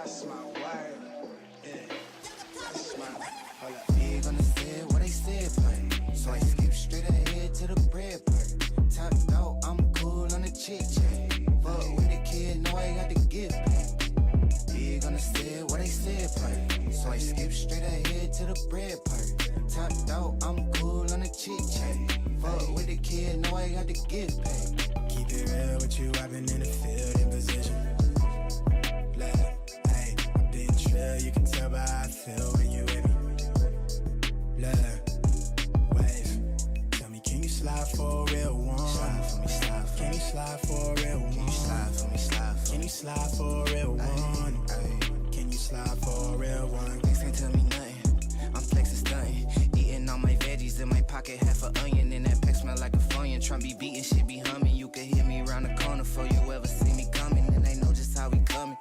That's my word. Yeah, that's my. Hold up. Big on the set, what they said, play. So I skip straight ahead to the bread part. Top out, I'm cool on the chit chat. Fuck with the kid, know I got to get paid. Big on the set, what they said, play. So I skip straight ahead to the bread part. Top out, I'm cool on the chit chat. Fuck with the kid, know I got to get paid. Keep it real with you, I've been in the field in position. Look, hey, I've been trill, you can tell by how I feel when you with me. Look, wave, tell me, can you slide for a real one? Slide for me, slide for me. Can you slide for a real one? Can you slide for me, slide for me? Can you slide for a real one? Ay. Can you slide for a real one? Niggas can't tell me nothing. I'm flexing, stunting. Eating all my veggies in my pocket, half an onion. And that pack smell like a Funyun. Trump be beating, shit be humming. You can hear me round the corner before you ever see me coming. And they know just how we coming.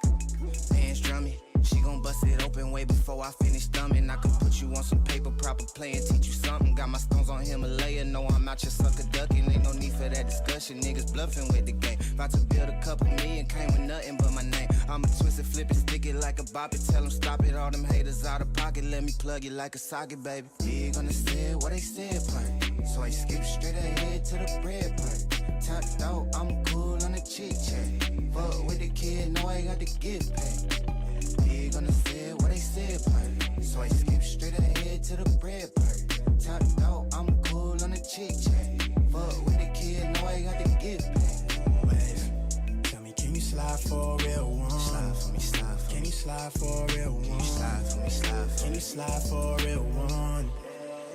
Pants drumming. She gon' bust it open way before I finish thumbing. I could put you on some paper, proper play and teach you something. Got my stones on Himalaya, know I'm out your sucker ducking. Ain't no need for that discussion, niggas bluffing with the game. About to build a couple million, came with nothing but my name. I'ma twist it, flip it, stick it like a bop it. Tell them stop it, all them haters out of pocket. Let me plug it like a socket, baby. Big on the set, what they said, part. So I skip straight ahead to the bread part. Top out, I'm cool on the chit chat. Fuck with the kid, know I got to get paid. Big on the set, what they said, part. So I skip straight ahead to the bread part. Top out, I'm cool on the chit chat. Fuck with the kid, know I got to get paid. Wave, tell me, can you slide for a real one? Slide for me, slide for me. Can you slide for a real one? Can you slide for me, slide for Can me? you slide for a real one?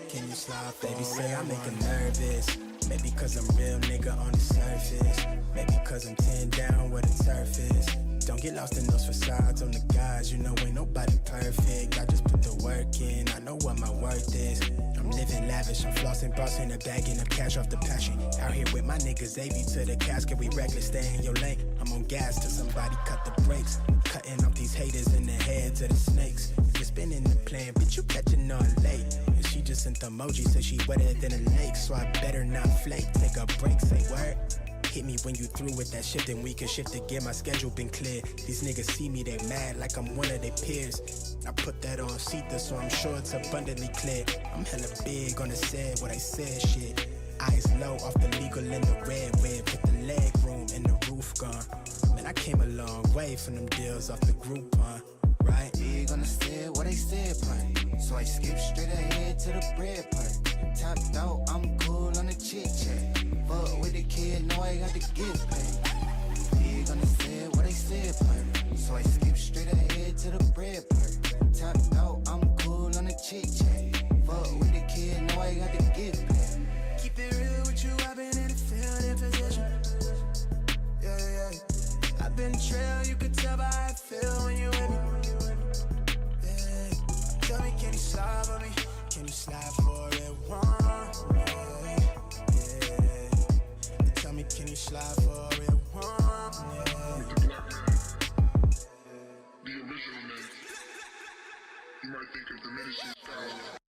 Can you slide for a real one? Baby say I'm making nervous. Maybe cause I'm real nigga on the surface. Maybe cause I'm 10 down where the turf is. Don't get lost in those facades on the guys. You know ain't nobody perfect. I just put the work in, I know what my worth is. I'm living lavish, I'm flossing, bossing a bag and I'm cash off the passion. Out here with my niggas, AV to the casket. We reckless, stay in your lane. I'm on gas till somebody cut the brakes. Cutting off these haters in the heads of the snakes. You're spinning the plan, bitch, you catching on late. And she just sent the emoji, said she wetter than a lake. So I better not flake, take a break, say word. Hit me when you through with that shit, then we can shift again. My schedule been clear. These niggas see me, they mad like I'm one of their peers. I put that on Sita, so I'm sure it's abundantly clear. I'm hella big on the set, what I said, shit. Eyes low off the legal in the red web. Put the leg room and the roof gone. Man, I came a long way from them deals off the Groupon, right? Big on the set, what they said, part. So I skip straight ahead to the bread part. Top out, I'm cool on the chit chat. Fuck with the kid, know I got to get paid. Big on the set, what they said, part. So I skip straight ahead to the bread part. Top out, I'm cool on the chit chat. Fuck with the kid, know I got to get paid. Keep it real with you, I've been in the field in position. Yeah, yeah, yeah. I've been trail, you can tell by how I feel when you with me. Yeah. Tell me, can you slide for me? Can you slide for it one? Yeah, yeah. Tell me, can you slide for it one? Yeah. The original name. You might think of diminishing style.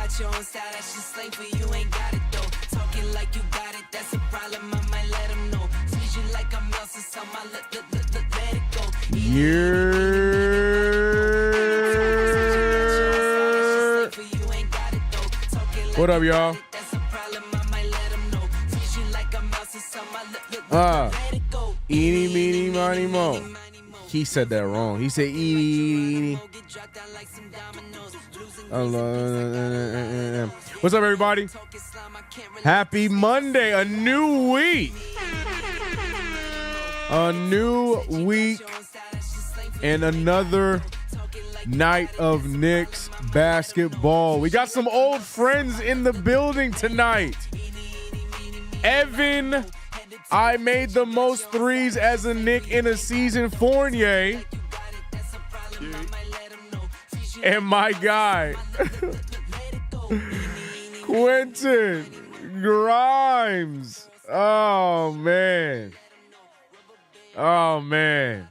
got your own style, that's just slang for you ain't got it though. Talking like you got it, that's a problem, I might let them know. Squeeze you like I'm Nelson, so I let it go. What up, y'all? Eeny, meeny, miny, mo. He said that wrong. He said eeny. What's up, everybody? Happy Monday. A new week. A new week and another night of Knicks basketball. We got some old friends in the building tonight. Evan, I made the most threes as a Knick in a season, Fournier. And my guy, Quentin Grimes. Oh, man. Oh, man.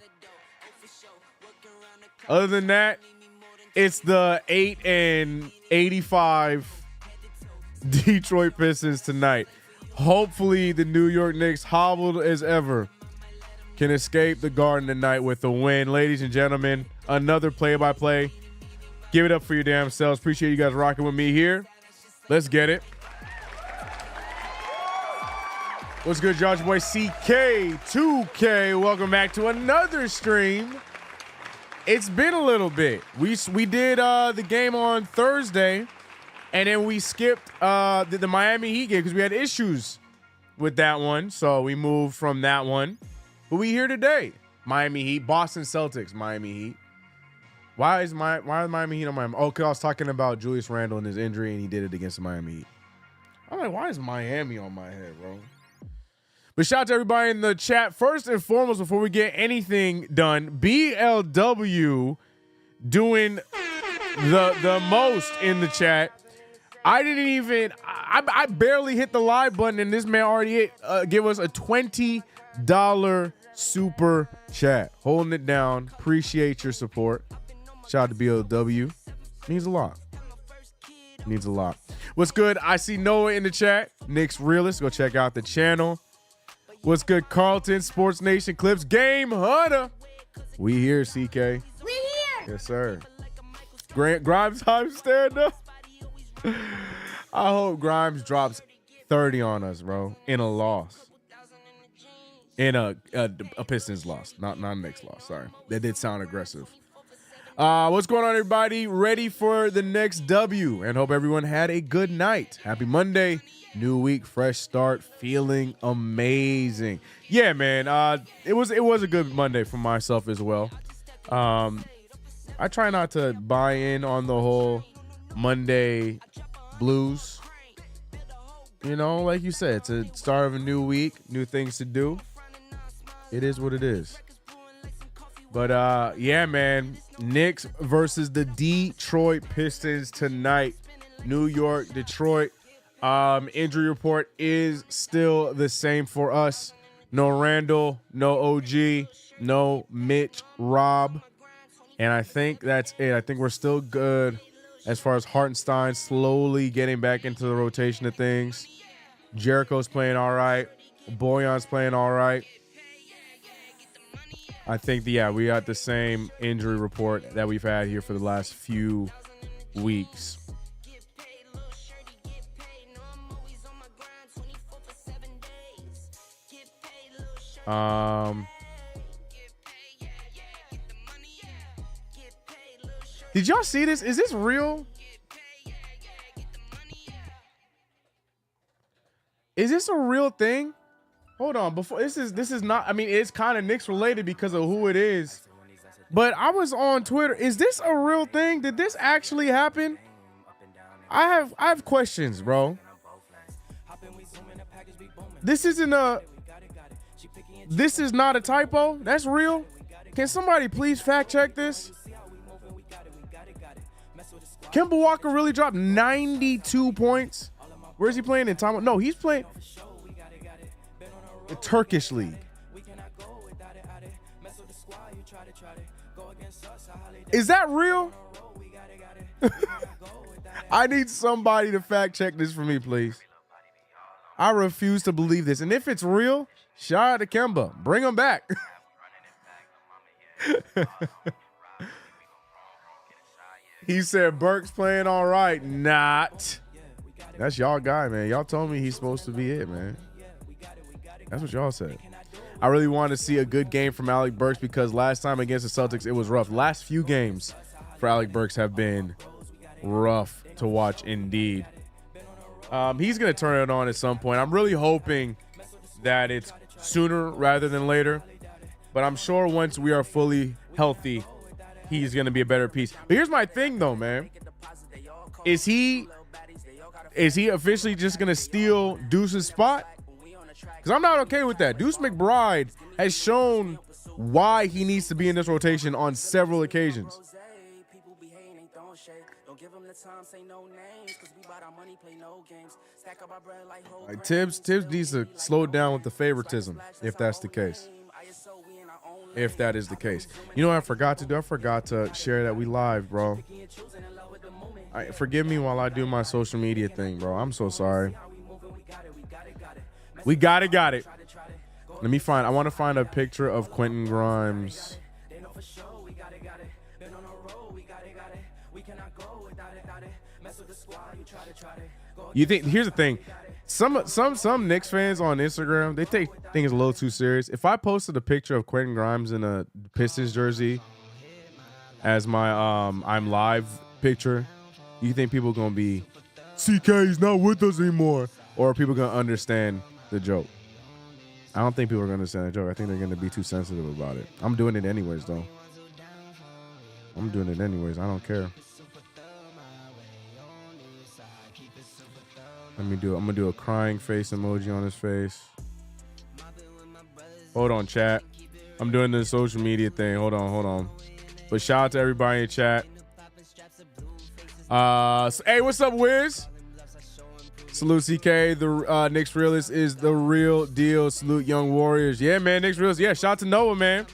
Other than that, it's the 8-85 Detroit Pistons tonight. Hopefully, the New York Knicks, hobbled as ever, can escape the Garden tonight with a win. Ladies and gentlemen, another play-by-play. Give it up for your damn selves. Appreciate you guys rocking with me here. Let's get it. What's good, Josh boy? CK2K. Welcome back to another stream. It's been a little bit. We did the game on Thursday, and then we skipped the Miami Heat game because we had issues with that one. So we moved from that one. But we here today. Miami Heat, Boston Celtics, Miami Heat. Why is Miami Heat on Miami? Oh, because I was talking about Julius Randle and his injury, and he did it against the Miami Heat. I'm like, why is Miami on my head, bro? But shout out to everybody in the chat. First and foremost, before we get anything done, BLW doing the most in the chat. I barely hit the live button, and this man already give us a $20 super chat. Holding it down. Appreciate your support. Shout out to BLW. Means a lot. Means a lot. What's good? I see Noah in the chat. Knicks Realist. Go check out the channel. What's good, Carlton? Sports Nation Clips. Game Hunter. We here, CK. We here. Yes, sir. Grimes time stand up. I hope Grimes drops 30 on us, bro. In a loss. In a Pistons loss. Not a Knicks loss. Sorry. That did sound aggressive. What's going on, everybody? Ready for the next W, and hope everyone had a good night. Happy Monday. New week, fresh start, feeling amazing. Yeah, man. It was a good Monday for myself as well. I try not to buy in on the whole Monday blues. You know, like you said, it's a start of a new week, new things to do. It is what it is. But yeah, man. Knicks versus the Detroit Pistons tonight. New York, Detroit. Injury report is still the same for us. No Randall, no OG, no Mitch, Rob. And I think that's it. I think we're still good as far as Hartenstein slowly getting back into the rotation of things. Jericho's playing all right. Boyan's playing all right. I think, yeah, we got the same injury report that we've had here for the last few weeks. Did y'all see this? Is this real? Is this a real thing? Hold on. Before this is not. I mean, it's kind of Knicks related because of who it is. But I was on Twitter. Is this a real thing? Did this actually happen? I have questions, bro. This is not a typo. That's real. Can somebody please fact check this? Kemba Walker really dropped 92 points. Where's he playing in time? No, he's playing the Turkish league. Is that real? I need somebody to fact check this for me, please. I refuse to believe this. And if it's real, shout out to Kemba. Bring him back. He said Burke's playing all right. Not. That's y'all guy, man. Y'all told me he's supposed to be it, man. That's what y'all said. I really want to see a good game from Alec Burks because last time against the Celtics, it was rough. Last few games for Alec Burks have been rough to watch indeed. He's going to turn it on at some point. I'm really hoping that it's sooner rather than later. But I'm sure once we are fully healthy, he's going to be a better piece. But here's my thing, though, man. Is he officially just going to steal Deuce's spot? Because I'm not okay with that. Deuce McBride has shown why he needs to be in this rotation on several occasions. Like Tibbs needs to slow down with the favoritism, if that's the case. If that is the case. You know what I forgot to do? I forgot to share that we live, bro. Forgive me while I do my social media thing, bro. I'm so sorry. We got it. Let me find. I want to find a picture of Quentin Grimes. You think? Here's the thing. Some Knicks fans on Instagram, they take things a little too serious. If I posted a picture of Quentin Grimes in a Pistons jersey as my I'm live picture, you think people gonna be CK is not with us anymore, or are people gonna understand the joke? I don't think people are gonna understand the joke. I think they're gonna be too sensitive about it. I'm doing it anyways, though. I'm doing it anyways. I don't care. I'm gonna do a crying face emoji on his face. Hold on, chat. I'm doing the social media thing. Hold on. But shout out to everybody in chat. Hey, what's up, Wiz? Salute CK. The Knicks Realist is the real deal. Salute Young Warriors. Yeah, man, Knicks Realist. Yeah, shout out to Noah, man.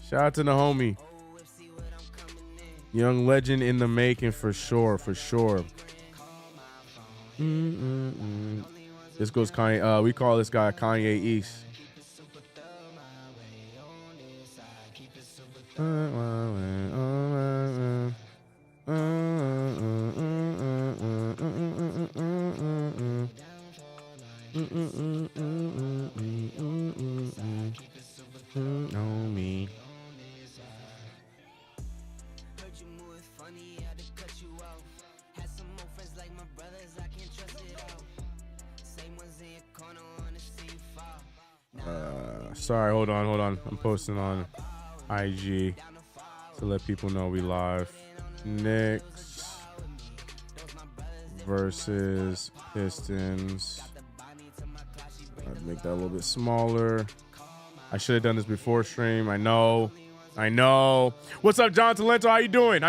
Shout out to the homie. Young legend in the making for sure. This goes Kanye. We call this guy Kanye East. On me. Sorry, hold on. I'm posting on IG to let people know we live. Knicks versus Pistons. I'd make that a little bit smaller. I should have done this before stream. I know. What's up, John Talento? How you doing?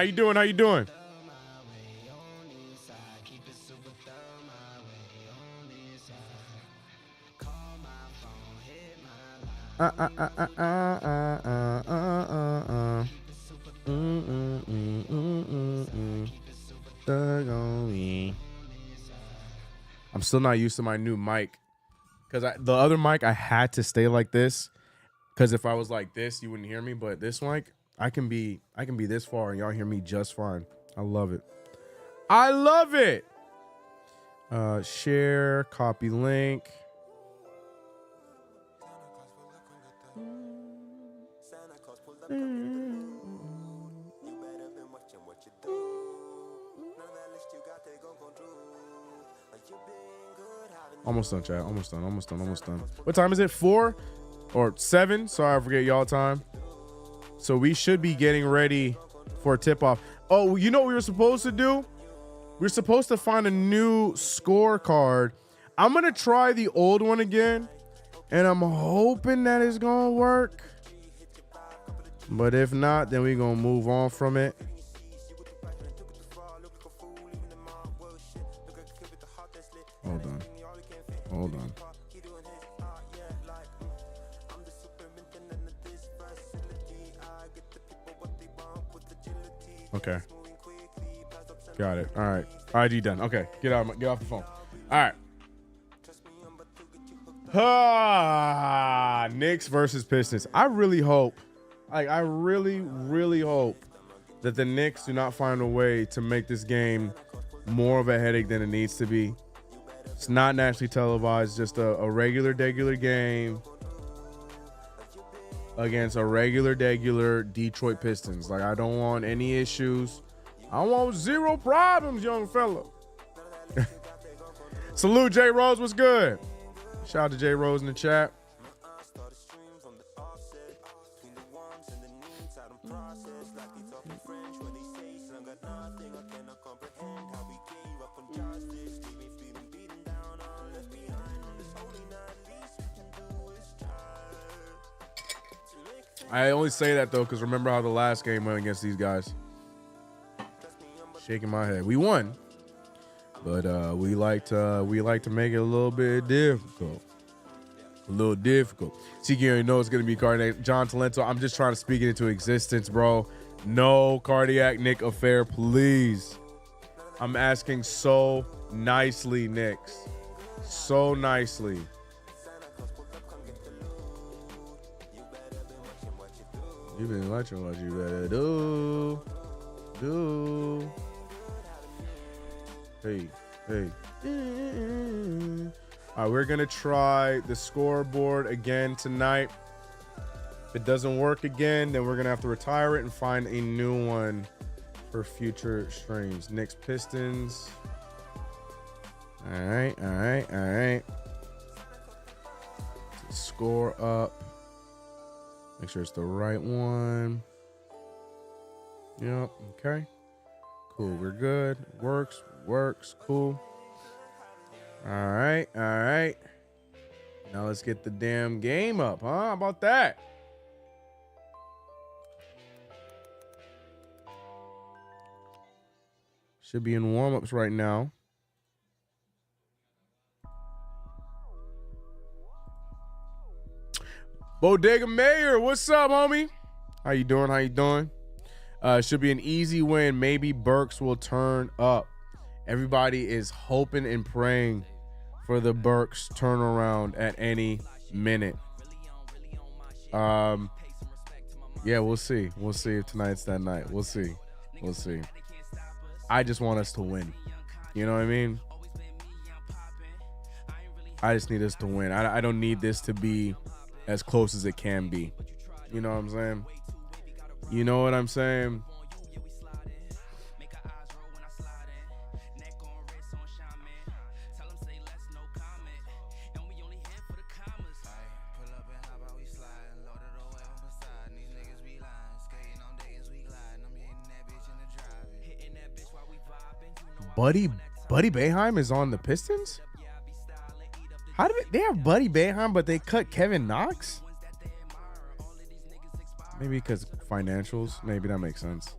I'm still not used to my new mic because the other mic I had to stay like this because if I was like this you wouldn't hear me, but this mic I can be this far and y'all hear me just fine. I love it. Share, copy link. Almost done, chat. Almost done. What time is it? 4 or 7? Sorry, I forget y'all time. So we should be getting ready for a tip-off. Oh, you know what we were supposed to do? We're supposed to find a new scorecard. I'm going to try the old one again, and I'm hoping that it's going to work. But if not, then we're going to move on from it. Hold on. Okay. Got it. All right, you done. Okay, get off the phone. All right. Knicks versus Pistons. I really hope, I really, really hope that the Knicks do not find a way to make this game more of a headache than it needs to be. It's not nationally televised, just a regular game against a regular Detroit Pistons. Like, I don't want any issues. I want zero problems, young fella. Salute, J Rose. What's good? Shout out to J Rose in the chat. I only say that though because remember how the last game went against these guys. Shaking my head. We won, but we like to make it a little bit difficult. A little difficult. CK already knows it's gonna be cardiac. John Talento. I'm just trying to speak it into existence, bro. No cardiac Nick affair, please. I'm asking so nicely, Knicks. So nicely. You've been watching what you better do. Hey. All right, we're going to try the scoreboard again tonight. If it doesn't work again, then we're going to have to retire it and find a new one for future streams. Knicks Pistons. All right. Score up. Make sure it's the right one. Yep. Okay. Cool. We're good. Works. Cool. All right. Now let's get the damn game up, huh? How about that? Should be in warm-ups right now. Bodega Mayor, what's up, homie? How you doing? Should be an easy win. Maybe Burks will turn up. Everybody is hoping and praying for the Burks turnaround at any minute. Yeah, we'll see. We'll see if tonight's that night. We'll see. I just want us to win. You know what I mean? I just need us to win. I don't need this to be as close as it can be. You know what I'm saying? You know what I'm saying? Buddy Boeheim is on the Pistons? How did they have Buddy Boeheim, but they cut Kevin Knox? Maybe because financials. Maybe that makes sense.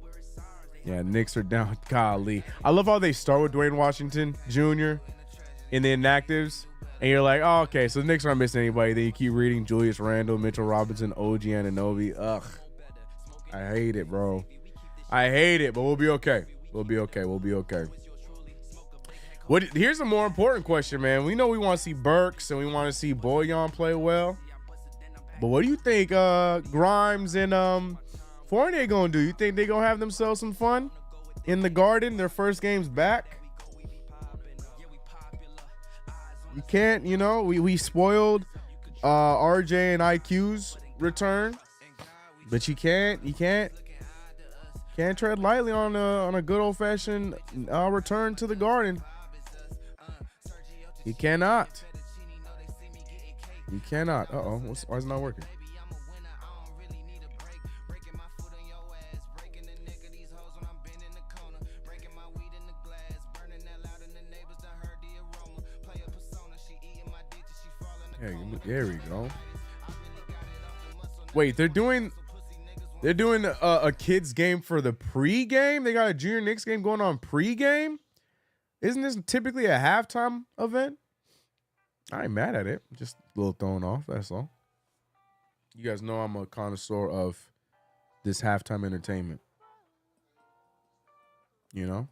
Yeah, Knicks are down. Golly. I love how they start with Dwayne Washington Jr. in the inactives. And you're like, oh, okay, so the Knicks aren't missing anybody. Then you keep reading Julius Randle, Mitchell Robinson, OG Anunoby. Ugh. I hate it, bro. I hate it, but we'll be okay. We'll be okay. Here's a more important question, man. We know we want to see Burks and we want to see Bojan play well. But what do you think Grimes and Fournier going to do? You think they're going to have themselves some fun in the Garden, their first games back? You can't, we spoiled RJ and IQ's return. But you can't tread lightly on a good old-fashioned return to the Garden. You cannot. Uh-oh. Why is it not working? Hey, there we go. Wait, they're doing a kids game for the pregame? They got a junior Knicks game going on pregame? Isn't this typically a halftime event? I ain't mad at it. Just a little thrown off, that's all. You guys know I'm a connoisseur of this halftime entertainment. You know?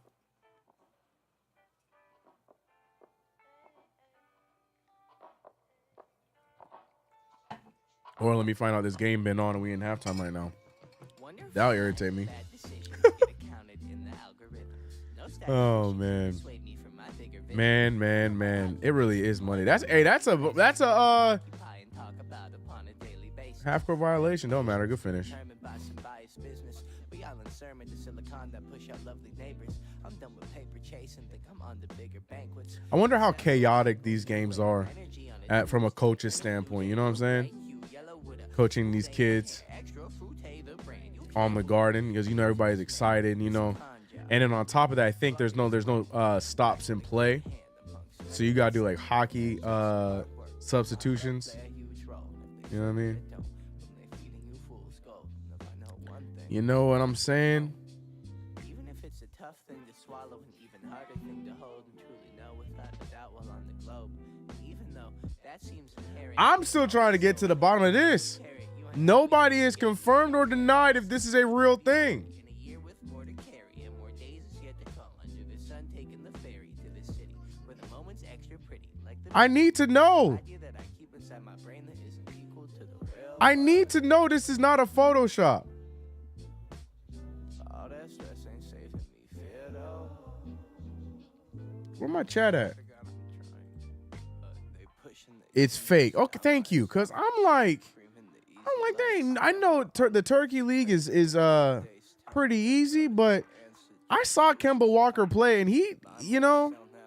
Or let me find out this game been on and we in halftime right now. That'll irritate me. Oh man. Man. It really is money. That's a half court violation. Don't matter. Good finish. I wonder how chaotic these games are from a coach's standpoint. You know what I'm saying? Coaching these kids on the Garden, because everybody's excited, and then on top of that, I think there's no stops in play, so you gotta do like hockey substitutions. You know what I mean? You know what I'm saying? Even if it's a tough thing to swallow, an even harder thing to hold and truly know without a doubt while on the globe. Even though that seems inherent. I'm still trying to get to the bottom of this. Nobody is confirmed or denied if this is a real thing. In a year with more to carry and more days is yet to come, under the sun taking the ferry to the city where the moment's extra pretty. Like the I need to know. idea that I keep inside my brain that isn't equal to the real. I need to know this is not a Photoshop. All that stress ain't saving me fear though. Where my chat at? They pushing It's fake. Okay, thank you. Cause I'm like, dang, I know the Turkey League is pretty easy, but I saw Kemba Walker play, and he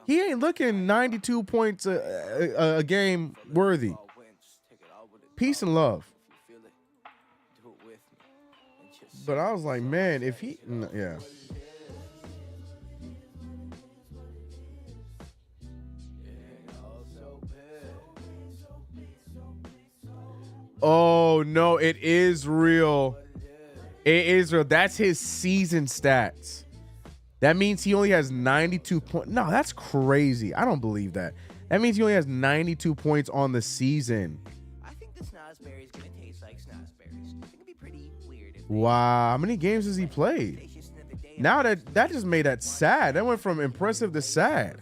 ain't looking 92 points a game worthy. Peace and love. But I was like, man, if he, yeah. Oh no, it is real. It is real. That's his season stats. That means he only has 92 points. No, that's crazy. I don't believe that. That means he only has 92 points on the season. I think the snozberry is gonna taste like snozberries. It's gonna be pretty weird. Wow, how many games has he played? Now that just made that sad. That went from impressive to sad.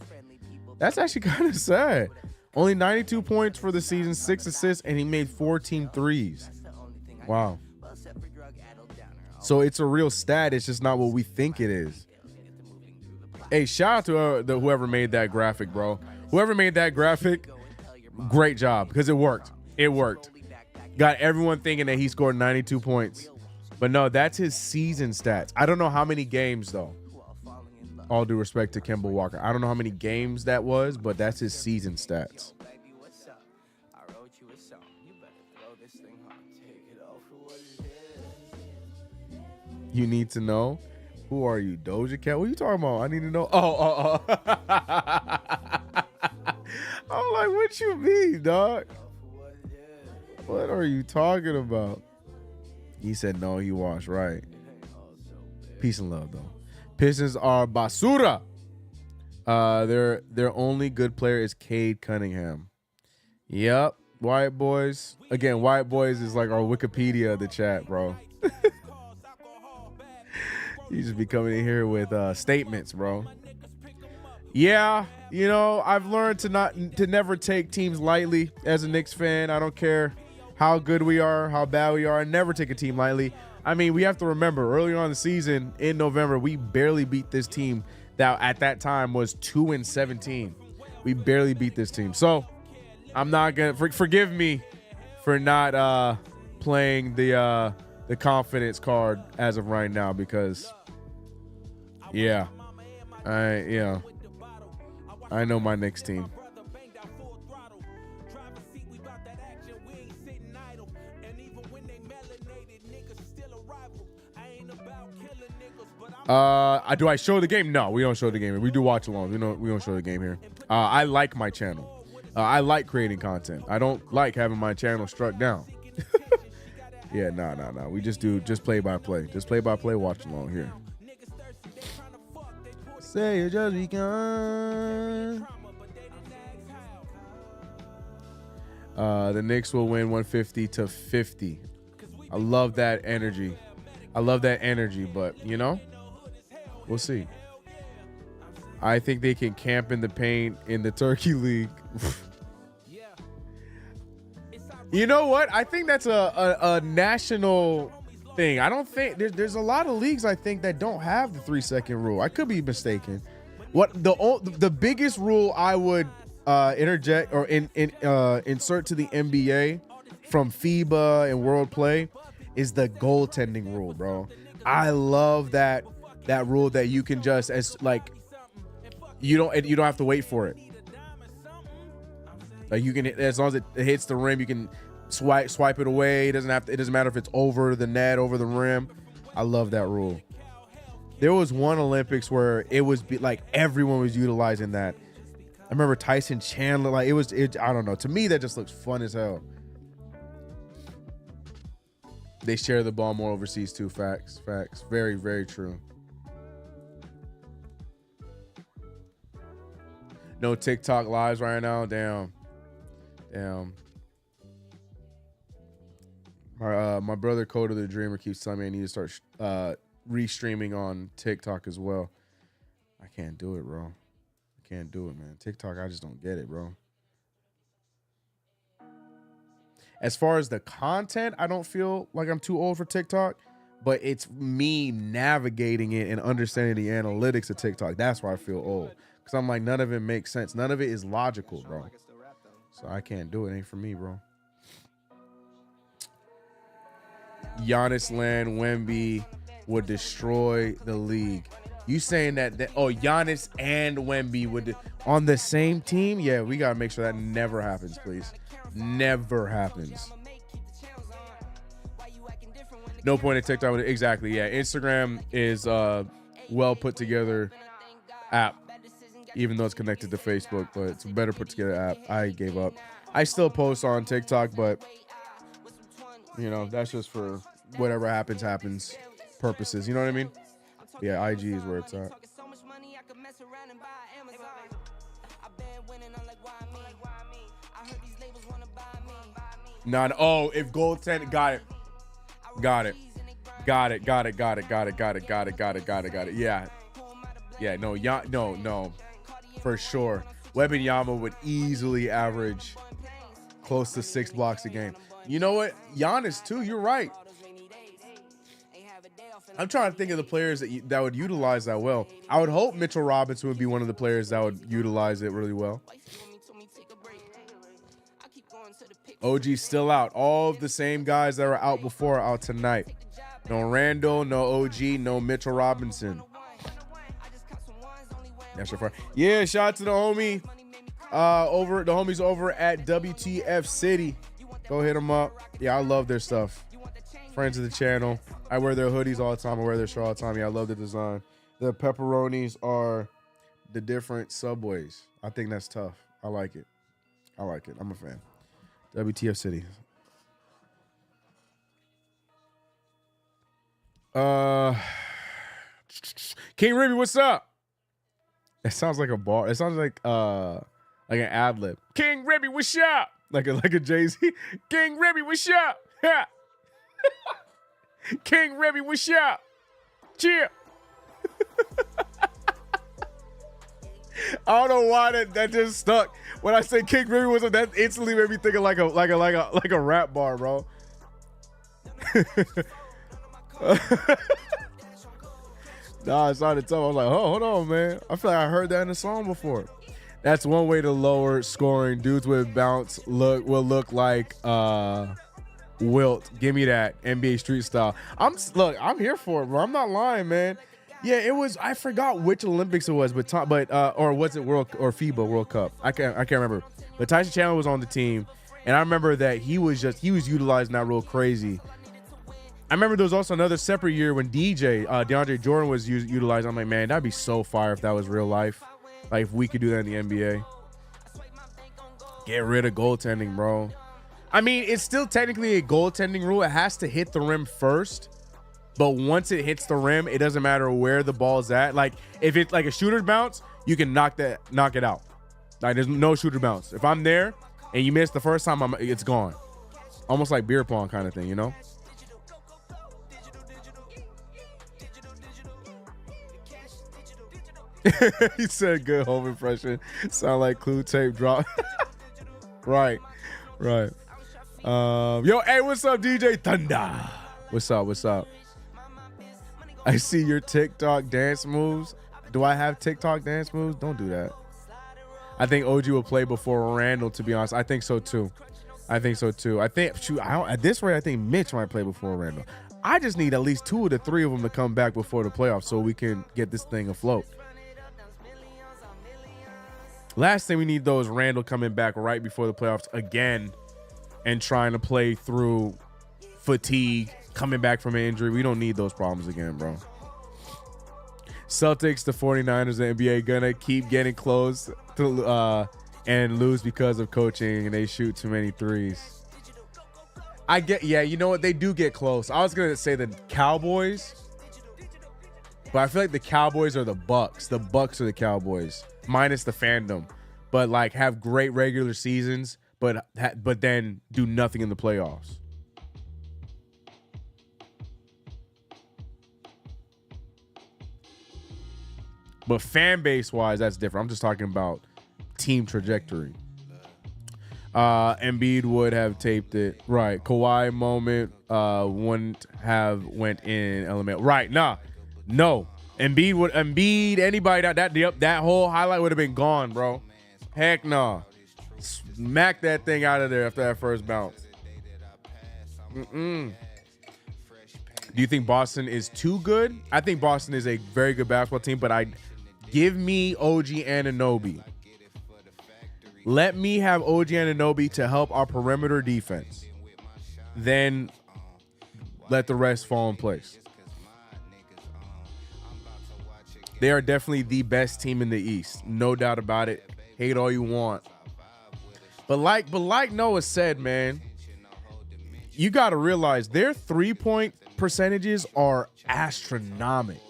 That's actually kind of sad. Only 92 points for the season, 6 assists, and he made 14 threes. Wow. So it's a real stat. It's just not what we think it is. Hey, shout out to whoever made that graphic, bro. Whoever made that graphic, great job, because it worked. It worked. Got everyone thinking that he scored 92 points. But no, that's his season stats. I don't know how many games, though. All due respect to Kemba Walker. I don't know how many games that was, but that's his season stats. You need to know? Who are you, Doja Cat? What are you talking about? I need to know. Oh. I'm like, what you mean, dog? What are you talking about? He said no, he washed, right. Peace and love, though. Pistons are basura. Their only good player is Cade Cunningham. Yep. White boys. Again, white boys is like our Wikipedia of the chat, bro. You just be coming in here with statements, bro. Yeah, I've learned to never take teams lightly as a Knicks fan. I don't care how good we are, how bad we are. I never take a team lightly. I mean, we have to remember earlier on in the season in November, we barely beat this team that at that time was 2-17. We barely beat this team. So I'm not gonna forgive me for not playing the confidence card as of right now, because I know my Knicks team. Do I show the game? No, we don't show the game. We do watch along. We don't show the game here. I like my channel. I like creating content. I don't like having my channel struck down. Yeah, no. We just play by play. Just play by play, watch along here. Say it just begun. The Knicks will win 150-50. I love that energy. But we'll see. I think they can camp in the paint in the Turkey League. You know what? I think that's a national thing. I don't think there's a lot of leagues I think that don't have the 3-second rule. I could be mistaken. What the biggest rule I would interject or insert to the NBA from FIBA and World Play is the goaltending rule, bro. I love that rule that you can just you don't have to wait for it. Like you can, as long as it hits the rim, you can swipe it away. It doesn't matter if it's over the net, over the rim. I love that rule. There was one Olympics where it was like everyone was utilizing that. I remember Tyson Chandler. Like I don't know. To me, that just looks fun as hell. They share the ball more overseas too. Facts. Very, very true. No TikTok lives right now. Damn. My brother Coda the Dreamer keeps telling me I need to start restreaming on TikTok as well. I can't do it, bro. I can't do it, man. TikTok, I just don't get it, bro. As far as the content, I don't feel like I'm too old for TikTok, but it's me navigating it and understanding the analytics of TikTok. That's why I feel old. Because I'm like, none of it makes sense. None of it is logical, bro. So I can't do it. Ain't for me, bro. Giannis Land Wemby would destroy the league. You saying that Giannis and Wemby would on the same team? Yeah, we gotta make sure that never happens, please. Never happens. No point in TikTok. Exactly. Yeah, Instagram is well put together app, even though it's connected to Facebook, but it's a better put together app. I gave up. I still post on TikTok, but you know, that's just for whatever happens purposes. You know what I mean? Yeah, IG is where it's at. If goaltending, got it. Yeah, no. For sure. Wembanyama would easily average close to 6 blocks a game. You know what? Giannis, too. You're right. I'm trying to think of the players that would utilize that well. I would hope Mitchell Robinson would be one of the players that would utilize it really well. OG's still out. All of the same guys that were out before are out tonight. No Randall, no OG, no Mitchell Robinson. That's your friend. Yeah, shout out to the homie. The homies over at WTF City. Go hit them up. Yeah, I love their stuff. Friends of the channel. I wear their hoodies all the time. I wear their shirt all the time. Yeah, I love the design. The pepperonis are the different Subways. I think that's tough. I like it. I'm a fan. WTF City. King Ribby, what's up? It sounds like a bar. It sounds like an ad lib. King Ribby, what's up? Like a Jay-Z. King Ribby, what's up? King Ribby, what's up? Cheer. I don't know why that just stuck. When I say King Ribby was up, that instantly made me think of like a rap bar, bro. Nah, it sounded tough. I was like, oh, hold on, man. I feel like I heard that in a song before. That's one way to lower scoring. Dudes with bounce will look like Wilt. Give me that NBA street style. I'm here for it, bro. I'm not lying, man. Yeah, it was. I forgot which Olympics it was, but or was it FIBA World Cup? I can't remember. But Tyson Chandler was on the team, and I remember that he was utilizing that real crazy. I remember there was also another separate year when DeAndre Jordan was utilized. I'm like, man, that'd be so fire if that was real life. Like if we could do that in the NBA. Get rid of goaltending, bro. I mean, it's still technically a goaltending rule. It has to hit the rim first. But once it hits the rim, it doesn't matter where the ball's at. Like if it's like a shooter bounce, you can knock it out. Like there's no shooter bounce. If I'm there and you miss the first time, it's gone. Almost like beer pong kind of thing, you know? He said good home impression. Sound like Clue tape drop. Right. Yo, hey, what's up, DJ Thunder? What's up? What's up? I see your TikTok dance moves. Do I have TikTok dance moves? Don't do that. I think OG will play before Randall, to be honest. I think so too. I think, shoot, at this rate, I think Mitch might play before Randall. I just need at least 2 of the 3 of them to come back before the playoffs so we can get this thing afloat. Last thing we need, though, is Randall coming back right before the playoffs again and trying to play through fatigue, coming back from an injury. We don't need those problems again, bro. Celtics, the 49ers, the NBA gonna keep getting close to and lose because of coaching and they shoot too many threes. Yeah, you know what? They do get close. I was gonna say the Cowboys, but I feel like the Cowboys are the Bucks. The Bucks are the Cowboys, minus the fandom, but like have great regular seasons, but then do nothing in the playoffs. But fan base wise, that's different. I'm just talking about team trajectory. Embiid would have taped it. Right. Kawhi moment wouldn't have went in element. Right. No. Embiid, anybody that whole highlight would have been gone, bro. Heck no. Smack that thing out of there after that first bounce. Do you think Boston is too good? I think Boston is a very good basketball team, but give me OG Anunoby. Let me have OG Anunoby to help our perimeter defense. Then let the rest fall in place. They are definitely the best team in the East. No doubt about it. Hate all you want. But like Noah said, man, you got to realize their 3-point percentages are astronomical.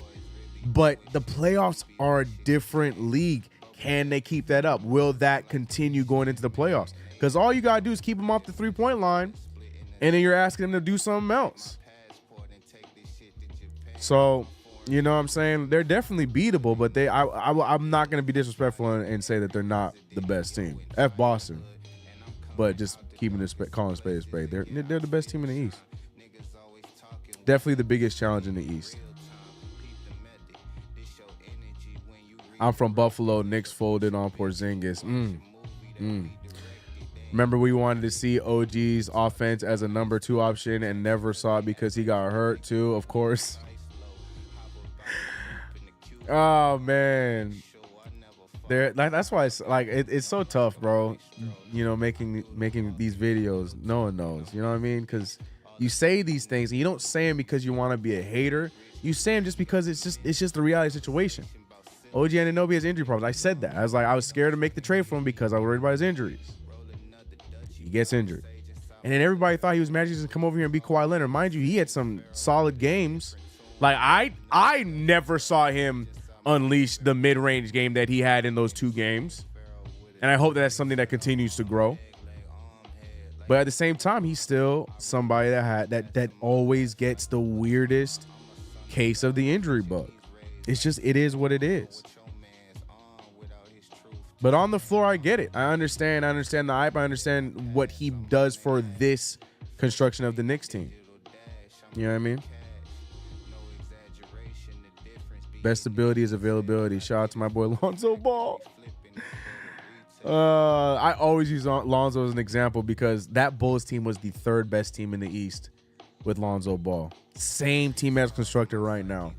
But the playoffs are a different league. Can they keep that up? Will that continue going into the playoffs? Because all you got to do is keep them off the 3-point line, and then you're asking them to do something else. So, you know what I'm saying? They're definitely beatable, but I'm not going to be disrespectful and say that they're not the best team. F Boston. But just calling spade a spade. They're the best team in the East. Definitely the biggest challenge in the East. I'm from Buffalo. Knicks folded on Porzingis. Remember we wanted to see OG's offense as a number 2 option and never saw it because he got hurt too, of course. Oh, man. That's why it's so tough, bro. You know, making these videos. No one knows. You know what I mean? Because you say these things and you don't say them because you want to be a hater. You say them just because it's just the reality situation. OG Anunoby has injury problems. I said that. I was scared to make the trade for him because I was worried about his injuries. He gets injured. And then everybody thought he was magic to come over here and be Kawhi Leonard. Mind you, he had some solid games. Like, I never saw him unleash the mid-range game that he had in those 2 games. And I hope that's something that continues to grow. But at the same time, he's still somebody that always gets the weirdest case of the injury bug. It is what it is. But on the floor, I get it. I understand the hype. I understand what he does for this construction of the Knicks team. You know what I mean? Best ability is availability. Shout out to my boy Lonzo Ball. I always use Lonzo as an example because that Bulls team was the 3rd best team in the East with Lonzo Ball. Same team as constructed right now.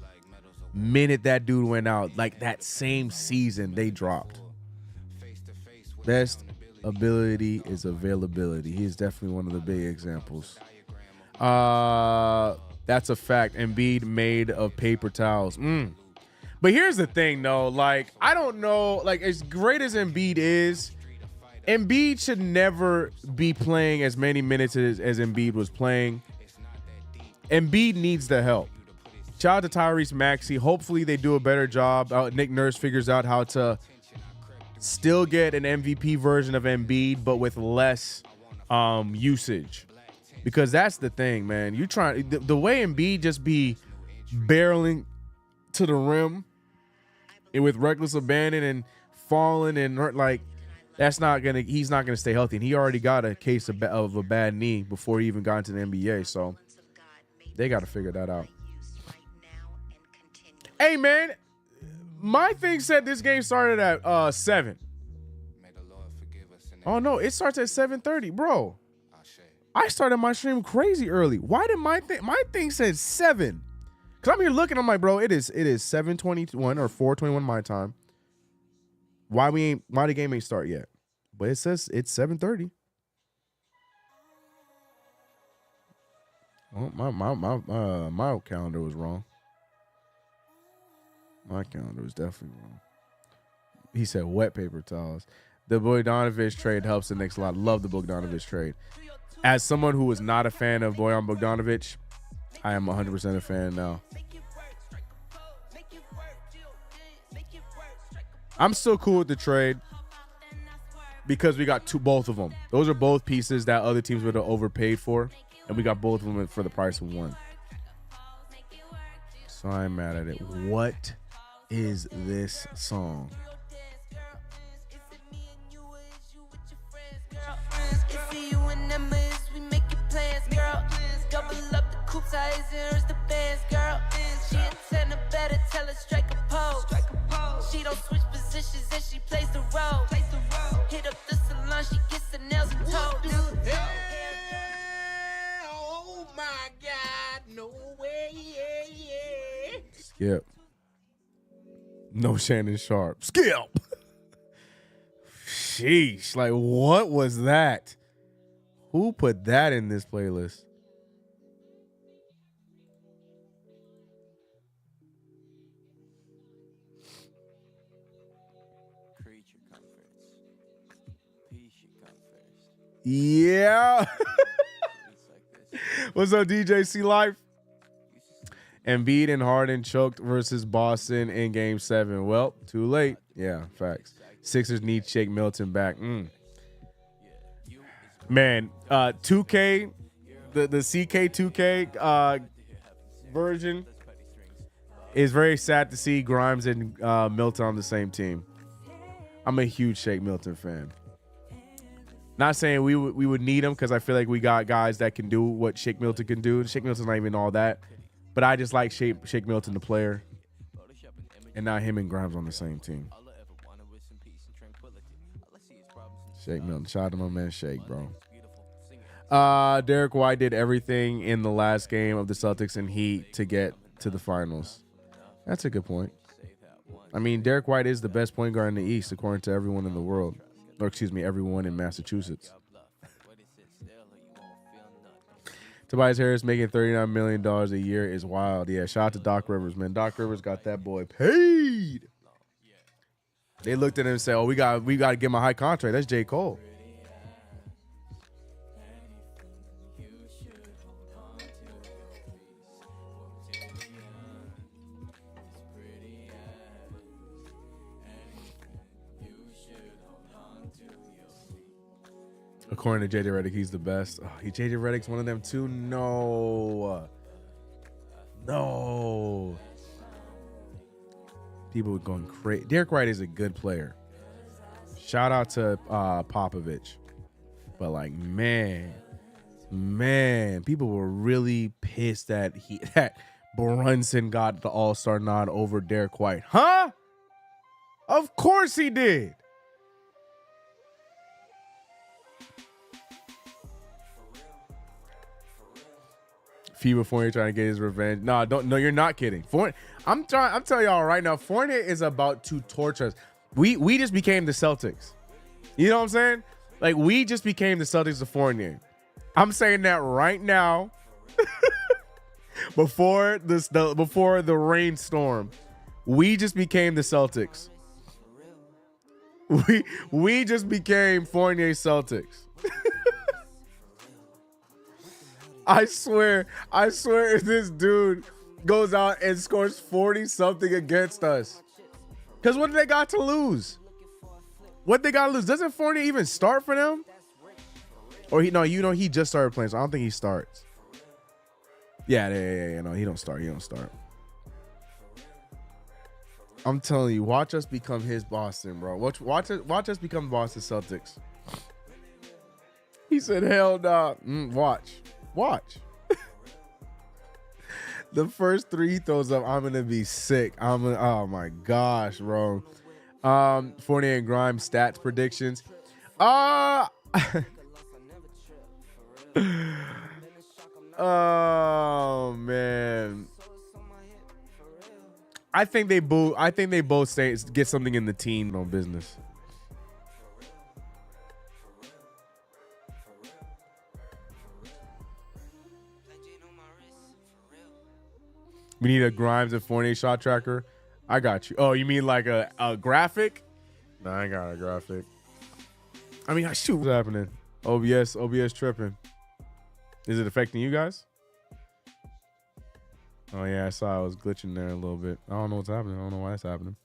Minute that dude went out, like that same season, they dropped. Best ability is availability. He's definitely one of the big examples. That's a fact. Embiid made of paper towels. But here's the thing, though. Like, I don't know. Like, as great as Embiid is, Embiid should never be playing as many minutes as Embiid was playing. Embiid needs the help. Shout out to Tyrese Maxey. Hopefully they do a better job. Nick Nurse figures out how to still get an MVP version of Embiid, but with less usage. Because that's the thing, man. You try the way Embiid just be barreling to the rim and with reckless abandon and falling and like he's not gonna stay healthy, and he already got a case of a bad knee before he even got into the NBA. So they got to figure that out. Hey man, my thing said this game started at 7. Oh no, it starts at 7:30, bro. I started my stream crazy early. Why did my thing said 7? Cause I'm here looking, I'm like, bro, it is 7:21 or 4:21 my time. Why the game ain't start yet? But it says it's 7:30. Well, my calendar was wrong. My calendar was definitely wrong. He said wet paper towels. The Bogdanovich trade helps the Knicks a lot. Love the Bogdanovich trade. As someone who was not a fan of Bojan Bogdanovic, I am 100% a fan now. I'm still cool with the trade because we got both of them. Those are both pieces that other teams would have overpaid for, and we got both of them for the price of one. So I'm mad at it. What is this song? She don't switch positions and she plays the role. Hit up the salon, she gets the nails and toes. Oh my God, no way. Skip. No Shannon Sharp. Skip. Sheesh. Like, what was that? Who put that in this playlist? Yeah. What's up, DJ C Life? Embiid and Harden choked versus Boston in Game 7. Well, too late. Yeah, facts. Sixers need Shake Milton back. Man, 2K, the CK2K version is very sad to see Grimes and Milton on the same team. I'm a huge Shake Milton fan. Not saying we would need him because I feel like we got guys that can do what Shake Milton can do. Shake Milton's not even all that. But I just like Shake Milton, the player. And not him and Grimes on the same team. Shake Milton. Shout out to my man Shake, bro. Derek White did everything in the last game of the Celtics and Heat to get to the finals. That's a good point. I mean, Derek White is the best point guard in the East, according to everyone in the world. Or excuse me, everyone in Massachusetts. Tobias Harris making $39 million a year is wild. Yeah, shout out to Doc Rivers, man. Doc Rivers got that boy paid. They looked at him and said, "Oh, we got to give him a high contract. That's J. Cole." According to JJ Redick, he's the best. Oh, JJ Redick's one of them too. No. People were going crazy. Derek White is a good player. Shout out to Popovich. But like, man, people were really pissed that Brunson got the All-Star nod over Derek White. Huh? Of course he did. FIBA Fournier trying to get his revenge. No, you're not kidding. I'm telling y'all right now, Fournier is about to torture us. We just became the Celtics. You know what I'm saying? Like, we just became the Celtics of Fournier. I'm saying that right now. before the rainstorm, we just became the Celtics. We just became Fournier Celtics. I swear, if this dude goes out and scores 40-something against us. Because what do they got to lose? Doesn't Fournier even start for them? Or he just started playing, so I don't think he starts. Yeah, no, he don't start. I'm telling you, watch us become his Boston, bro. Watch us become Boston Celtics. He said, hell nah. Watch. The first 3 he throws up, I'm gonna be sick. Oh my gosh, bro. Fournier and Grimes stats predictions. Oh man. I think they both get something in the team on business. We need a Grimes and Fournier shot tracker. I got you. Oh, you mean like a graphic? No, I ain't got a graphic. I mean, shoot, what's happening? OBS tripping. Is it affecting you guys? Oh yeah, I saw I was glitching there a little bit. I don't know what's happening. I don't know why it's happening.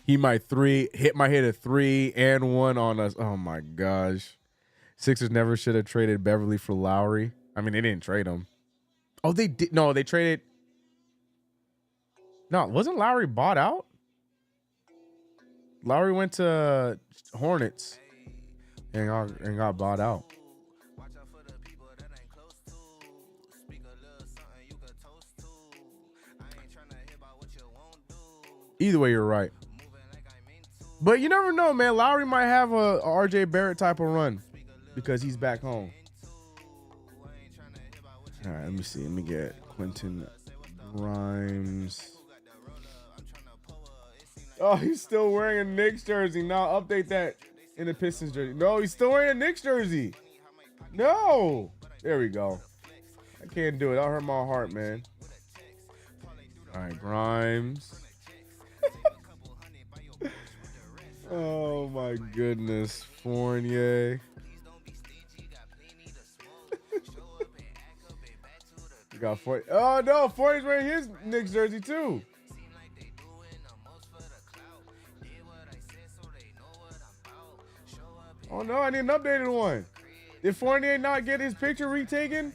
He might hit a 3 and 1 on us. Oh my gosh. Sixers never should have traded Beverly for Lowry. I mean, they didn't trade him. Oh, they did. No, they traded. No, wasn't Lowry bought out? Lowry went to Hornets and got bought out. Either way, you're right. But you never know, man. Lowry might have a RJ Barrett type of run because he's back home. All right, let me see. Let me get Quentin Grimes. Oh, he's still wearing a Knicks jersey. Now update that in the Pistons jersey. No, he's still wearing a Knicks jersey. No. There we go. I can't do it. That hurt my heart, man. All right, Grimes. Oh my goodness, Fournier. You got Fournier. Oh no, Fournier's wearing his Knicks jersey too. Oh no, I need an updated one. Did Fournier not get his picture retaken?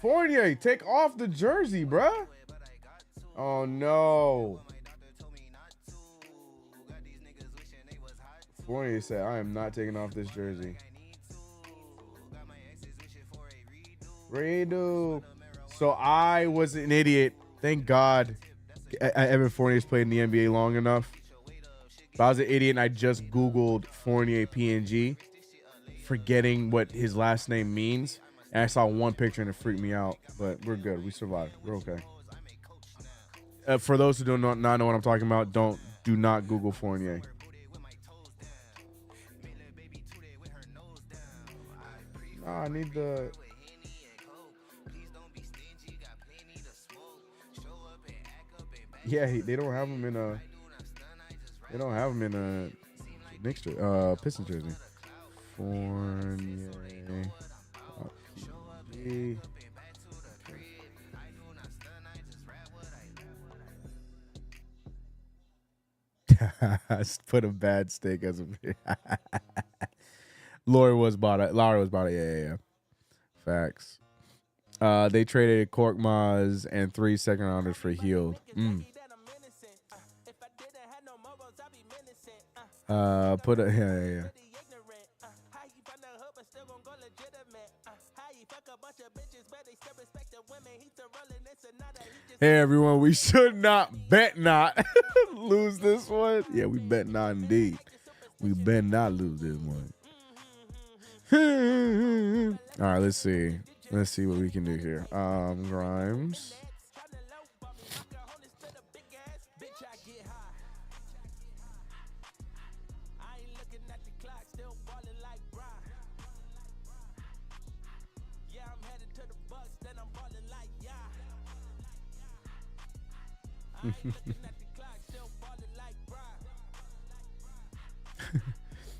Fournier, take off the jersey, bruh. Oh no. Fournier said, I am not taking off this jersey. Redo. So I was an idiot. Thank God Evan Fournier's played in the NBA long enough. But I was an idiot and I just Googled Fournier PNG, forgetting what his last name means. And I saw one picture and it freaked me out. But we're good. We survived. We're okay. For those who do not know what I'm talking about, do not Google Fournier. I need the. Yeah, they don't have him in a. They don't have him in a Knicks Pistons jersey. Fournier. PG. Put a bad steak as a. Lowry was bought it. Yeah. Facts. They traded Korkmaz and 3 second-rounders for Healed. Yeah. Hey everyone, we should not lose this one. Yeah, we bet not indeed. We bet not lose this one. All right, let's see what we can do here. Grimes.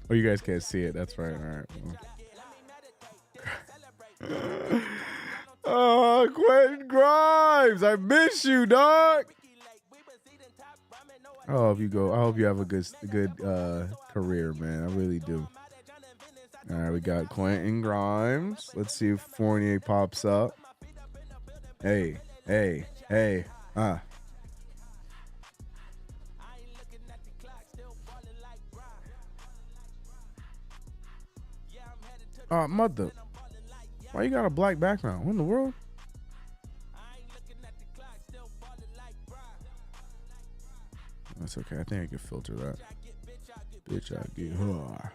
Oh, you guys can't see it. That's right. All right. Oh, Quentin Grimes, I miss you, dog. I hope you have a good career, man. I really do. All right, we got Quentin Grimes. Let's see if Fournier pops up. Hey. Ah. Mother. Why you got a black background? What in the world? That's okay. I think I can filter that. Bitch, I get her.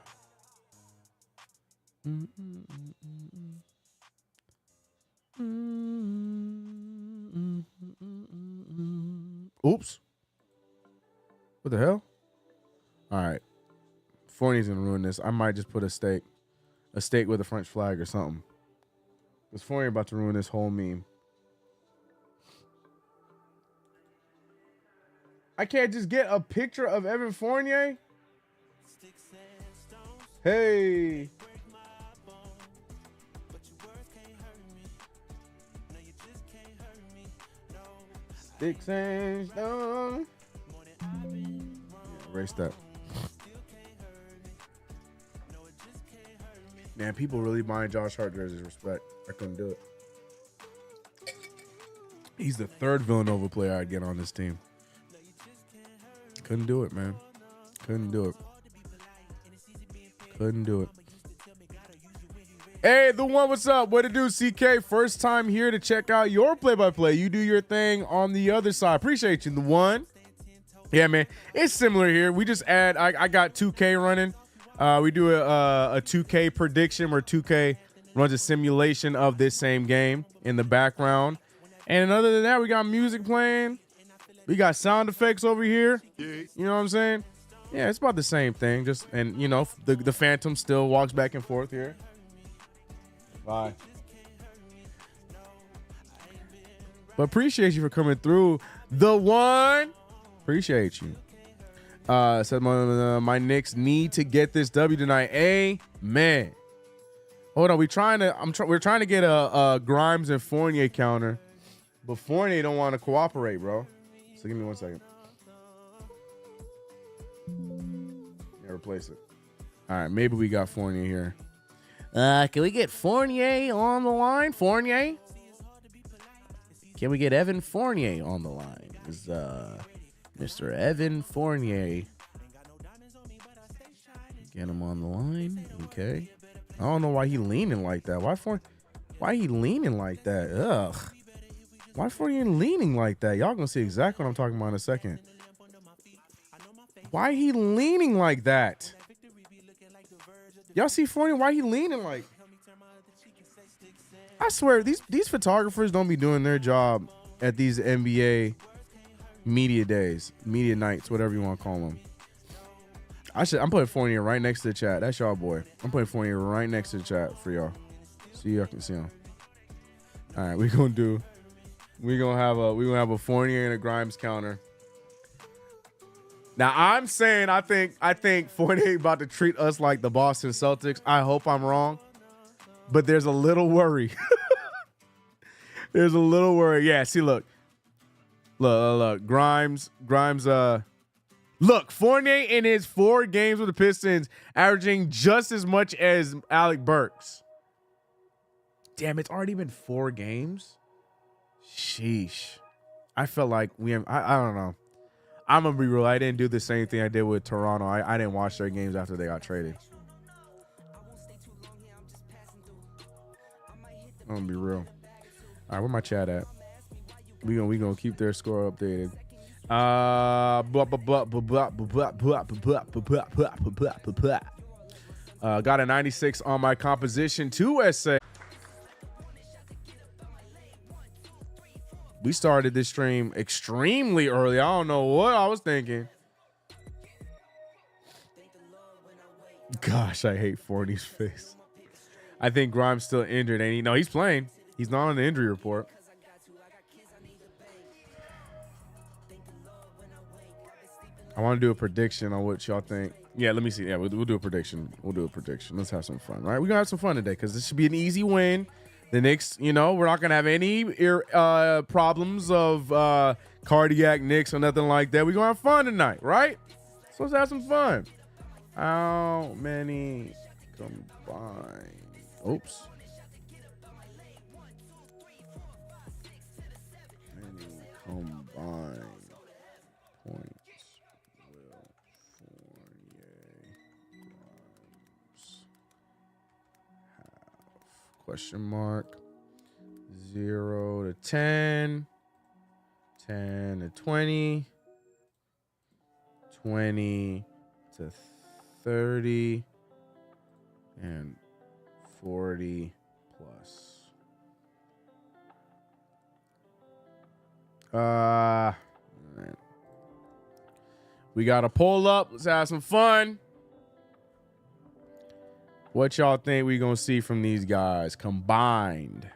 Oops. What the hell? All right. Fournier's gonna ruin this. I might just put a steak with a French flag or something. Because Fournier about to ruin this whole meme. I can't just get a picture of Evan Fournier? Hey. Sticks and stones. Yeah, erase that. Man, people really buying Josh Hart jerseys. Respect. I couldn't do it. He's the third Villanova player I'd get on this team. Couldn't do it, man. Couldn't do it. Couldn't do it. Hey, the one, what's up? What to do, CK? First time here to check out your play-by-play. You do your thing on the other side. Appreciate you, the one. Yeah, man. It's similar here. We just add, I got 2K running. We do a 2K prediction where 2K runs a simulation of this same game in the background. And other than that, we got music playing. We got sound effects over here. You know what I'm saying? Yeah, it's about the same thing. Just, and you know, the Phantom still walks back and forth here. Bye. But appreciate you for coming through. The one. Appreciate you. Said my Knicks need to get this W tonight. Amen. Hold on, we're trying to get a Grimes and Fournier counter, but Fournier don't want to cooperate, bro. So give me 1 second. Yeah, replace it. All right, maybe we got Fournier here. Can we get Fournier on the line? Fournier? Can we get Evan Fournier on the line? Is Mr. Evan Fournier. Get him on the line. Okay. I don't know why he leaning like that. Why he leaning like that? Ugh. Why Fournier leaning like that? Y'all gonna see exactly what I'm talking about in a second. Why he leaning like that? Y'all see Fournier? Why he leaning like? I swear, these photographers don't be doing their job at these NBA media days, media nights, whatever you want to call them. I'm putting Fournier right next to the chat. That's y'all boy. I'm putting Fournier right next to the chat for y'all. So y'all can see him. All right, we're gonna have a Fournier and a Grimes counter. Now I'm saying I think Fournier about to treat us like the Boston Celtics. I hope I'm wrong, but there's a little worry. There's a little worry. Yeah, see, look, Grimes. Look, Fournier in his 4 games with the Pistons, averaging just as much as Alec Burks. Damn, it's already been 4 games. Sheesh. I felt like I don't know. I'm gonna be real. I didn't do the same thing I did with Toronto. I didn't watch their games after they got traded. I'm gonna be real. All right, where my chat at? We gonna keep their score updated. Got a 96 on my composition 2 essay. We started this stream extremely early. I don't know what I was thinking. Gosh, I hate Fournier's face. I think Grimes still injured, ain't he? No, he's playing. He's not on the injury report. I want to do a prediction on what y'all think. Yeah, let me see. Yeah, we'll do a prediction. Let's have some fun, right? We're going to have some fun today because this should be an easy win. The Knicks, you know, we're not going to have any problems of cardiac Knicks or nothing like that. We're going to have fun tonight, right? So let's have some fun. How many combined? Oops. Many combined combined points will Fournier Grimes have? Question mark. 0 to 10, 10 to 20, 20 to 30, and 40 plus. All right. We got a poll up. Let's have some fun. What y'all think we gonna see from these guys combined?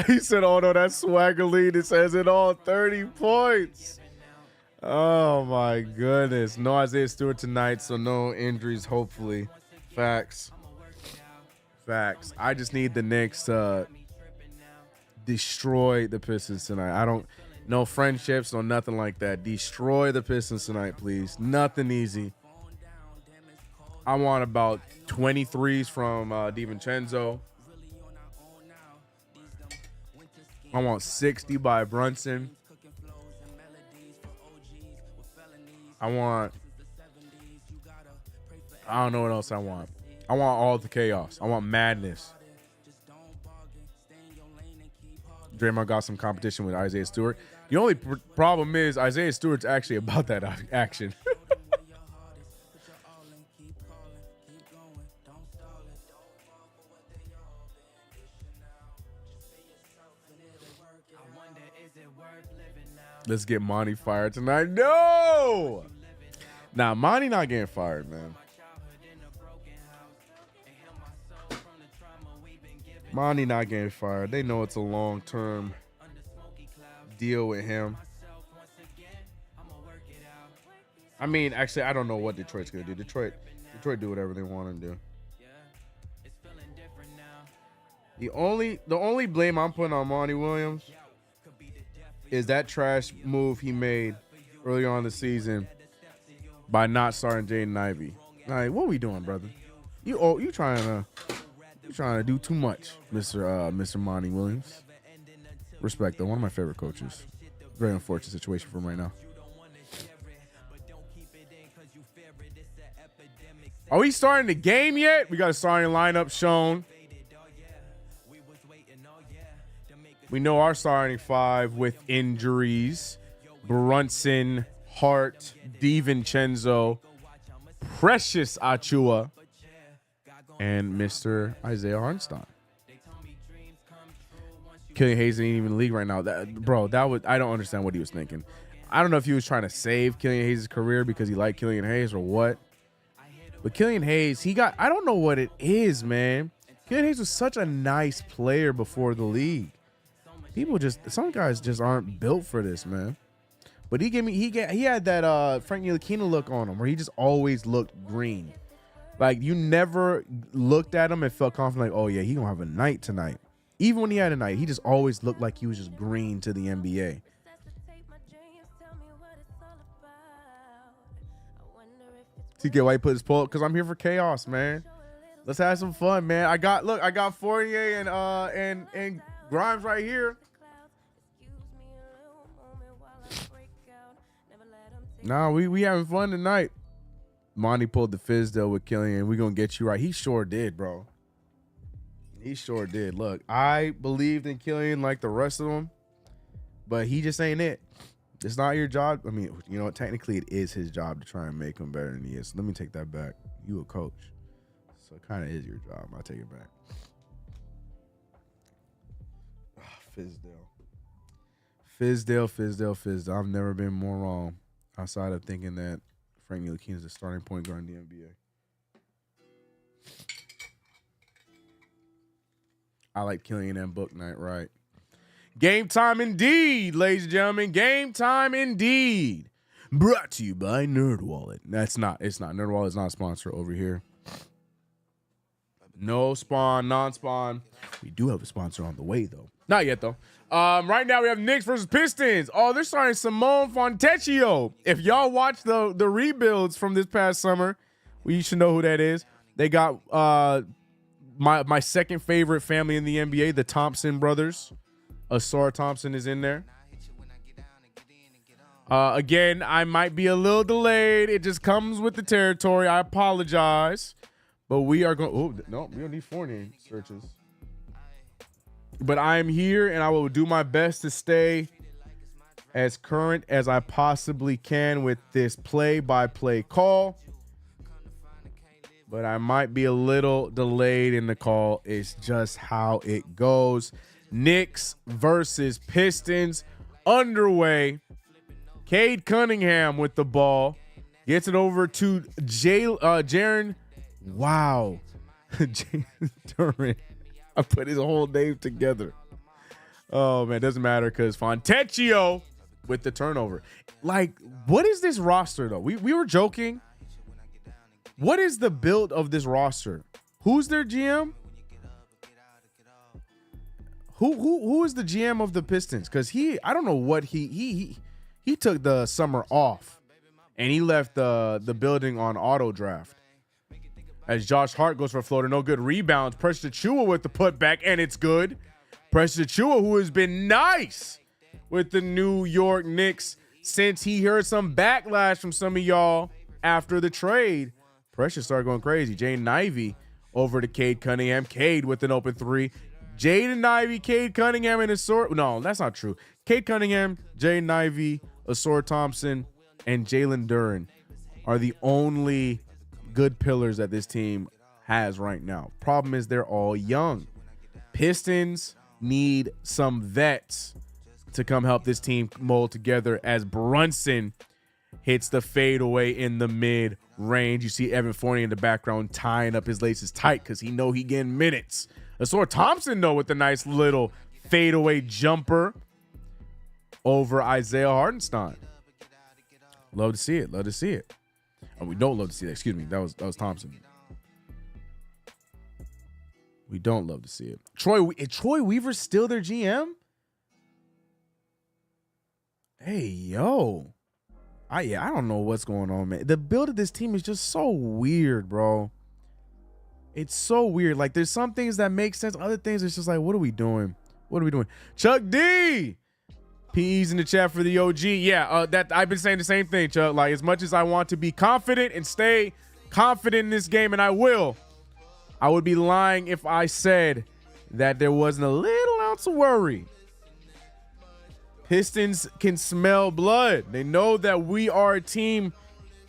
He said, oh no, that's swagger lead. It says it all, 30 points. Oh my goodness. No Isaiah Stewart tonight, so no injuries, hopefully. Facts. Facts. I just need the Knicks to destroy the Pistons tonight. I don't, no friendships, no nothing like that. Destroy the Pistons tonight, please. Nothing easy. I want about 23s from DiVincenzo. I want 60 by Brunson. I don't know what else I want. I want all the chaos. I want madness. Draymond got some competition with Isaiah Stewart. The only problem is Isaiah Stewart's actually about that action. Let's get Monty fired tonight. No! Nah, Monty not getting fired, man. Monty not getting fired. They know it's a long-term deal with him. I mean, actually, I don't know what Detroit's going to do. Detroit do whatever they want to do. The only blame I'm putting on Monty Williams is that trash move he made early on in the season by not starting Jaden Ivey. Like, what are we doing, brother? You trying to do too much, Mr. Monty Williams. Respect though, one of my favorite coaches. Very unfortunate situation for him right now. Are we starting the game yet? We got a starting lineup shown. We know our starting five with injuries. Brunson, Hart, DiVincenzo, Precious Achua, and Mr. Isaiah Hartenstein. Killian Hayes ain't even in the league right now. I don't understand what he was thinking. I don't know if he was trying to save Killian Hayes' career because he liked Killian Hayes or what. But Killian Hayes, I don't know what it is, man. Killian Hayes was such a nice player before the league. Some guys just aren't built for this, man. But he had that Frank Ntilikina look on him where he just always looked green. Like, you never looked at him and felt confident, like, oh yeah, he gonna have a night tonight. Even when he had a night, he just always looked like he was just green to the NBA. CK, why you put his poll up? Because I'm here for chaos, man. Let's have some fun, man. I got Fournier and Grimes right here. Nah, we having fun tonight. Monty pulled the Fizdale with Killian. We're going to get you right. He sure did, bro. He sure did. Look, I believed in Killian like the rest of them, but he just ain't it. It's not your job. I mean, you know what? Technically, it is his job to try and make him better than he is. So let me take that back. You a coach. So it kind of is your job. I'll take it back. Fizdale. I've never been more wrong outside of thinking that Frank Ntilikina is the starting point guard in the NBA. I like Killian and Book Night, right? Game time indeed, ladies and gentlemen. Game time indeed. Brought to you by NerdWallet. It's not. NerdWallet is not a sponsor over here. No spawn, non-spawn. We do have a sponsor on the way, though. Not yet, though. Right now, we have Knicks versus Pistons. Oh, they're starting Simone Fontecchio. If y'all watch the rebuilds from this past summer, Well, you should know who that is. They got my second favorite family in the NBA, the Thompson brothers. Asar Thompson is in there. Again, I might be a little delayed. It just comes with the territory. I apologize. But we are going. Oh, no, we don't need 4 name searches. But I am here, and I will do my best to stay as current as I possibly can with this play-by-play call. But I might be a little delayed in the call. It's just how it goes. Knicks versus Pistons underway. Cade Cunningham with the ball. Gets it over to Jaren. Wow. Jalen Duren. I put his whole name together. Oh, man. Doesn't matter because Fontecchio with the turnover. Like, what is this roster, though? We were joking. What is the build of this roster? Who's their GM? Who is the GM of the Pistons? Because I don't know what he took the summer off and he left the building on auto draft. As Josh Hart goes for a floater, no good rebounds. Precious Achiuwa with the putback, and it's good. Precious Achiuwa, who has been nice with the New York Knicks since he heard some backlash from some of y'all after the trade. Precious started going crazy. Jaden Ivey over to Cade Cunningham. Cade with an open 3. Jaden Ivey, Cade Cunningham, and Asar. No, that's not true. Cade Cunningham, Jaden Ivey, Asar Thompson, and Jalen Duren are the only good pillars that this team has right now. Problem is they're all young. Pistons need some vets to come help this team mold together as Brunson hits the fadeaway in the mid range. You see Evan Fournier in the background tying up his laces tight because he know he getting minutes. Asar Thompson though with a nice little fadeaway jumper over Isaiah Hartenstein. Love to see it. Love to see it. Oh, we don't love to see that. Excuse me. That was Thompson. We don't love to see it. Troy Weaver's still their GM? Hey, yo. I don't know what's going on, man. The build of this team is just so weird, bro. It's so weird. Like, there's some things that make sense. Other things, it's just like, what are we doing? What are we doing? Chuck D! PE's in the chat for the OG. Yeah, that I've been saying the same thing, Chuck. Like, as much as I want to be confident and stay confident in this game, and I would be lying if I said that there wasn't a little ounce of worry. Pistons can smell blood. They know that we are a team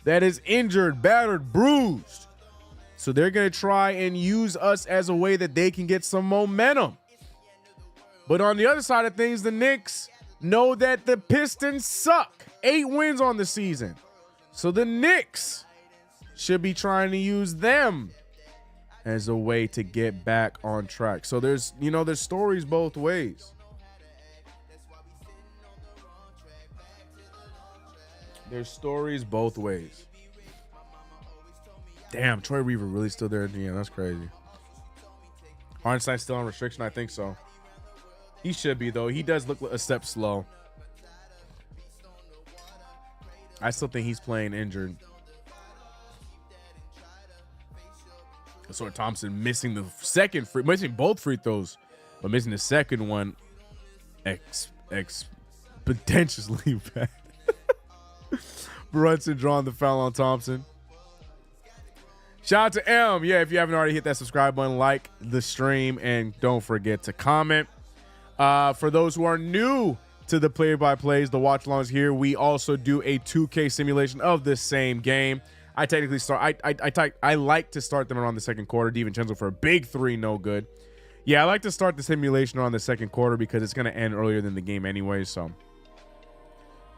that is injured, battered, bruised. So they're going to try and use us as a way that they can get some momentum. But on the other side of things, the Knicks know that the Pistons suck. 8 wins on the season. So the Knicks should be trying to use them as a way to get back on track. So there's stories both ways. There's stories both ways. Damn, Troy Weaver really still there at the end. That's crazy. Hartenstein's still on restriction? I think so. He should be, though. He does look a step slow. I still think he's playing injured. Asar Thompson missing the missing both free throws, but missing the second one potentially bad. Brunson drawing the foul on Thompson. Shout out to M. Yeah, if you haven't already, hit that subscribe button, like the stream, and don't forget to comment. For those who are new to the play-by-plays, the watch-alongs here, we also do a 2K simulation of the same game. I technically start. I like to start them around the second quarter. DiVincenzo for a big 3, no good. Yeah, I like to start the simulation around the second quarter because it's going to end earlier than the game anyway. So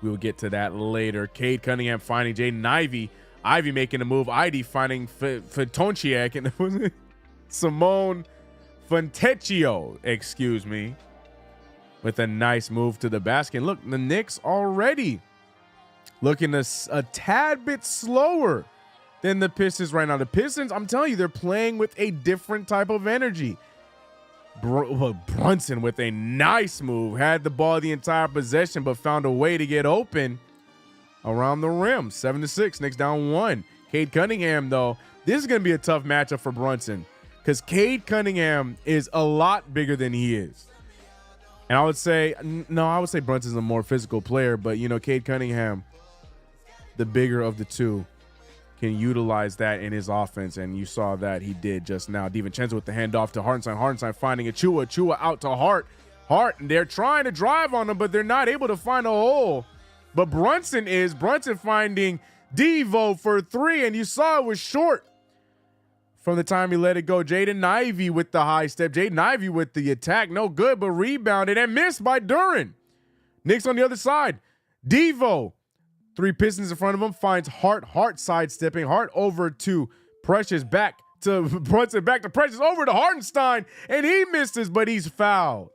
we will get to that later. Cade Cunningham finding Jaden Ivey. Ivey making a move. Ivey finding Fontecchio and was it Simone Fontecchio, excuse me, with a nice move to the basket. And look, the Knicks already looking a tad bit slower than the Pistons right now. The Pistons, I'm telling you, they're playing with a different type of energy. Brunson with a nice move. Had the ball the entire possession, but found a way to get open around the rim. 7-6. Knicks down 1. Cade Cunningham, though, this is going to be a tough matchup for Brunson because Cade Cunningham is a lot bigger than he is. And I would say Brunson's a more physical player, but, you know, Cade Cunningham, the bigger of the two, can utilize that in his offense, and you saw that he did just now. DiVincenzo with the handoff to Hartenstein. Hartenstein finding Achua. Achua out to Hart. And they're trying to drive on him, but they're not able to find a hole. But Brunson finding Devo for three, and you saw it was short from the time he let it go. Jaden Ivey with the high step. Jaden Ivey with the attack. No good, but rebounded and missed by Duren. Knicks on the other side. Devo. 3 Pistons in front of him. Finds Hart. Hart sidestepping. Hart over to Precious. Back to Brunson. Back to Precious. Over to Hartenstein. And he misses, but he's fouled.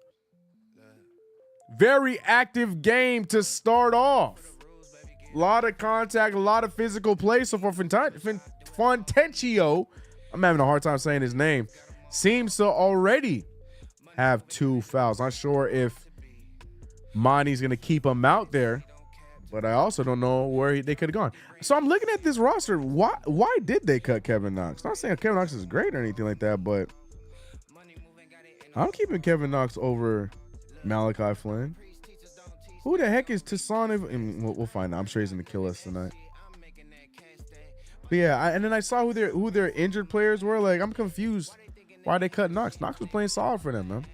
Very active game to start off. A lot of contact, a lot of physical play. So for Fontencio, I'm having a hard time saying his name, seems to already have 2 fouls. Not sure if Monty's going to keep him out there, but I also don't know where they could have gone. So I'm looking at this roster. Why did they cut Kevin Knox? Not saying Kevin Knox is great or anything like that, but I'm keeping Kevin Knox over Malachi Flynn. Who the heck is Tassan? We'll find out. I'm sure he's going to kill us tonight. But yeah, and then I saw who their injured players were. Like, I'm confused why they cut Knox. Knox was playing solid for them, man.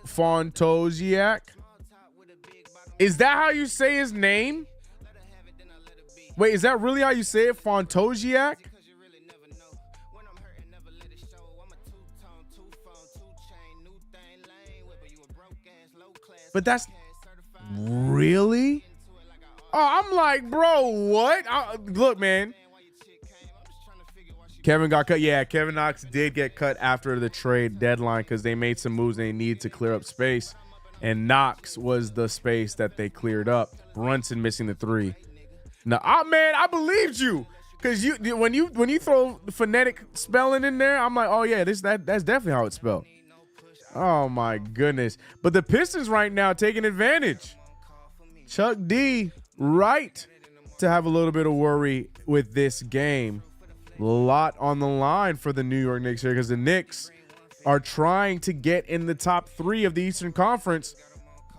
Fontoziak. Is that how you say his name? Wait, is that really how you say it? Fontoziak? But that's really? Oh, I'm like, bro, what? Look, man. Kevin got cut. Yeah, Kevin Knox did get cut after the trade deadline because they made some moves. They needed to clear up space. And Knox was the space that they cleared up. Brunson missing the 3. Now, man, I believed you. Because when you throw the phonetic spelling in there, I'm like, oh, yeah, that's definitely how it's spelled. Oh, my goodness. But the Pistons right now taking advantage. Chuck D right to have a little bit of worry with this game. A lot on the line for the New York Knicks here because the Knicks are trying to get in the top 3 of the Eastern Conference.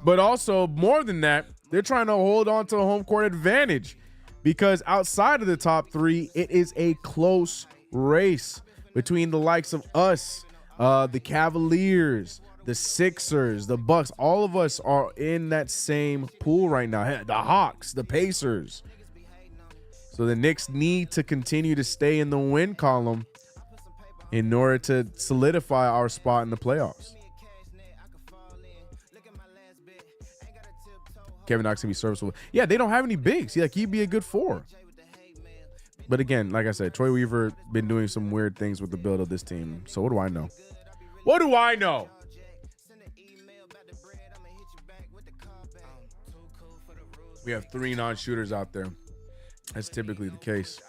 But also, more than that, they're trying to hold on to a home court advantage because outside of the top 3, it is a close race between the likes of us, the Cavaliers, the Sixers, the Bucks. All of us are in that same pool right now. The Hawks, the Pacers. So the Knicks need to continue to stay in the win column in order to solidify our spot in the playoffs. Kevin Knox can be serviceable. Yeah, they don't have any bigs. Like, he'd be a good 4. But again, like I said, Troy Weaver been doing some weird things with the build of this team. So what do I know? What do I know? We have 3 non-shooters out there. That's typically the case.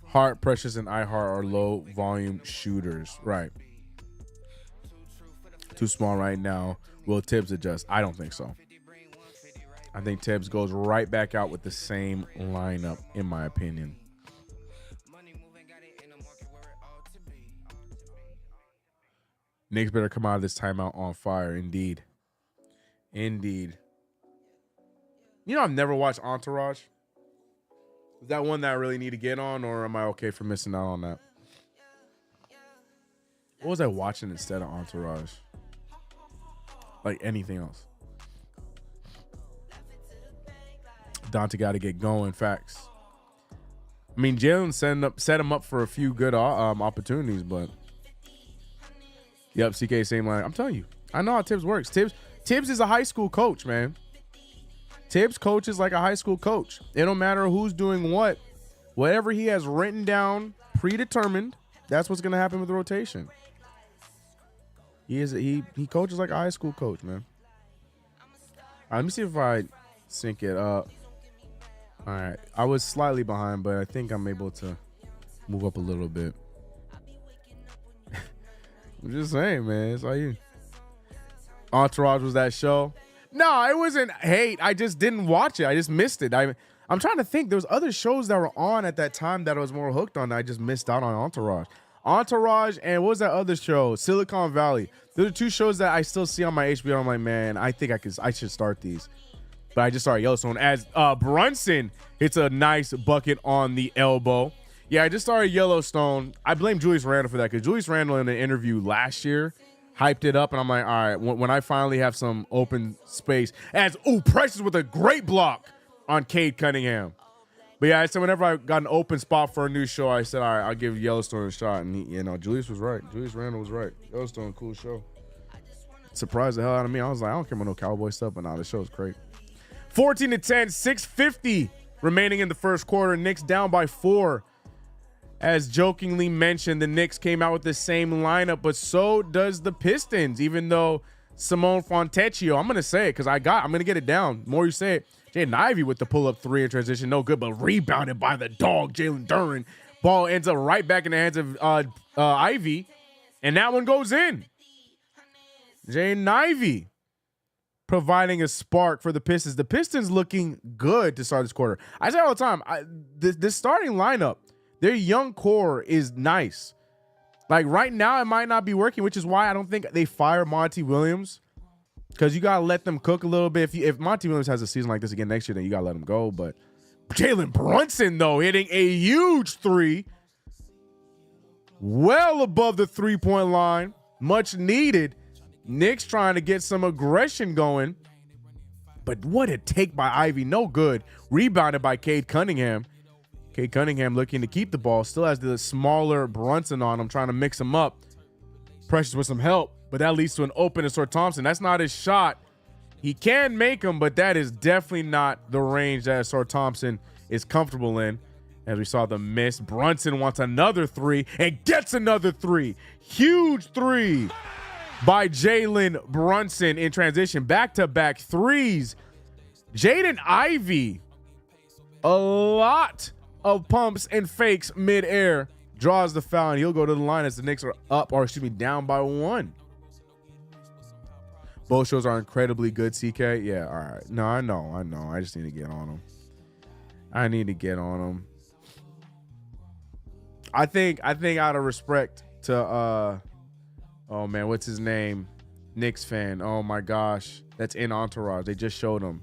Hart, Precious, and iHeart are low volume shooters. Right. Too small right now. Will Tibbs adjust? I don't think so. I think Tibbs goes right back out with the same lineup, in my opinion. Knicks better come out of this timeout on fire. Indeed. Indeed. You know, I've never watched Entourage. Is that one that I really need to get on, or am I okay for missing out on that? What was I watching instead of Entourage? Like anything else. Dante got to get going. Facts. I mean, Jalen set him up for a few good opportunities, but yep, CK same line. I'm telling you, I know how Tibbs works. Tibbs is a high school coach, man. Tibbs coaches like a high school coach. It don't matter who's doing what. Whatever he has written down, predetermined, that's what's going to happen with the rotation. He coaches like a high school coach, man. All right, let me see if I sync it up. All right. I was slightly behind, but I think I'm able to move up a little bit. I'm just saying, man. It's all you. Entourage was that show. No, it wasn't hate. I just didn't watch it. I just missed it. I'm trying to think. There was other shows that were on at that time that I was more hooked on. I just missed out on Entourage, and what was that other show? Silicon Valley. Those are two shows that I still see on my HBO. I'm like, man, I think I should start these. But I just started Yellowstone as Brunson hits a nice bucket on the elbow. Yeah, I just started Yellowstone. I blame Julius Randle for that because Julius Randle in an interview last year hyped it up, and I'm like, all right, when I finally have some open space, Precious with a great block on Cade Cunningham. But yeah, I said whenever I got an open spot for a new show, I said, all right, I'll give Yellowstone a shot. And Julius was right. Julius Randle was right. Yellowstone, cool show. Surprised the hell out of me. I was like, I don't care about no Cowboy stuff, but nah, the show's great. 14-10, 6:50 remaining in the first quarter. Knicks down by 4. As jokingly mentioned, the Knicks came out with the same lineup, but so does the Pistons, even though Simone Fontecchio, I'm going to say it because I'm going to get it down. The more you say it, Jaden Ivey with the pull-up 3 in transition, no good, but rebounded by the dog, Jalen Duren. Ball ends up right back in the hands of Ivey, and that one goes in. Jaden Ivey providing a spark for the Pistons. The Pistons looking good to start this quarter. I say all the time, this starting lineup, their young core is nice. Like right now, it might not be working, which is why I don't think they fire Monty Williams. Because you got to let them cook a little bit. If Monty Williams has a season like this again next year, then you got to let him go. But Jalen Brunson, though, hitting a huge 3. Well above the 3-point line. Much needed. Knicks trying to get some aggression going. But what a take by Ivy. No good. Rebounded by Cade Cunningham. Cade Cunningham looking to keep the ball. Still has the smaller Brunson on him, trying to mix him up. Precious with some help, but that leads to an open to Sor Thompson. That's not his shot. He can make them, but that is definitely not the range that Sor Thompson is comfortable in. As we saw the miss, Brunson wants another 3 and gets another 3. Huge 3 by Jalen Brunson in transition. Back-to-back 3s. Jaden Ivey, a lot of pumps and fakes mid-air, draws the foul, and he'll go to the line as the Knicks are down by 1. Both shows are incredibly good, CK. Yeah, all right. No, I know. I just need to get on them. I think out of respect to oh man, what's his name? Knicks fan. Oh my gosh. That's in Entourage. They just showed him.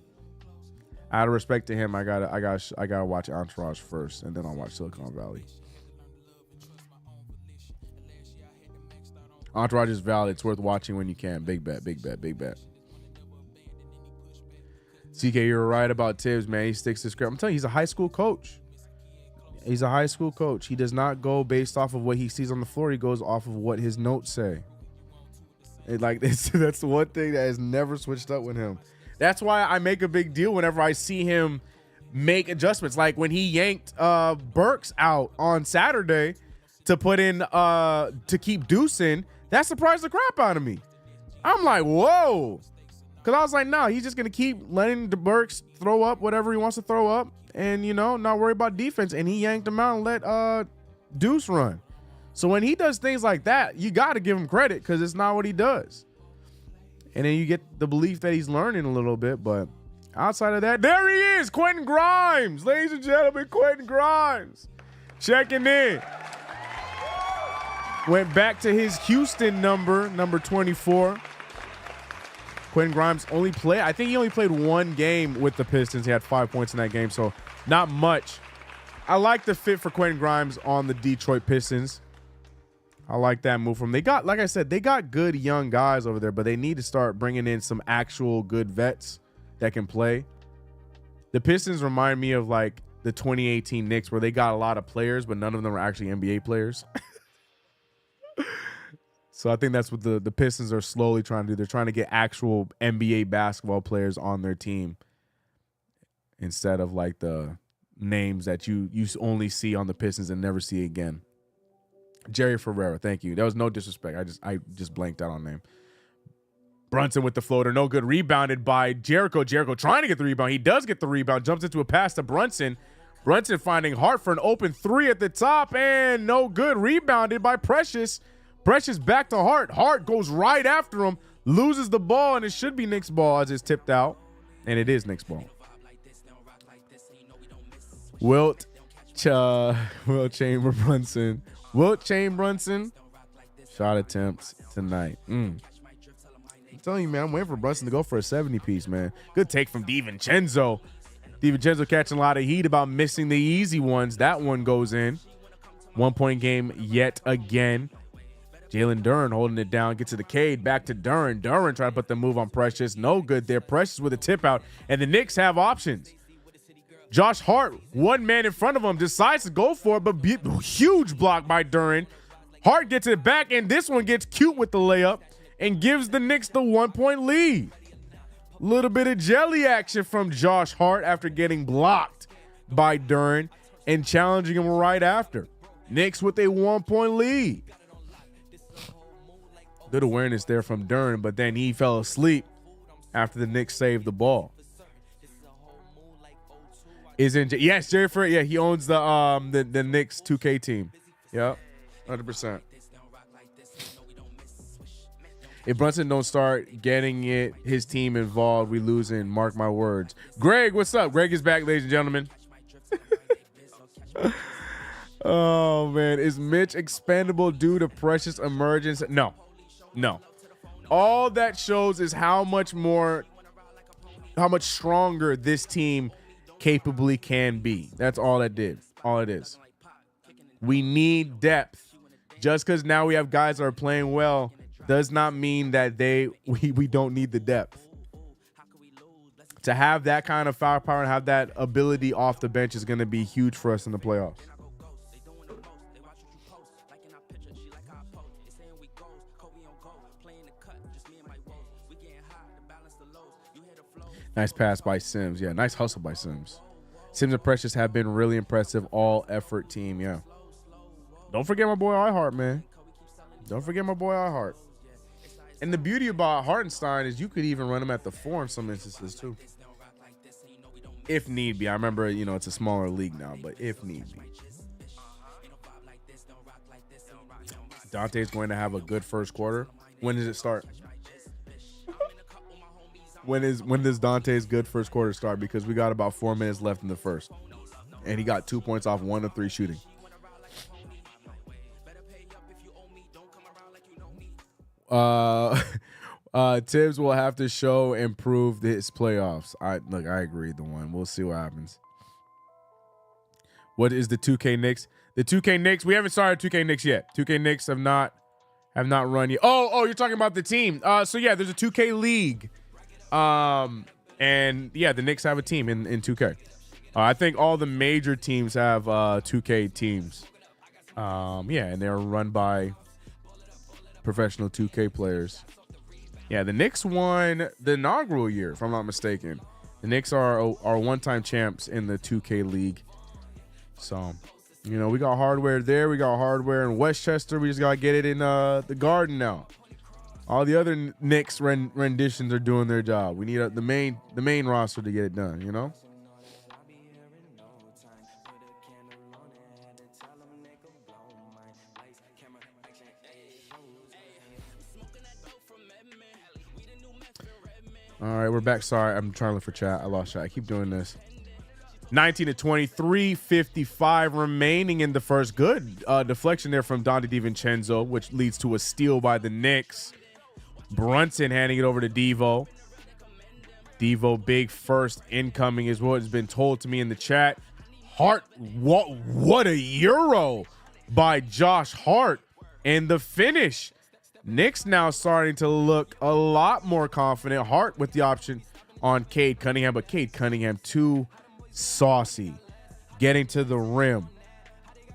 Out of respect to him, I gotta watch Entourage first, and then I'll watch Silicon Valley. Entourage is valid. It's worth watching when you can. Big bet. CK, you're right about Tibbs, man. He sticks to script. I'm telling you, he's a high school coach. He does not go based off of what he sees on the floor. He goes off of what his notes say. That's the one thing that has never switched up with him. That's why I make a big deal whenever I see him make adjustments. Like when he yanked Burks out on Saturday to put in to keep Deuce in, that surprised the crap out of me. I'm like, whoa. Because I was like, no, he's just going to keep letting the Burks throw up whatever he wants to throw up and, not worry about defense. And he yanked him out and let Deuce run. So when he does things like that, you got to give him credit because it's not what he does. And then you get the belief that he's learning a little bit. But outside of that, there he is, Quentin Grimes. Ladies and gentlemen, Quentin Grimes checking in. Went back to his Houston number 24. Quentin Grimes only played one game with the Pistons. He had 5 points in that game, so not much. I like the fit for Quentin Grimes on the Detroit Pistons. I like that move from them. Like I said, they got good young guys over there, but they need to start bringing in some actual good vets that can play. The Pistons remind me of like the 2018 Knicks where they got a lot of players, but none of them are actually NBA players. So I think that's what the Pistons are slowly trying to do. They're trying to get actual NBA basketball players on their team instead of like the names that you only see on the Pistons and never see again. Jerry Ferrera, thank you. That was no disrespect. I just blanked out on name. Brunson with the floater, no good. Rebounded by Jericho. Jericho trying to get the rebound. He does get the rebound. Jumps into a pass to Brunson. Brunson finding Hart for an open 3 at the top, and no good. Rebounded by Precious. Precious back to Hart. Hart goes right after him. loses the ball, and it should be Knicks ball as it's tipped out, and it is Knicks ball. Wilt Chamberlain. Shot attempts tonight. I'm telling you, man, I'm waiting for Brunson to go for a 70-piece, man. Good take from DiVincenzo. DiVincenzo catching a lot of heat about missing the easy ones. That one goes in. 1-point game yet again. Jalen Duren holding it down. Gets to the Cade. Back to Duren. Duren trying to put the move on Precious. No good there. Precious with a tip out. And the Knicks have options. Josh Hart, one man in front of him, decides to go for it, but huge block by Duren. Hart gets it back, and this one gets cute with the layup and gives the Knicks the 1-point lead. Little bit of jelly action from Josh Hart after getting blocked by Duren and challenging him right after. Knicks with a 1-point lead. Good awareness there from Duren, but then he fell asleep after the Knicks saved the ball. Yes, Jerry Fred. Yeah, he owns the Knicks 2K team. Yep, 100%. If Brunson don't start getting his team involved, we losing. Mark my words. Greg, what's up? Greg is back, ladies and gentlemen. Oh man, is Mitch expendable due to Precious emergence? No. All that shows is how much stronger this team capably can be. That's all that did. All it is. We need depth. Just because now we have guys that are playing well does not mean that we don't need the depth. To have that kind of firepower and have that ability off the bench is going to be huge for us in the playoffs. Nice pass by Sims. Yeah, nice hustle by Sims. Sims and Precious have been really impressive all-effort team, yeah. Don't forget my boy iHeart, man. Don't forget my boy iHeart. And the beauty about Hartenstein is you could even run him at the 4 in some instances, too. If need be. I remember, it's a smaller league now, but if need be. Dante's going to have a good first quarter. When does it start? When does Dante's good first quarter start? Because we got about 4 minutes left in the first. And he got 2 points off 1 of 3 shooting. Tibbs will have to show and prove his playoffs. I agree. The one. We'll see what happens. What is the 2K Knicks? The 2K Knicks, we haven't started 2K Knicks yet. 2K Knicks have not run yet. Oh, you're talking about the team. So yeah, there's a 2K league. And yeah, the Knicks have a team in 2K. I think all the major teams have 2K teams. Yeah, and they're run by professional 2K players. Yeah, the Knicks won the inaugural year, if I'm not mistaken. The Knicks are one-time champs in the 2K league. So, we got hardware there. We got hardware in Westchester. We just got to get it in the Garden now. All the other Knicks renditions are doing their job. We need the main roster to get it done, All right, we're back. Sorry, I'm trying to look for chat. I lost chat. I keep doing this. 19-20, 3:55 remaining in the first. Good deflection there from Donte DiVincenzo, which leads to a steal by the Knicks. Brunson handing it over to Devo. Devo, big first incoming is what has been told to me in the chat. Hart, what a Euro by Josh Hart. And the finish. Knicks now starting to look a lot more confident. Hart with the option on Cade Cunningham, but Cade Cunningham too saucy. Getting to the rim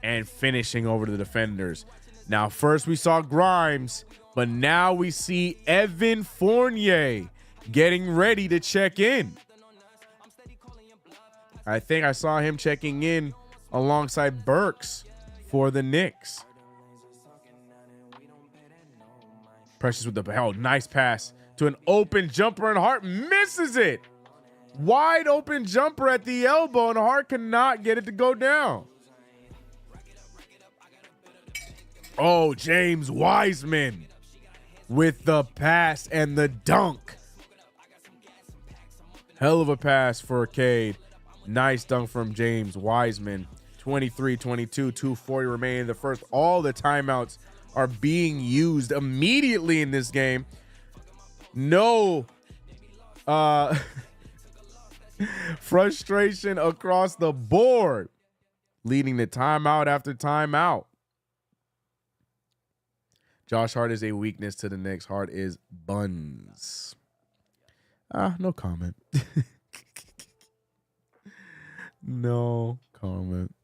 and finishing over the defenders. Now, first we saw Grimes, but now we see Evan Fournier getting ready to check in. I think I saw him checking in alongside Burks for the Knicks. Precious with the nice pass to an open jumper, and Hart misses it. Wide open jumper at the elbow, and Hart cannot get it to go down. Oh, James Wiseman with the pass and the dunk. Hell of a pass for Cade. Nice dunk from James Wiseman. 23-22, 2:40 remaining in the first. All the timeouts are being used immediately in this game. No frustration across the board, leading to timeout after timeout. Josh Hart is a weakness to the Knicks. Hart is buns. No comment. No comment.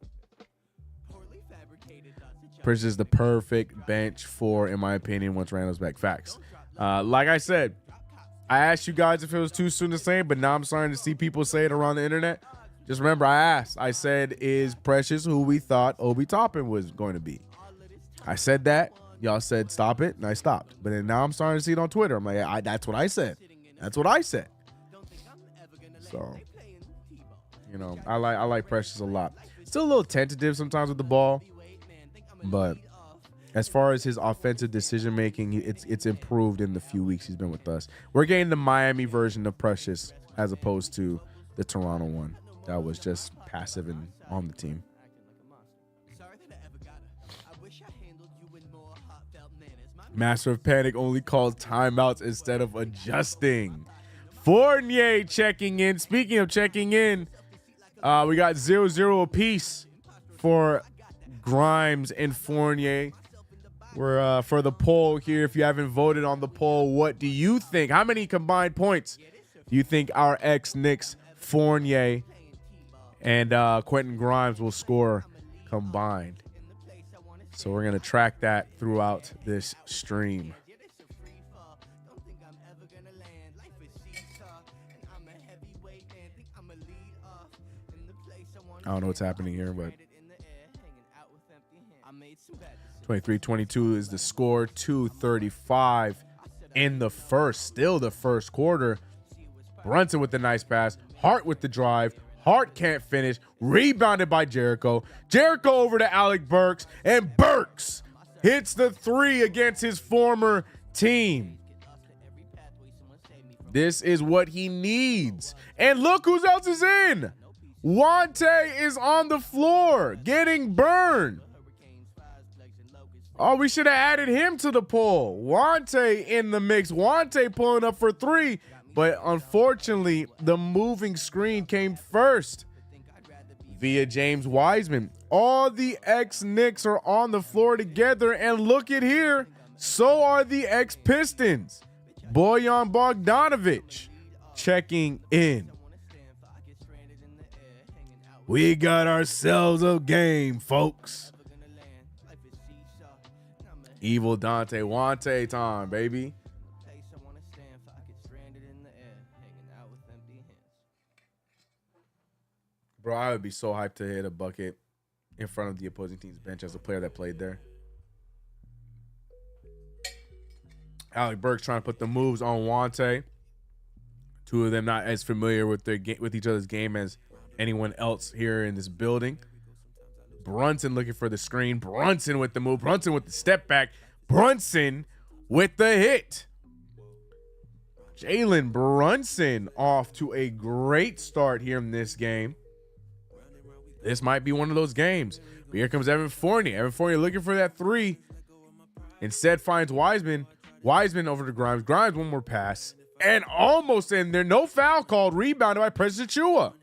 Pritchard is the perfect bench for, in my opinion, once Randall's back. Facts. Like I said, I asked you guys if it was too soon to say it, but now I'm starting to see people say it around the internet. Just remember, I asked. I said, is Precious who we thought Obi Toppin was going to be? I said that. Y'all said stop it, and I stopped. But then now I'm starting to see it on Twitter. I'm like, that's what I said. That's what I said. So, you know, I like Precious a lot. Still a little tentative sometimes with the ball, but as far as his offensive decision making, it's improved in the few weeks he's been with us. We're getting the Miami version of Precious as opposed to the Toronto one that was just passive and on the team. Master of Panic only calls timeouts instead of adjusting. Fournier checking in. Speaking of checking in, we got 0-0 apiece for Grimes and Fournier. We're for the poll here. If you haven't voted on the poll, what do you think? How many combined points do you think our ex-Knicks Fournier and Quentin Grimes will score combined? So we're going to track that throughout this stream. I don't know what's happening here, but 23-22 is the score. 2:35 in the first. Still the first quarter. Brunson with the nice pass. Hart with the drive. Hart can't finish. Rebounded by Jericho. Jericho over to Alec Burks. And Burks hits the three against his former team. This is what he needs. And look who else is in. Wante is on the floor getting burned. Oh, we should have added him to the poll. Wante in the mix. Wante pulling up for three. But unfortunately, the moving screen came first via James Wiseman. All the ex-Knicks are on the floor together. And look at here. So are the ex-Pistons. Bojan Bogdanovic checking in. We got ourselves a game, folks. Evil Dante Wante time, baby. Bro, I would be so hyped to hit a bucket in front of the opposing team's bench as a player that played there. Alec Burks trying to put the moves on Wante. Two of them not as familiar with their with each other's game as anyone else here in this building. Brunson looking for the screen. Brunson with the move. Brunson with the step back. Brunson with the hit. Jalen Brunson off to a great start here in this game. This might be one of those games. But here comes Evan Fournier. Evan Fournier looking for that three. Instead finds Wiseman. Wiseman over to Grimes. Grimes one more pass. And almost in there. No foul called. Rebounded by Precious Achiuwa.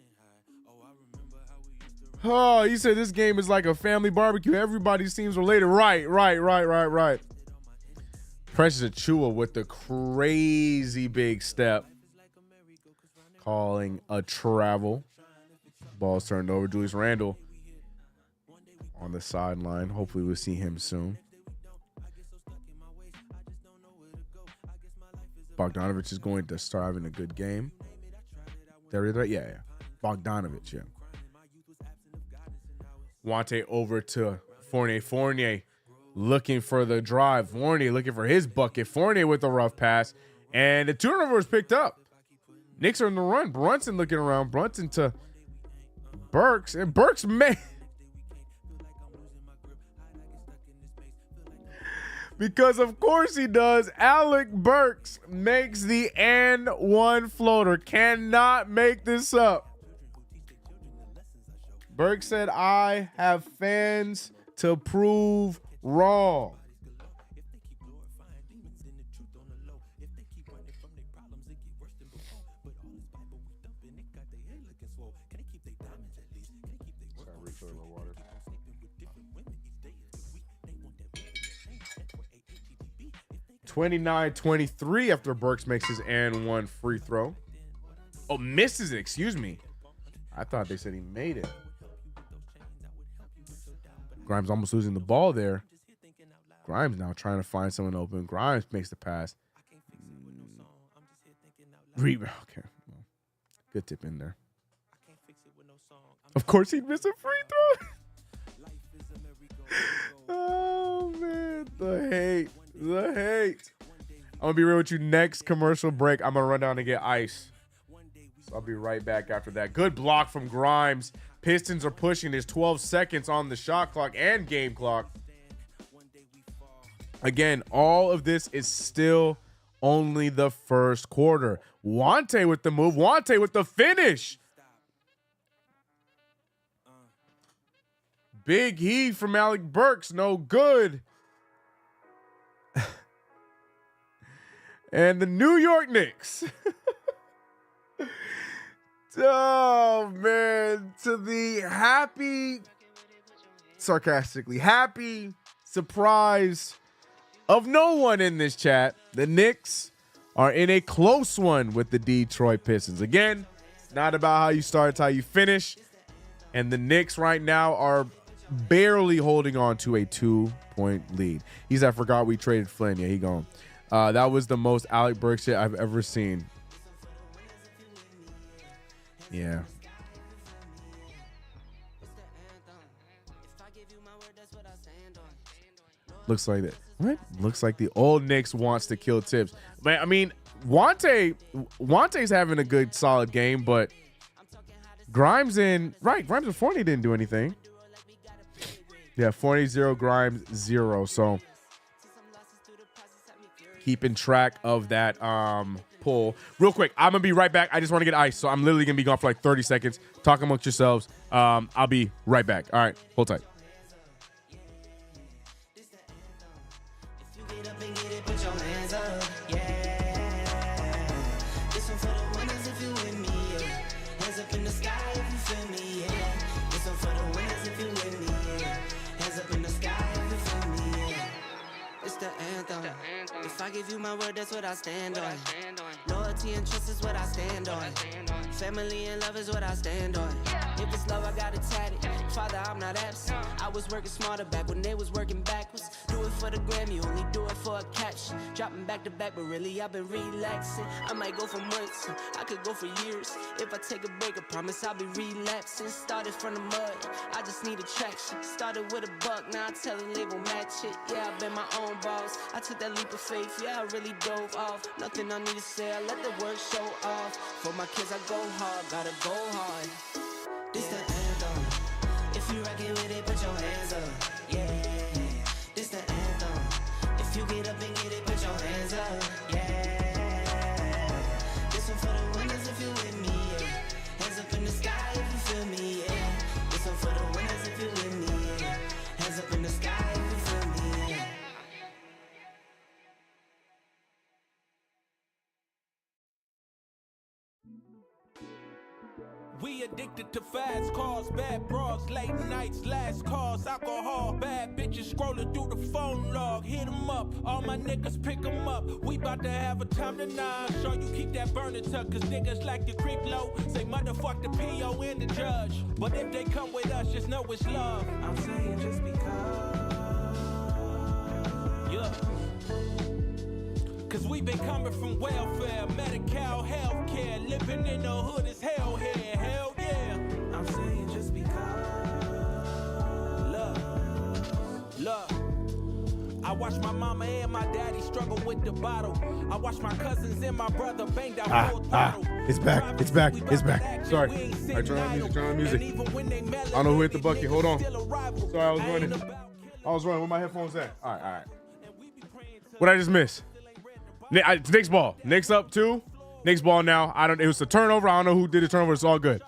Oh, he said this game is like a family barbecue. Everybody seems related. Right. Precious Achiuwa with the crazy big step. Calling a travel. Ball's turned over. Julius Randle on the sideline. Hopefully we'll see him soon. Bogdanovic is going to start having a good game. Yeah. Bogdanovic, yeah. Wante over to Fournier. Fournier looking for the drive. Fournier looking for his bucket. Fournier with a rough pass. And the turnover is picked up. Knicks are in the run. Brunson looking around. Brunson to Burks. And Burks Because of course he does. Alec Burks makes the and one floater. Cannot make this up. Burks said, I have fans to prove wrong. (29-23) after Burks makes his and one free throw. Oh, misses it. Excuse me. I thought they said he made it. Grimes almost losing the ball there. Grimes now trying to find someone open. Grimes makes the pass. Rebound. Okay. Well, good tip in there. Of course he'd miss a free throw. Oh, man. The hate. The hate. I'm going to be real with you. Next commercial break, I'm going to run down and get ice. So I'll be right back after that. Good block from Grimes. Pistons are pushing. There's 12 seconds on the shot clock and game clock. Again, all of this is still only the first quarter. Wante with the move. Wante with the finish. Big heave from Alec Burks. No good. And the New York Knicks. Oh, man. To the happy, sarcastically, happy surprise of no one in this chat, the Knicks are in a close one with the Detroit Pistons. Again, not about how you start, it's how you finish. And the Knicks right now are barely holding on to a 2-point lead. I forgot we traded Flynn. Yeah, he gone. That was the most Alec Burks shit I've ever seen. Yeah. Looks like that. What? Looks like the old Knicks wants to kill Tibbs. But I mean, Wante's having a good, solid game, but Grimes and Fournier didn't do anything. Yeah, Fournier 0, Grimes 0. So keeping track of that pull. Real quick, I'm gonna be right back. I just want to get ice, so I'm literally gonna be gone for like 30 seconds. Talk amongst yourselves. I'll be right back. All right, hold tight. If I give you my word, that's what I stand on. Loyalty and trust is what I stand on. Family and love is what I stand on. If it's love, I got it tatted. Father, I'm not absent. I was working smarter back when they was working backwards. Do it for the gram, you only do it for a caption. Dropping back to back, but really I've been relaxing. I might go for months, I could go for years. If I take a break, I promise I'll be relapsing. Started from the mud, I just need attraction. Started with a buck, now I tell the label match it. Yeah, I've been my own boss. I took that leap of faith, yeah, I really dove off. Nothing I need to say, I let the word show off. For my kids, I go hard, gotta go hard. This the anthem. If you rockin' with it, put your hands up. Yeah, this the anthem. If you get up and get it, put your hands up. Yeah, this one for the winners if you with me. Yeah, hands up in the sky if you feel me. Yeah, this one for the winners if you with me. Yeah, hands up in the sky if you feel me. Yeah. We addicted to fast cars, bad bras, late nights, last calls, alcohol, bad bitches scrolling through the phone log, hit 'em up, all my niggas pick 'em up, we bout to have a time tonight, sure you keep that burning tuck, cause niggas like to creep low, say motherfuck the PO and the judge, but if they come with us, just know it's love, I'm saying just because, yeah. Cause we been coming from welfare, Medi-Cal, healthcare, living in the hood is hell here, hell yeah. I'm saying just because, love. I watch my mama and my daddy struggle with the bottle. I watch my cousins and my brother bang down full throttle. It's back. Sorry. I turn on music. I don't know who hit the bucket. Hold on. Sorry, I was running. Where my headphones at? All right. What I just miss? It's Knicks ball. Knicks up 2. Knicks ball now. It was a turnover. I don't know who did the turnover. It's all good.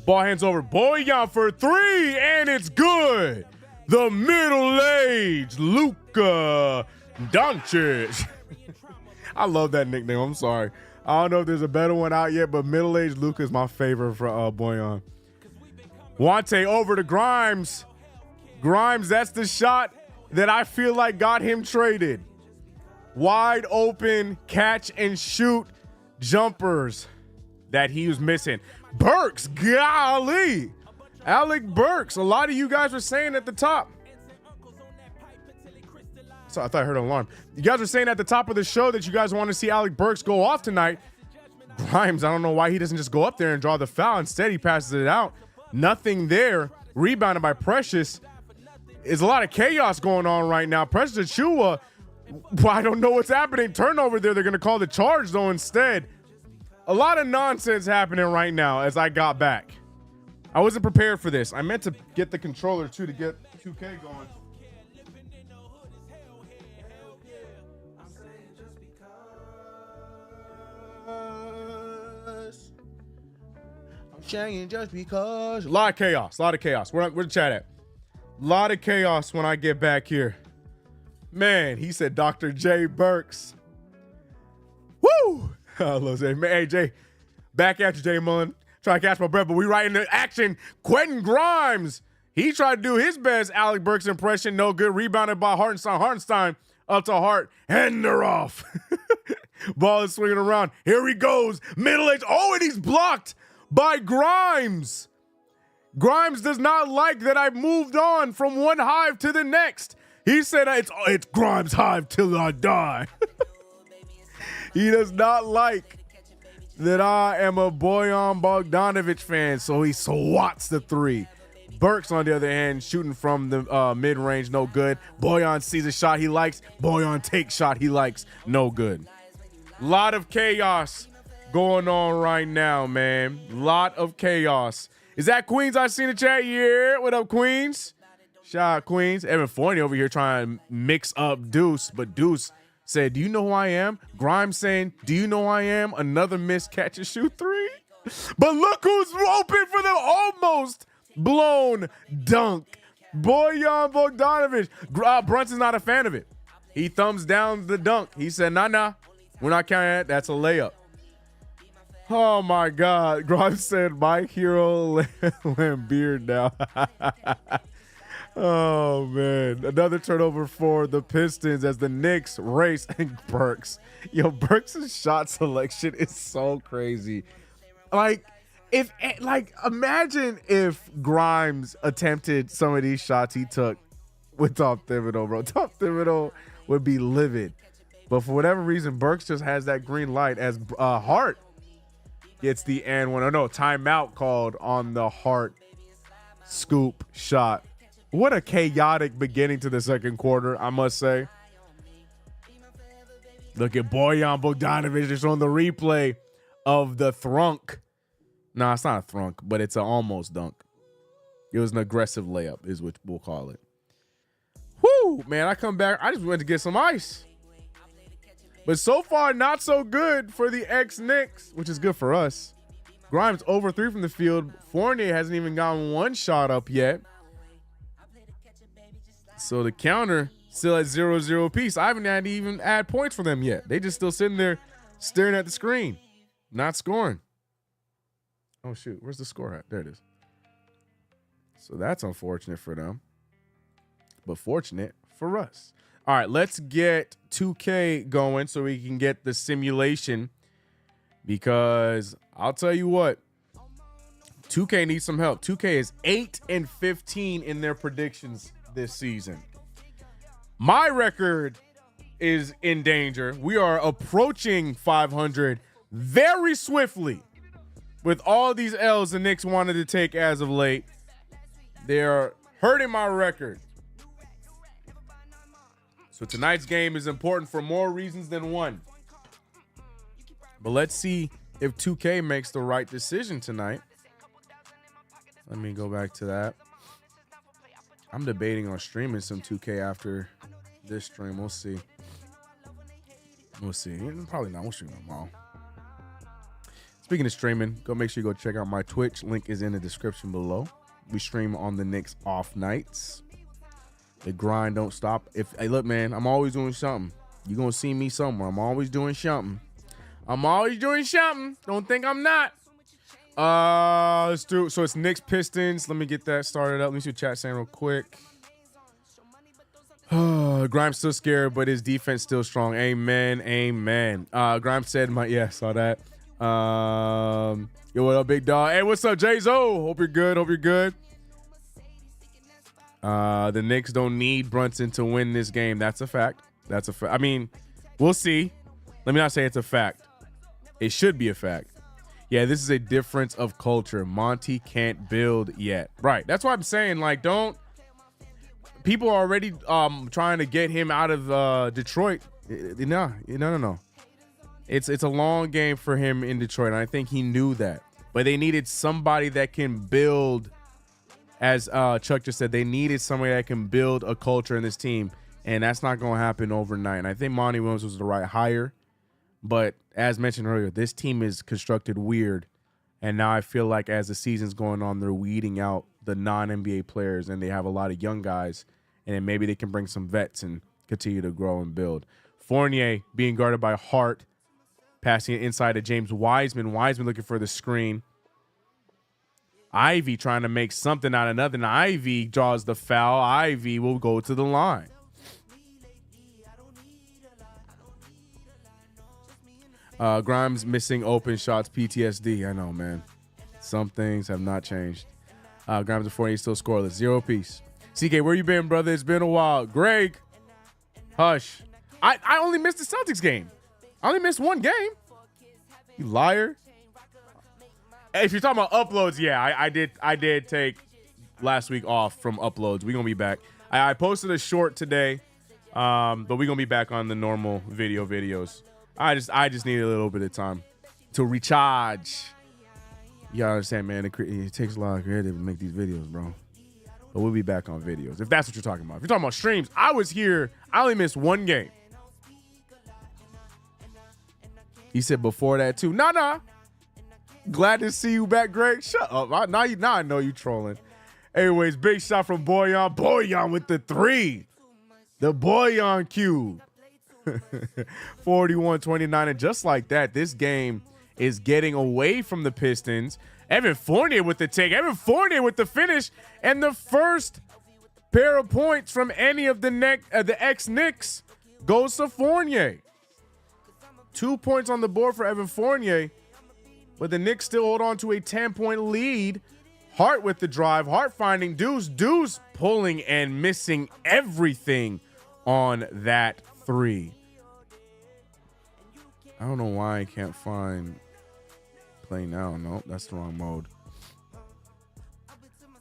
Ball hands over. Boyan for 3, and it's good. The middle-aged Luka Doncic. I love that nickname. I'm sorry. I don't know if there's a better one out yet, but middle-aged Luka is my favorite for Boyan. Wante over to Grimes. Grimes, that's the shot that I feel like got him traded. Wide open catch and shoot jumpers that he was missing. Burks, golly. Alec Burks. A lot of you guys were saying at the top. So I thought I heard an alarm. You guys were saying at the top of the show that you guys want to see Alec Burks go off tonight. Grimes, I don't know why he doesn't just go up there and draw the foul. Instead, he passes it out. Nothing there. Rebounded by Precious. There's a lot of chaos going on right now. Precious Achiuwa, I don't know what's happening. Turnover there. They're going to call the charge, though, instead. A lot of nonsense happening right now as I got back. I wasn't prepared for this. I meant to get the controller, too, to get 2K going. I'm saying just because. A lot of chaos. Where the chat at? A lot of chaos when I get back here. Man, he said Dr. J Burks. Woo! I love that. Man, hey, Jay, back at you, Jay Mullen. Try to catch my breath, but we right into action. Quentin Grimes. He tried to do his best Alec Burks impression. No good. Rebounded by Hartenstein. Hartenstein up to Hart. And they're off. Ball is swinging around. Here he goes. Middle age. Oh, and he's blocked by Grimes. Grimes does not like that I moved on from one hive to the next. He said it's Grimes hive till I die. He does not like that I am a Bojan Bogdanovic fan, so he swats the 3. Burks, on the other hand, shooting from the mid-range, no good. Bojan sees a shot he likes. Bojan takes shot he likes, no good. Lot of chaos going on right now, man. Lot of chaos. Is that Queens I see in the chat? Yeah, what up, Queens? Shout out, Queens. Evan Fournier over here trying to mix up Deuce, but Deuce said, do you know who I am? Grimes saying, do you know who I am? Another missed catch and shoot 3. But look who's open for the almost blown dunk. Bojan Bogdanovic. Brunson's not a fan of it. He thumbs down the dunk. He said, nah, we're not counting that. That's a layup. Oh, my God. Grimes said, my hero Lambeard now. Oh, man. Another turnover for the Pistons as the Knicks race. And Burks. Yo, Burks' shot selection is so crazy. Imagine if Grimes attempted some of these shots he took with Tom Thibodeau, bro. Tom Thibodeau would be livid. But for whatever reason, Burks just has that green light as Hart gets the and one. Oh, no, timeout called on the Hart scoop shot. What a chaotic beginning to the second quarter, I must say. Look at Bojan Bogdanovic just on the replay of the thrunk. No, it's not a thrunk, but it's an almost dunk. It was an aggressive layup is what we'll call it. Whoo, man, I come back. I just went to get some ice. But so far, not so good for the ex-Knicks, which is good for us. Grimes over 3 from the field. Fournier hasn't even gotten one shot up yet. So the counter still at 0-0 piece. I haven't had to even add points for them yet. They just still sitting there staring at the screen, not scoring. Oh, shoot. Where's the score at? There it is. So that's unfortunate for them, but fortunate for us. All right, let's get 2K going so we can get the simulation, because I'll tell you what, 2K needs some help. 2K is 8-15 in their predictions this season. My record is in danger. We are approaching 500 very swiftly with all these L's the Knicks wanted to take as of late. They're hurting my record. So tonight's game is important for more reasons than one. But let's see if 2K makes the right decision tonight. Let me go back to that. I'm debating on streaming some 2K after this stream. We'll see. We'll see. Probably not. We'll stream tomorrow. Speaking of streaming, go make sure you go check out my Twitch. Link is in the description below. We stream on the Knicks off nights. The grind don't stop. Hey, look, man, I'm always doing something. You're going to see me somewhere. I'm always doing something. Don't think I'm not. Let's do. So it's Knicks Pistons. Let me get that started up. Let me see what chat saying real quick. Grimes still scared, but his defense still strong. Amen. Grimes said, saw that. Yo, what up, big dog? Hey, what's up, J-Zo? Hope you're good. The Knicks don't need Brunson to win this game. That's a fact. I mean, we'll see. Let me not say it's a fact. It should be a fact. Yeah, this is a difference of culture. Monty can't build yet. Right. That's why I'm saying, don't. People are already trying to get him out of Detroit. No. It's a long game for him in Detroit, and I think he knew that. But they needed somebody that can build, as Chuck just said, they needed somebody that can build a culture in this team, and that's not going to happen overnight. And I think Monty Williams was the right hire. But as mentioned earlier, this team is constructed weird, and now I feel like as the season's going on, they're weeding out the non-NBA players, and they have a lot of young guys, and then maybe they can bring some vets and continue to grow and build. Fournier being guarded by Hart, passing it inside to James Wiseman. Wiseman looking for the screen. Ivy trying to make something out of nothing. Ivy draws the foul. Ivy will go to the line. Grimes missing open shots. PTSD. I know, man. Some things have not changed. Grimes and Fournier still scoreless. 0 piece. CK, where you been, brother? It's been a while. Greg, hush. I only missed the Celtics game. I only missed one game. You liar. Hey, if you're talking about uploads, yeah, I did take last week off from uploads. We're going to be back. I posted a short today, but we're going to be back on the normal videos. I just need a little bit of time to recharge. You gotta understand, man, it takes a lot of creative to make these videos, bro. But we'll be back on videos, if that's what you're talking about. If you're talking about streams, I was here. I only missed one game. He said before that, too. Nah. Glad to see you back, Greg. Shut up. Now I know you trolling. Anyways, big shot from Boyan. Boyan with the 3. The Boyan cube. 41-29. And just like that, this game is getting away from the Pistons. Evan Fournier with the take. Evan Fournier with the finish. And the first pair of points from any of the ex-Knicks goes to Fournier. 2 points on the board for Evan Fournier. But the Knicks still hold on to a 10-point lead. Hart with the drive. Hart finding Deuce. Deuce pulling and missing everything on that 3. I don't know why I can't find play now. Nope, that's the wrong mode.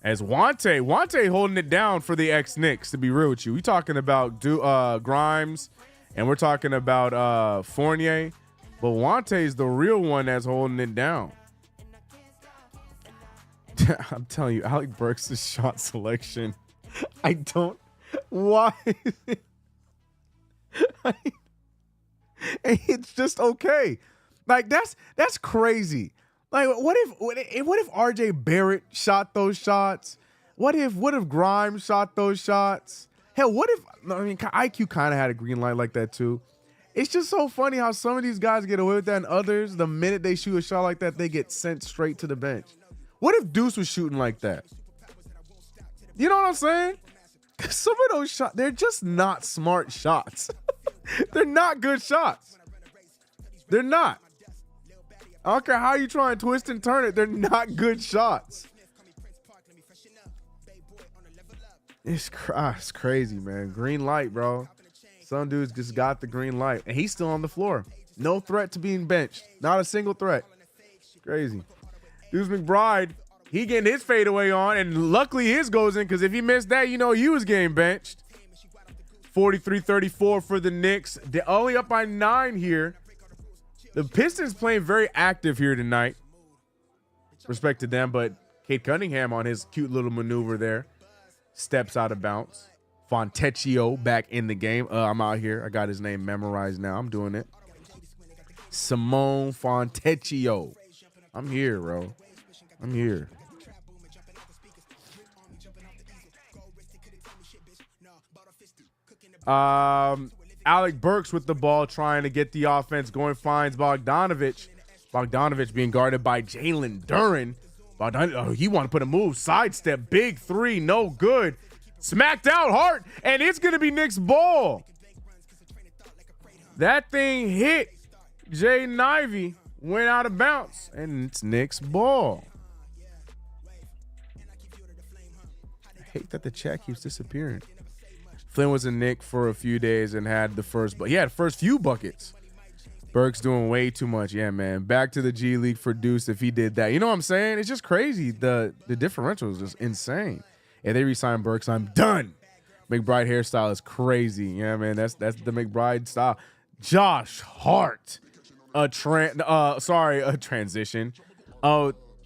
As Wante holding it down for the ex-Knicks, to be real with you. We talking about Grimes, and we're talking about Fournier. But Wante's the real one that's holding it down. I'm telling you, Alec Burks' shot selection. I don't. Why? It's just okay. Like that's crazy. Like what if RJ Barrett shot those shots? What if Grimes shot those shots? Hell, IQ kind of had a green light like that too. It's just so funny how some of these guys get away with that and others, the minute they shoot a shot like that, they get sent straight to the bench. What if Deuce was shooting like that? You know what I'm saying? Some of those shots, they're just not smart shots. They're not good shots. They're not. I don't care how you try and twist and turn it. They're not good shots. It's crazy, man. Green light, bro. Some dudes just got the green light, and he's still on the floor. No threat to being benched. Not a single threat. Crazy. Deuce McBride, he getting his fadeaway on, and luckily his goes in, because if he missed that, you know he was getting benched. 43-34 for the Knicks. They're only up by 9 here. The Pistons playing very active here tonight. Respect to them, but Cade Cunningham on his cute little maneuver there steps out of bounds. Fontecchio back in the game. I'm out here. I got his name memorized now. I'm doing it. Simone Fontecchio. I'm here, bro. I'm here. Alec Burks with the ball, trying to get the offense going, finds Bogdanovich. Bogdanovich being guarded by Jalen Duren. He want to put a move, sidestep, big three, no good. Smacked out Hart, and it's going to be Knicks ball. That thing hit Jaden Ivey, went out of bounds, and it's Knicks ball. I hate that the chat keeps disappearing. Flynn was a Knick for a few days and had the first, but he had first few buckets. Burks doing way too much. Yeah, man. Back to the G League for Deuce if he did that. You know what I'm saying? It's just crazy. The differential is just insane. If they re-sign Burks, I'm done. McBride hairstyle is crazy. Yeah, man. That's the McBride style. Josh Hart. A transition.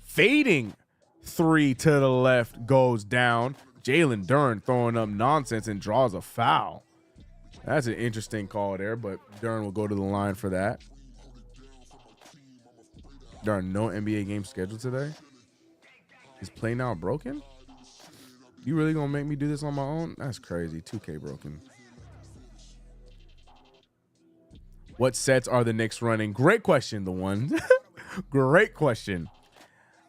Fading three to the left goes down. Jalen Duren throwing up nonsense and draws a foul. That's an interesting call there, but Duren will go to the line for that. There are no NBA games scheduled today. Is play now broken? You really gonna make me do this on my own? That's crazy. 2K broken. What sets are the Knicks running? Great question, the one. Great question.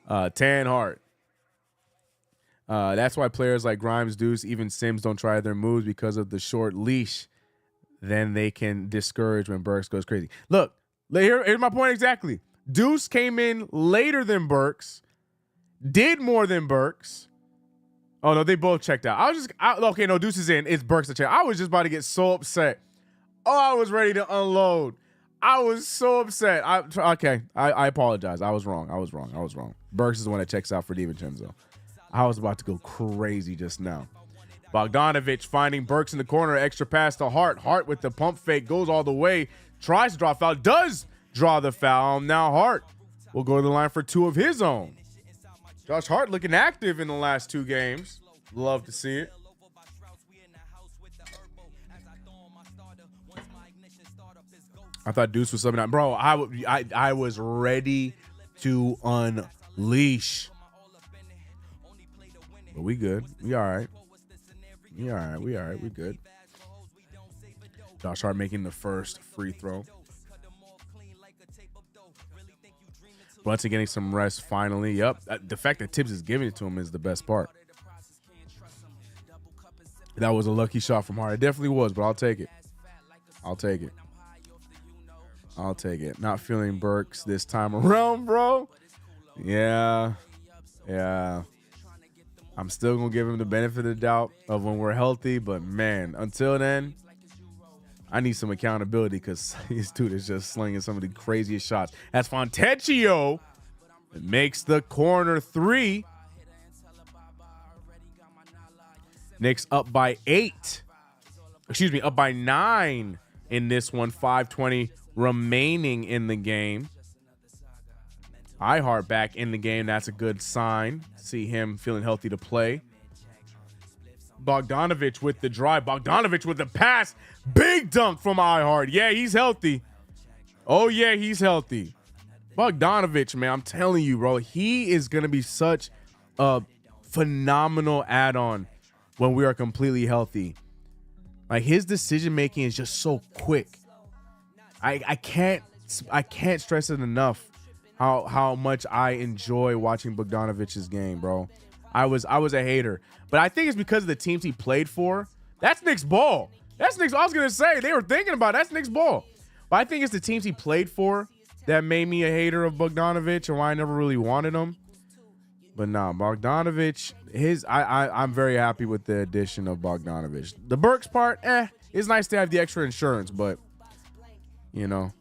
Tan Hart. That's why players like Grimes, Deuce, even Sims don't try their moves because of the short leash. Then they can discourage when Burks goes crazy. Look, here's my point exactly. Deuce came in later than Burks, did more than Burks. Oh, no, they both checked out. Okay, no, Deuce is in. It's Burks to check. I was just about to get so upset. Oh, I was ready to unload. I was so upset. I apologize. I was wrong. Burks is the one that checks out for DiVincenzo. I was about to go crazy just now. Bogdanovich finding Burks in the corner. Extra pass to Hart. Hart with the pump fake. Goes all the way. Tries to draw a foul. Does draw the foul. Now Hart will go to the line for two of his own. Josh Hart looking active in the last two games. Love to see it. I thought Deuce was subbing out. Bro, I was ready to unleash. But we good. We all right. We good. Josh Hart making the first free throw. Brunson getting some rest finally. Yep. The fact that Tibbs is giving it to him is the best part. That was a lucky shot from Hart. It definitely was, but I'll take it. Not feeling Burks this time around, bro. Yeah. I'm still going to give him the benefit of the doubt of when we're healthy, but man, until then, I need some accountability because this dude is just slinging some of the craziest shots. That's Fontecchio. It makes the corner three. Knicks up by 8. Up by 9 in this one. 5:20 remaining in the game. Ihart back in the game. That's a good sign. See him feeling healthy to play. Bogdanovich with the drive. Bogdanovich with the pass. Big dunk from Ihart. Yeah, he's healthy. Oh, yeah, he's healthy. Bogdanovich, man, I'm telling you, bro, he is going to be such a phenomenal add-on when we are completely healthy. Like, his decision-making is just so quick. I can't stress it enough. How much I enjoy watching Bogdanovich's game, bro. I was a hater, but I think it's because of the teams he played for. That's Knicks ball. That's Knicks. I was gonna say they were thinking about it. That's Knicks ball, but I think it's the teams he played for that made me a hater of Bogdanovich, and why I never really wanted him. But nah, Bogdanovich, I'm very happy with the addition of Bogdanovich. The Burks part, it's nice to have the extra insurance, but you know.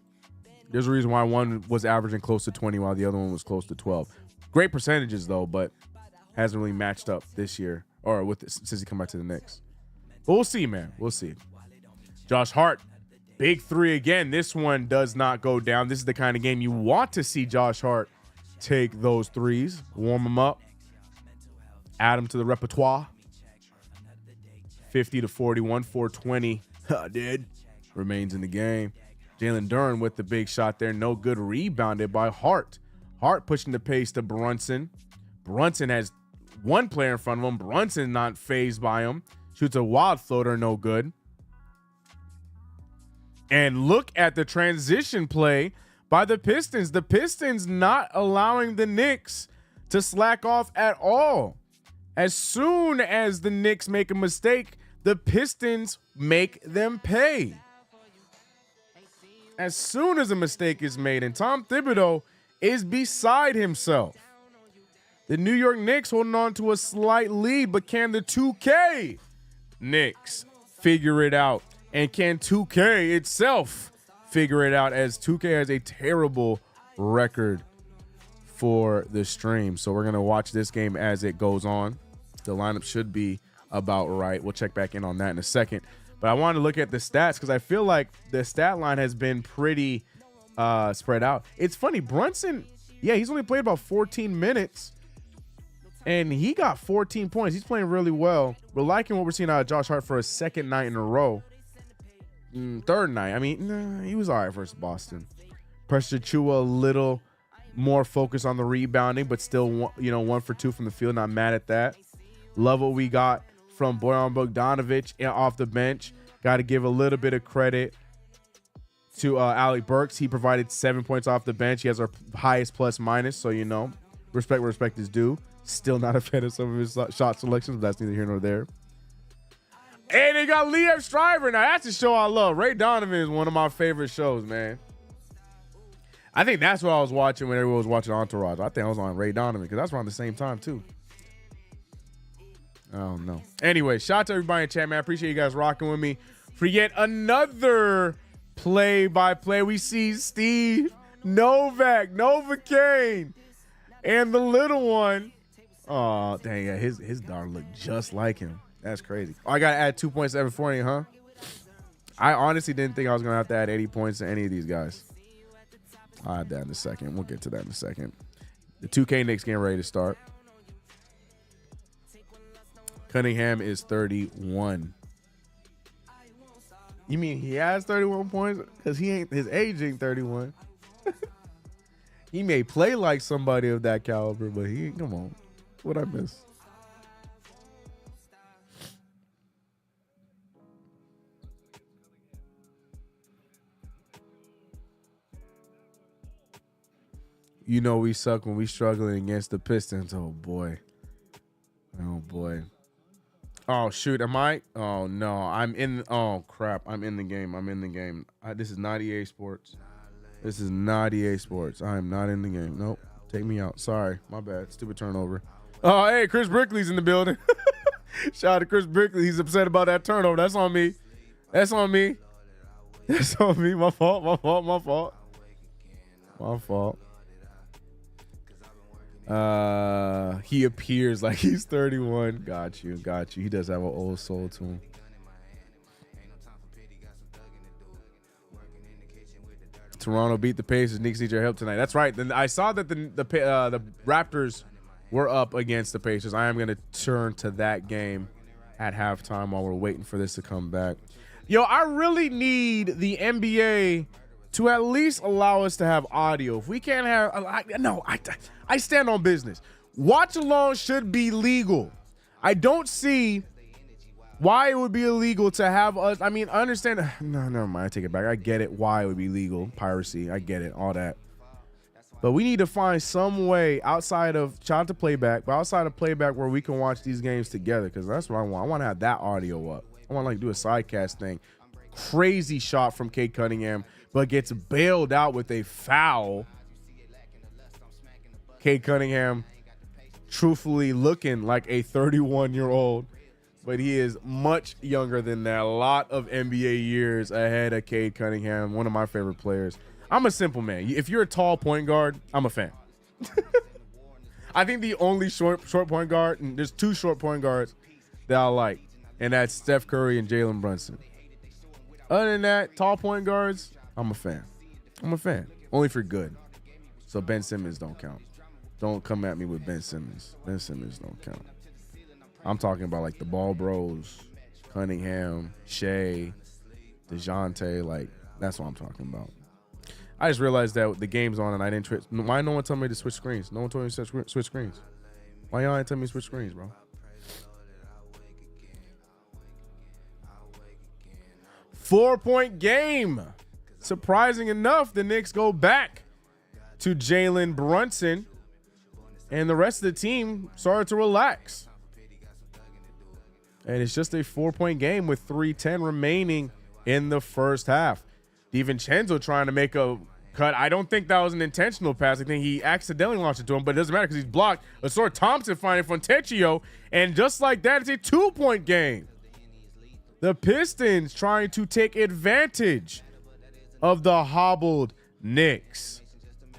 There's a reason why one was averaging close to 20 while the other one was close to 12. Great percentages, though, but hasn't really matched up this year or since he come back to the Knicks. But we'll see, man. We'll see. Josh Hart, big three again. This one does not go down. This is the kind of game you want to see Josh Hart take those threes, warm them up, add them to the repertoire. 50 to 41, 420. Dude. Remains in the game. Jalen Duren with the big shot there. No good. Rebounded by Hart. Hart pushing the pace to Brunson. Brunson has one player in front of him. Brunson not phased by him. Shoots a wild floater. No good. And look at the transition play by the Pistons. The Pistons not allowing the Knicks to slack off at all. As soon as the Knicks make a mistake, the Pistons make them pay. As soon as a mistake is made, and Tom Thibodeau is beside himself. The New York Knicks holding on to a slight lead, but can the 2K Knicks figure it out? And can 2K itself figure it out, as 2K has a terrible record for the stream? So we're going to watch this game as it goes on. The lineup should be about right. We'll check back in on that in a second. But I wanted to look at the stats because I feel like the stat line has been pretty spread out. It's funny. Brunson, yeah, he's only played about 14 minutes. And he got 14 points. He's playing really well. We're liking what we're seeing out of Josh Hart for a second night in a row. Third night. I mean, he was all right versus Boston. Pressure Chua a little more focused on the rebounding, but still, 1 for 2 from the field. Not mad at that. Love what we got from Bojan Bogdanovic off the bench. Got to give a little bit of credit to Alec Burks. He provided 7 points off the bench. He has our highest plus minus, so respect where respect is due. Still not a fan of some of his shot selections, but that's neither here nor there. And they got Liev Stryver. Now, that's a show I love. Ray Donovan is one of my favorite shows, man. I think that's what I was watching when everyone was watching Entourage. I think I was on Ray Donovan because that's around the same time, too. I don't know. Anyway, shout out to everybody in chat, man. I appreciate you guys rocking with me for yet another play-by-play. We see Steve Novak, Novocaine, and the little one. Oh, dang, yeah, his daughter looked just like him. That's crazy. Oh, I got to add 2.740, huh? I honestly didn't think I was going to have to add 80 points to any of these guys. I'll add that in a second. We'll get to that in a second. The 2K Knicks getting ready to start. Cunningham is 31. You mean he has 31 points? Because his age ain't 31. He may play like somebody of that caliber, but he ain't. Come on. What'd I miss? We suck when we struggling against the Pistons. Oh, boy. Oh, boy. Oh, shoot. Am I? Oh, no. Oh, crap. I'm in the game. This is not EA Sports. I am not in the game. Nope. Take me out. Sorry. My bad. Stupid turnover. Oh, hey, Chris Brickley's in the building. Shout out to Chris Brickley. He's upset about that turnover. That's on me. My fault. He appears like he's 31. Got you. He does have an old soul to him. Toronto beat the Pacers. Knicks need your help tonight. That's right. Then I saw that the Raptors were up against the Pacers. I am going to turn to that game at halftime while we're waiting for this to come back. Yo, I really need the NBA to at least allow us to have audio. If we can't have, I stand on business. Watch along should be legal. I don't see why it would be illegal to have us. I mean, I understand. No, never mind. I take it back. I get it. Why it would be legal. Piracy. I get it. All that. But we need to find some way outside of shout out to playback, but outside of playback where we can watch these games together. Because that's what I want. I want to have that audio up. I want to do a sidecast thing. Crazy shot from Cade Cunningham, but gets bailed out with a foul. Cade Cunningham truthfully looking like a 31-year-old, but he is much younger than that. A lot of NBA years ahead of Cade Cunningham, one of my favorite players. I'm a simple man. If you're a tall point guard, I'm a fan. I think the only short point guard, and there's two short point guards that I like, and that's Steph Curry and Jalen Brunson. Other than that, tall point guards, I'm a fan. Only for good. So Ben Simmons don't count. Don't come at me with Ben Simmons. Ben Simmons don't count. I'm talking about like the Ball Bros, Cunningham, Shea, DeJounte. Like, that's what I'm talking about. I just realized that the game's on and I didn't. Why no one told me to switch screens? No one told me to switch screens. Why y'all ain't tell me to switch screens, bro? 4-point game. Surprising enough, the Knicks go back to Jalen Brunson, and the rest of the team started to relax. And it's just a 4-point game with 3:10 remaining in the first half. DiVincenzo trying to make a cut. I don't think that was an intentional pass. I think he accidentally launched it to him, but it doesn't matter because he's blocked. Asor Thompson finding Fontecchio, and just like that, it's a 2-point game. The Pistons trying to take advantage of the hobbled Knicks.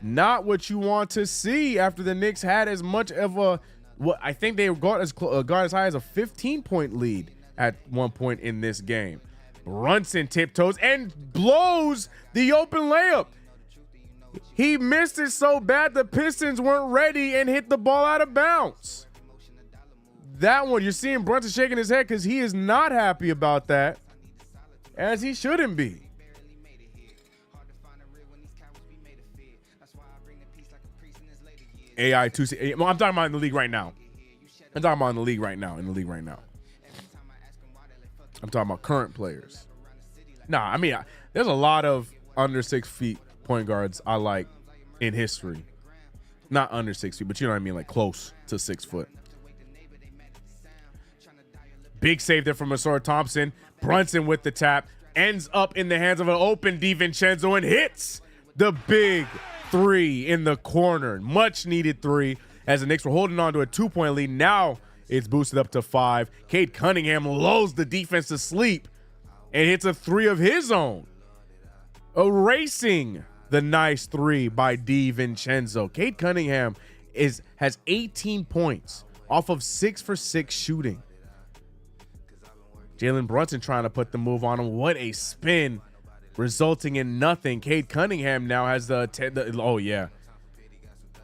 Not what you want to see after the Knicks had as much of a, what I think they got as high as a 15-point lead at one point in this game. Brunson tiptoes and blows the open layup. He missed it so bad the Pistons weren't ready and hit the ball out of bounds. That one, you're seeing Brunson shaking his head because he is not happy about that, as he shouldn't be. AI2C. I'm talking about in the league right now. I'm talking about current players. Nah, I mean, there's a lot of under 6 feet point guards I like in history. Not under 6 feet, but you know what I mean, like close to 6 foot. Big save there from Asor Thompson. Brunson with the tap. Ends up in the hands of an open DiVincenzo and hits the big 3 in the corner. Much needed 3 as the Knicks were holding on to a 2-point lead. Now it's boosted up to 5. Cade Cunningham lulls the defense to sleep and hits a 3 of his own, erasing the nice 3 by DiVincenzo. Cade Cunningham has 18 points off of 6 for 6 shooting. Jalen Brunson trying to put the move on him. What a spin, resulting in nothing. Cade Cunningham now has oh yeah.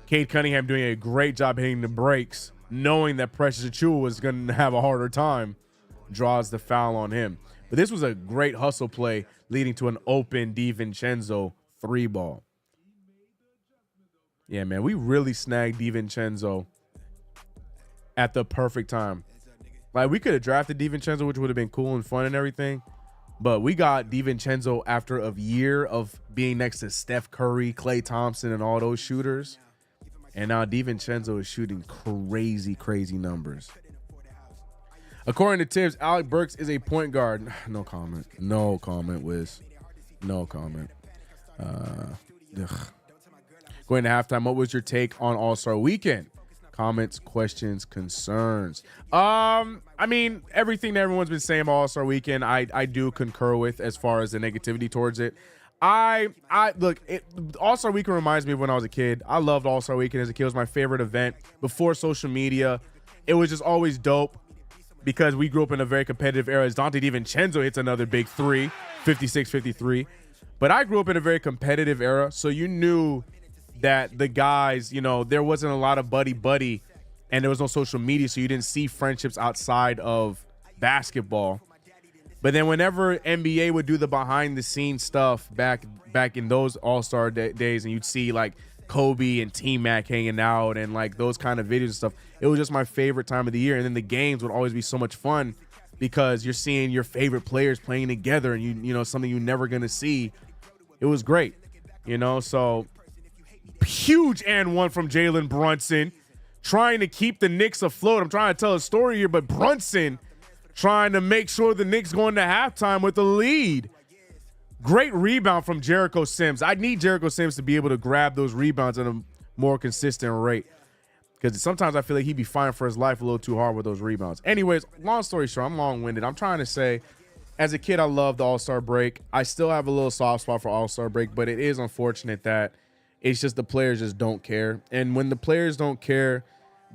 Cade Cunningham doing a great job hitting the brakes, knowing that Precious Achiuwa was going to have a harder time, draws the foul on him. But this was a great hustle play leading to an open DiVincenzo 3-ball. Yeah, man, we really snagged DiVincenzo at the perfect time. Like, we could have drafted DiVincenzo, which would have been cool and fun and everything, but we got DiVincenzo after a year of being next to Steph Curry, Klay Thompson, and all those shooters. And now DiVincenzo is shooting crazy, crazy numbers. According to Tibbs, Alec Burks is a point guard. No comment. No comment, Wiz. No comment. Going to halftime, what was your take on All-Star Weekend? Comments, questions, concerns. I mean, everything that everyone's been saying about All-Star Weekend, I do concur with as far as the negativity towards it. Look, All-Star Weekend reminds me of when I was a kid. I loved All-Star Weekend as a kid. It was my favorite event before social media. It was just always dope because we grew up in a very competitive era. As Dante DiVincenzo hits another big 3, 56-53. But I grew up in a very competitive era, so you knew that the guys, you know, there wasn't a lot of buddy, and there was no social media, so you didn't see friendships outside of basketball. But then whenever NBA would do the behind-the-scenes stuff back in those All-Star days, and you'd see, like, Kobe and T-Mac hanging out and, like, those kind of videos and stuff, it was just my favorite time of the year. And then the games would always be so much fun because you're seeing your favorite players playing together and, you know, something you're never going to see. It was great, you know, so huge and one from Jalen Brunson, trying to keep the Knicks afloat. I'm trying to tell a story here, but Brunson trying to make sure the Knicks go into halftime with the lead. Great rebound from Jericho Sims. I need Jericho Sims to be able to grab those rebounds at a more consistent rate, because sometimes I feel like he'd be fighting for his life a little too hard with those rebounds. Anyways, long story short, I'm long-winded. I'm trying to say, as a kid, I loved the All-Star break. I still have a little soft spot for All-Star break, but it is unfortunate that it's just the players just don't care. And when the players don't care,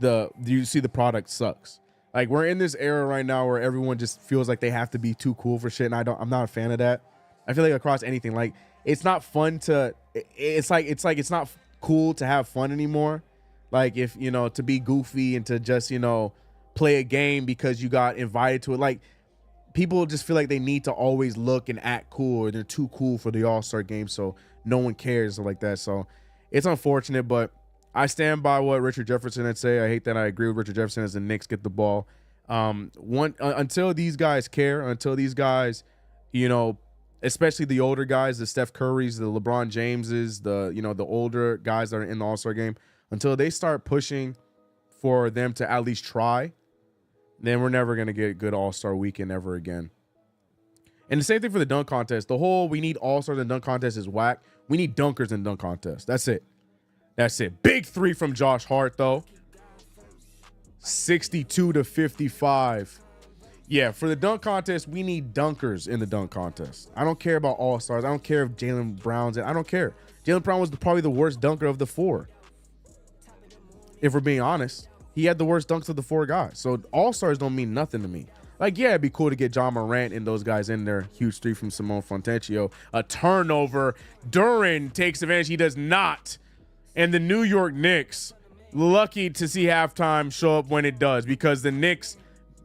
you see the product sucks. Like, we're in this era right now where everyone just feels like they have to be too cool for shit, and I'm not a fan of that. I feel like across anything, like, it's not fun to it's not cool to have fun anymore. Like, if, you know, to be goofy and to just, you know, play a game because you got invited to it. Like, people just feel like they need to always look and act cool, or they're too cool for the All-Star game, so no one cares like that. So it's unfortunate, but I stand by what Richard Jefferson had say. I hate that I agree with Richard Jefferson as the Knicks get the ball. Until these guys care, until these guys, you know, especially the older guys, the Steph Currys, the LeBron Jameses, the, you know, the older guys that are in the All-Star game, until they start pushing for them to at least try, then we're never going to get a good All-Star weekend ever again. And the same thing for the dunk contest. The whole we need All-Stars in dunk contest is whack. We need dunkers in dunk contest. That's it. That's it. Big three from Josh Hart, though. 62-55. Yeah, for the dunk contest, we need dunkers in the dunk contest. I don't care about All-Stars. I don't care if Jaylen Brown's in. I don't care. Jaylen Brown was probably the worst dunker of the four. If we're being honest, he had the worst dunks of the four guys. So All-Stars don't mean nothing to me. Like, yeah, it'd be cool to get John Morant and those guys in there. Huge three from Simone Fontecchio. A turnover. Duren takes advantage. He does not. And the New York Knicks, lucky to see halftime show up when it does, because the Knicks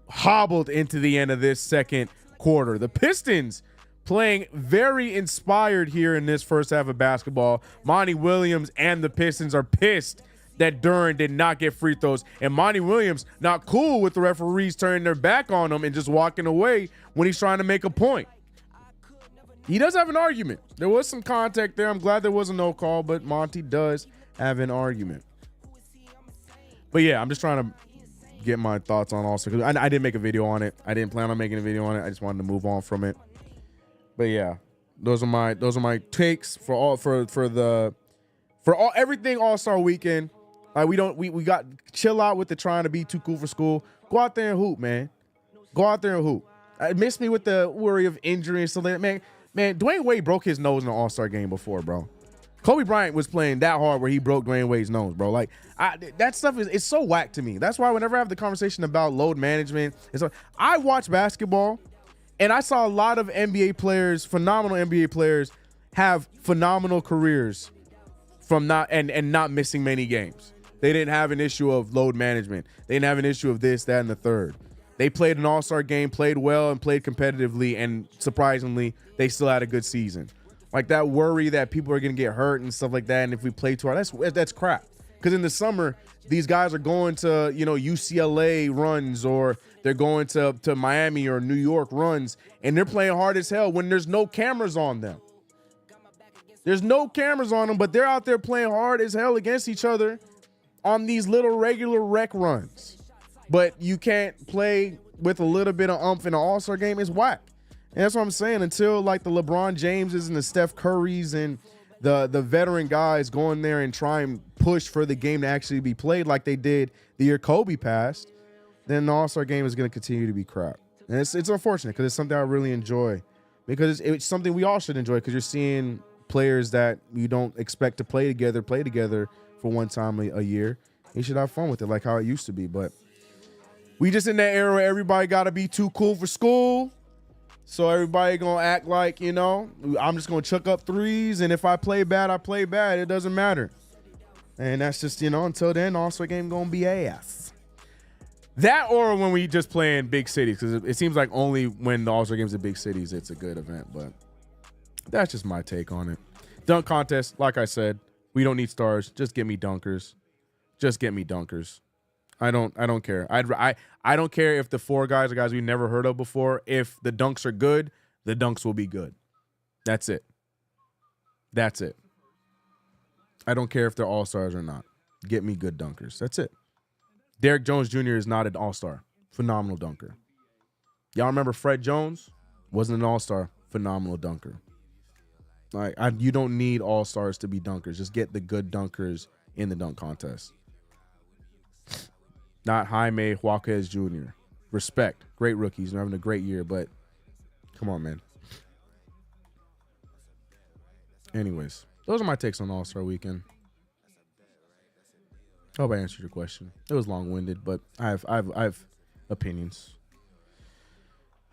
hobbled into the end of this second quarter. The Pistons playing very inspired here in this first half of basketball. Monty Williams and the Pistons are pissed that Duren did not get free throws. And Monty Williams not cool with the referees turning their back on him and just walking away when he's trying to make a point. He does have an argument. There was some contact there. I'm glad there was a no call, but Monty does have an argument. But yeah, I'm just trying to get my thoughts on All-Star. I didn't make a video on it. I didn't plan on making a video on it. I just wanted to move on from it. But yeah, those are my takes for everything All-Star weekend. We got chill out with the trying to be too cool for school. Go out there and hoop, man. Go out there and hoop. It missed me with the worry of injury and stuff like that. Man, Dwayne Wade broke his nose in an All-Star game before, bro. Kobe Bryant was playing that hard where he broke Dwayne Wade's nose, bro. Like, that stuff it's so whack to me. That's why whenever I have the conversation about load management, I watch basketball, and I saw a lot of NBA players, phenomenal NBA players, have phenomenal careers from not missing many games. They didn't have an issue of load management. They didn't have an issue of this, that, and the third. They played an All-Star game, played well, and played competitively, and surprisingly, they still had a good season. Like, that worry that people are going to get hurt and stuff like that, and if we play too hard, that's crap. Because in the summer, these guys are going to, you know, UCLA runs, or they're going to Miami or New York runs, and they're playing hard as hell when there's no cameras on them. There's no cameras on them, but they're out there playing hard as hell against each other on these little regular rec runs. But you can't play with a little bit of umph in an All-Star game. It's whack. And that's what I'm saying. Until like the LeBron Jameses and the Steph Currys and the veteran guys go in there and try and push for the game to actually be played like they did the year Kobe passed, then the All-Star game is going to continue to be crap. And it's unfortunate because it's something I really enjoy, because it's something we all should enjoy, because you're seeing players that you don't expect to play together for one time a year. You should have fun with it like how it used to be. But we just in that era where everybody got to be too cool for school. So everybody going to act like, you know, I'm just going to chuck up threes, and if I play bad, I play bad. It doesn't matter. And that's just, you know, until then, All-Star game going to be ass. That, or when we just play in big cities, because it seems like only when the All-Star game's in big cities, it's a good event. But that's just my take on it. Dunk contest, like I said, we don't need stars. Just get me dunkers. Just get me dunkers. I don't care. I don't care if the four guys are guys we've never heard of before. If the dunks are good, the dunks will be good. That's it. That's it. I don't care if they're all-stars or not. Get me good dunkers. That's it. Derrick Jones Jr. is not an all-star. Phenomenal dunker. Y'all remember Fred Jones? Wasn't an all-star. Phenomenal dunker. Like, you don't need all-stars to be dunkers. Just get the good dunkers in the dunk contest. Not Jaime Jaquez Jr. Respect. Great rookies. They're having a great year, but come on, man. Anyways, those are my takes on All-Star Weekend. I hope I answered your question. It was long-winded, but I have opinions.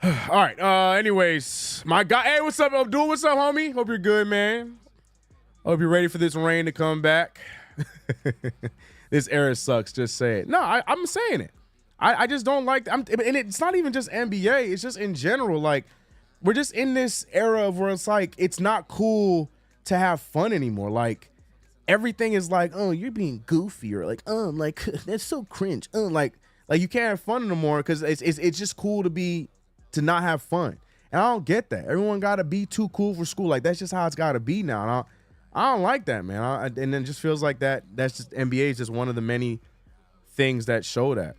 All right. Anyways, my guy. Hey, what's up, Abdul? What's up, homie? Hope you're good, man. Hope you're ready for this rain to come back. This era sucks. Just say it. No, I'm saying it. I just don't like. And it's not even just NBA. It's just in general. Like, we're just in this era of where it's like it's not cool to have fun anymore. Like, everything is like, oh, you're being goofy, or like, oh, like that's so cringe. Like you can't have fun anymore because it's just cool to not have fun. And I don't get that. Everyone got to be too cool for school. Like, that's just how it's got to be now. And I don't like that, man. And it just feels like that's just NBA is just one of the many things that show that.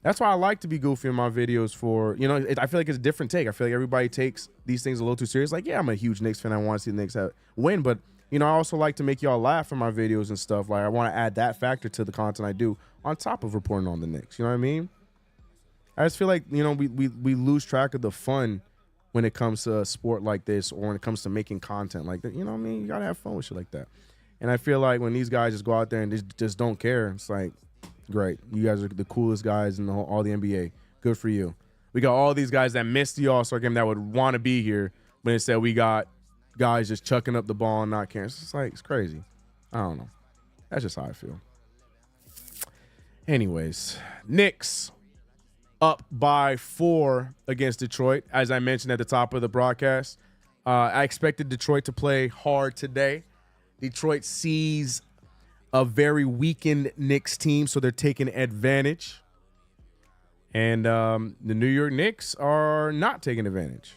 That's why I like to be goofy in my videos for, I feel like it's a different take. I feel like everybody takes these things a little too serious. Like, yeah, I'm a huge Knicks fan. I want to see the Knicks win. But, I also like to make y'all laugh in my videos and stuff. Like, I want to add that factor to the content I do on top of reporting on the Knicks. You know what I mean? I just feel like, we lose track of the fun when it comes to a sport like this, or when it comes to making content like that. You know what I mean? You got to have fun with shit like that. And I feel like when these guys just go out there and just don't care, it's like, great. You guys are the coolest guys in all the NBA. Good for you. We got all these guys that missed the All-Star game that would want to be here, but instead we got guys just chucking up the ball and not caring. It's just like, it's crazy. I don't know. That's just how I feel. Anyways, Knicks up by 4 against Detroit. As I mentioned at the top of the broadcast, I expected Detroit to play hard today. Detroit sees a very weakened Knicks team, so they're taking advantage. And the New York Knicks are not taking advantage.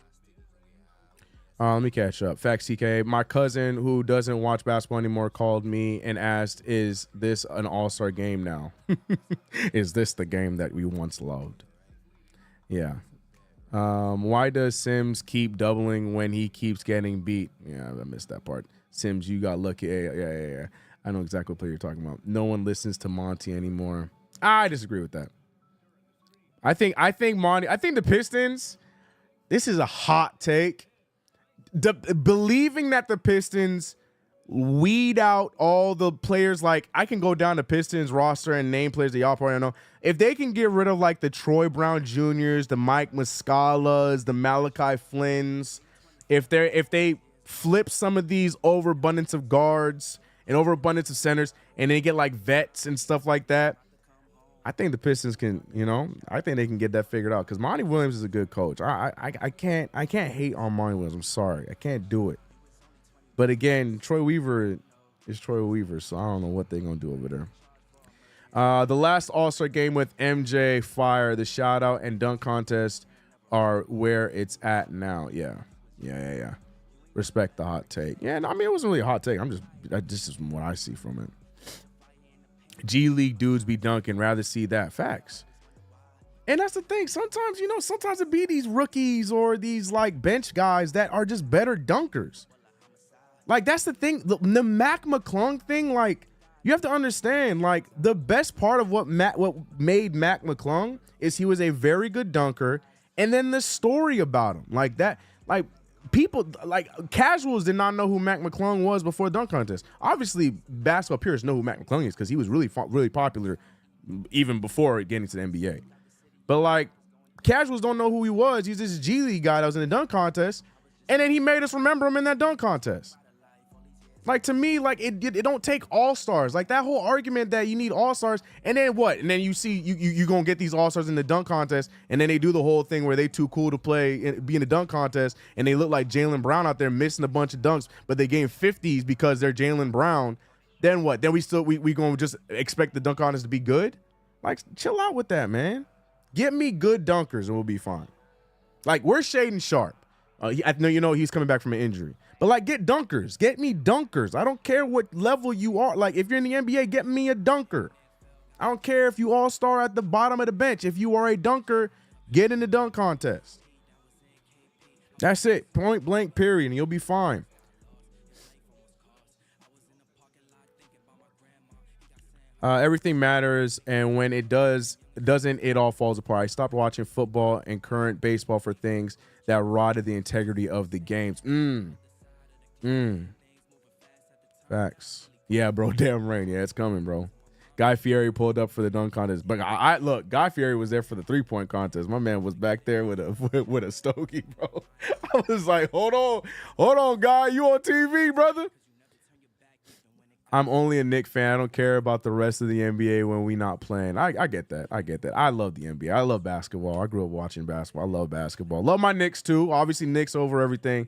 Let me catch up. Facts, CK. My cousin, who doesn't watch basketball anymore, called me and asked, is this an all-star game now? Is this the game that we once loved? Yeah. Why does Sims keep doubling when he keeps getting beat? Yeah, I missed that part. Sims, you got lucky. Yeah. I know exactly what player you're talking about. No one listens to Monty anymore. I disagree with that. I think the Pistons, this is a hot take. Believing that the Pistons weed out all the players, like, I can go down the Pistons roster and name players that y'all probably don't know. If they can get rid of, like, the Troy Brown Jr.'s, the Mike Muscalas, the Malachi Flynn's, if they flip some of these overabundance of guards and overabundance of centers, and they get, like, vets and stuff like that, I think the Pistons can, I think they can get that figured out, because Monty Williams is a good coach. I can't hate on Monty Williams. I'm sorry. I can't do it. But again, Troy Weaver is Troy Weaver, so I don't know what they're going to do over there. The last All-Star game with MJ Fire, the shout-out and dunk contest are where it's at now. Yeah. Respect the hot take. Yeah, no, I mean, it wasn't really a hot take. This is what I see from it. G League dudes be dunking. Rather see that. Facts. And that's the thing. Sometimes, sometimes it be these rookies or these, like, bench guys that are just better dunkers. Like, that's the thing. The Mac McClung thing, like, you have to understand, like, the best part of what made Mac McClung is he was a very good dunker, and then the story about him. Like, that, like, people, like, casuals did not know who Mac McClung was before the dunk contest. Obviously, basketball purists know who Mac McClung is because he was really popular even before getting to the NBA. But, like, casuals don't know who he was. He's this G League guy that was in the dunk contest, and then he made us remember him in that dunk contest. Like, to me, like, it don't take all-stars. Like, that whole argument that you need all-stars, and then what? And then you see you going to get these all-stars in the dunk contest, and then they do the whole thing where they too cool to be in the dunk contest, and they look like Jaylen Brown out there missing a bunch of dunks, but they gain 50s because they're Jaylen Brown. Then what? Then we going to just expect the dunk contest to be good? Like, chill out with that, man. Get me good dunkers, and we'll be fine. Like, where's Shaden Sharp? I know he's coming back from an injury. But, like, get dunkers. Get me dunkers. I don't care what level you are. Like, if you're in the NBA, get me a dunker. I don't care if you all-star at the bottom of the bench. If you are a dunker, get in the dunk contest. That's it. Point blank, period, and you'll be fine. Everything matters, and when it doesn't, it all falls apart. I stopped watching football and current baseball for things that rotted the integrity of the games. Facts. Yeah, bro. Damn rain. Yeah, it's coming, bro. Guy Fieri pulled up for the dunk contest, but I look. Guy Fieri was there for the 3-point contest. My man was back there with a stogie, bro. I was like, hold on, guy. You on TV, brother? I'm only a Knicks fan. I don't care about the rest of the NBA when we not playing. I get that. I get that. I love the NBA. I love basketball. I grew up watching basketball. I love basketball. Love my Knicks too. Obviously Knicks over everything.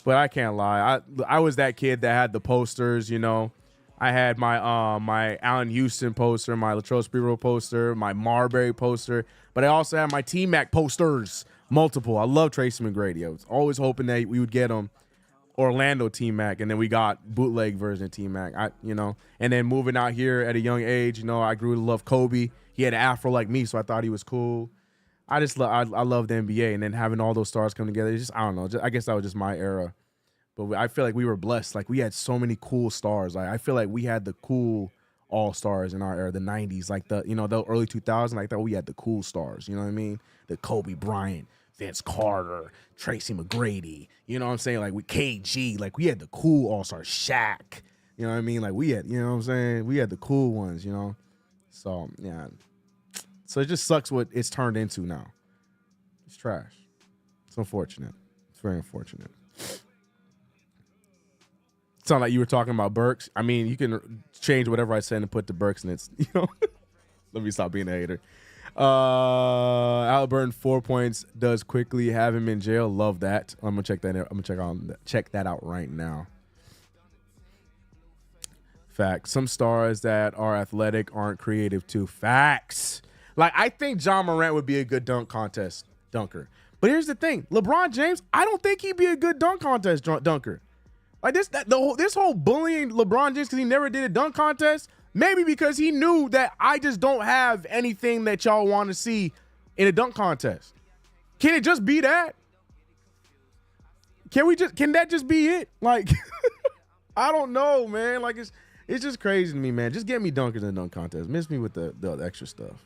But I can't lie. I was that kid that had the posters, you know. I had my my Allen Houston poster, my Latrell Sprewell poster, my Marbury poster, but I also had my T-Mac posters, multiple. I love Tracy McGrady. I was always hoping that we would get him Orlando T-Mac, and then we got bootleg version of T-Mac. And then moving out here at a young age, I grew to love Kobe. He had an afro like me, so I thought he was cool. I love the NBA, and then having all those stars come together, I don't know. I guess that was just my era. But I feel like we were blessed. Like, we had so many cool stars. Like, I feel like we had the cool all-stars in our era, the 90s. Like, the early 2000s, like that, we had the cool stars. You know what I mean? The Kobe Bryant, Vince Carter, Tracy McGrady. You know what I'm saying? Like, with KG. Like, we had the cool all-stars. Shaq. You know what I mean? Like, we had, you know what I'm saying? We had the cool ones, So, yeah. So, it just sucks what it's turned into now. It's trash. It's unfortunate. It's very unfortunate. Sound like you were talking about Burks. I mean, you can change whatever I said and put the Burks, and it's, let me stop being a hater. Halliburton 4 points does quickly have him in jail. Love that. I'm gonna check that out. I'm gonna check that out right now. Facts. Some stars that are athletic aren't creative too. Facts. Like, I think John Morant would be a good dunk contest dunker. But here's the thing. LeBron James, I don't think he'd be a good dunk contest dunker. Like, this whole bullying LeBron James because he never did a dunk contest, maybe because he knew that I just don't have anything that y'all want to see in a dunk contest. Can it just be that? Can that just be it? Like, I don't know, man. Like, it's just crazy to me, man. Just get me dunkers in a dunk contest. Miss me with the extra stuff.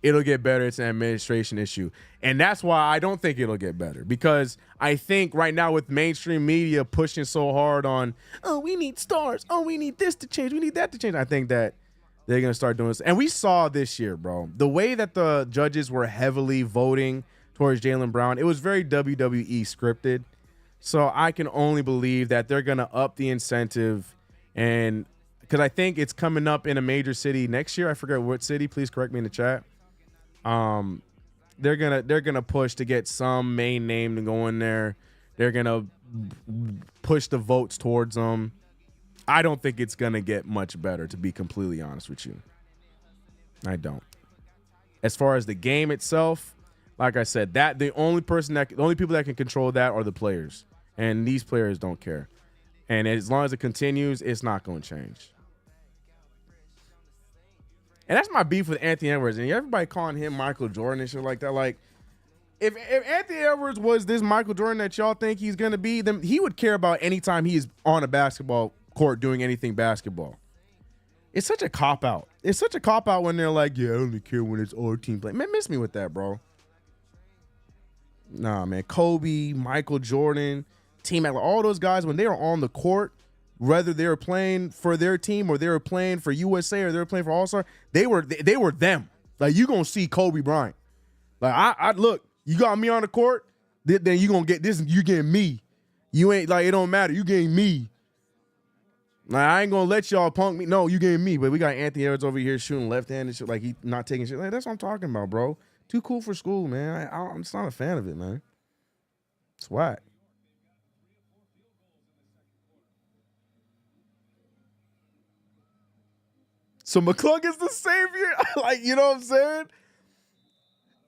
It'll get better. It's an administration issue. And that's why I don't think it'll get better, because I think right now with mainstream media pushing so hard on, oh, we need stars. Oh, we need this to change. We need that to change. I think that they're going to start doing this. And we saw this year, bro, the way that the judges were heavily voting towards Jaylen Brown, it was very WWE scripted. So I can only believe that they're going to up the incentive, and because I think it's coming up in a major city next year. I forget what city. Please correct me in the chat. They're gonna push to get some main name to go in there. They're gonna push the votes towards them. I don't think it's gonna get much better, to be completely honest with you. I don't. As far as the game itself, like I said, that the only people that can control that are the players, and these players don't care. And as long as it continues, it's not going to change. And that's my beef with Anthony Edwards. And everybody calling him Michael Jordan and shit like that. Like, if Anthony Edwards was this Michael Jordan that y'all think he's going to be, then he would care about any time he is on a basketball court doing anything basketball. It's such a cop-out. It's such a cop-out when they're like, yeah, I only care when it's our team playing. Man, miss me with that, bro. Nah, man. Kobe, Michael Jordan, T-Mac, all those guys, when they are on the court, whether they were playing for their team or they were playing for USA or they were playing for All-Star, they were them. Like, you gonna see Kobe Bryant. Like, I look, you got me on the court, then you gonna get this, you getting me. You ain't, like, it don't matter, you getting me. Like, I ain't gonna let y'all punk me. No, you getting me. But we got Anthony Edwards over here shooting left-handed shit, like he not taking shit. Like, that's what I'm talking about, bro. Too cool for school, man. I'm just not a fan of it, man. It's whack. So McClung is the savior? Like, you know what I'm saying?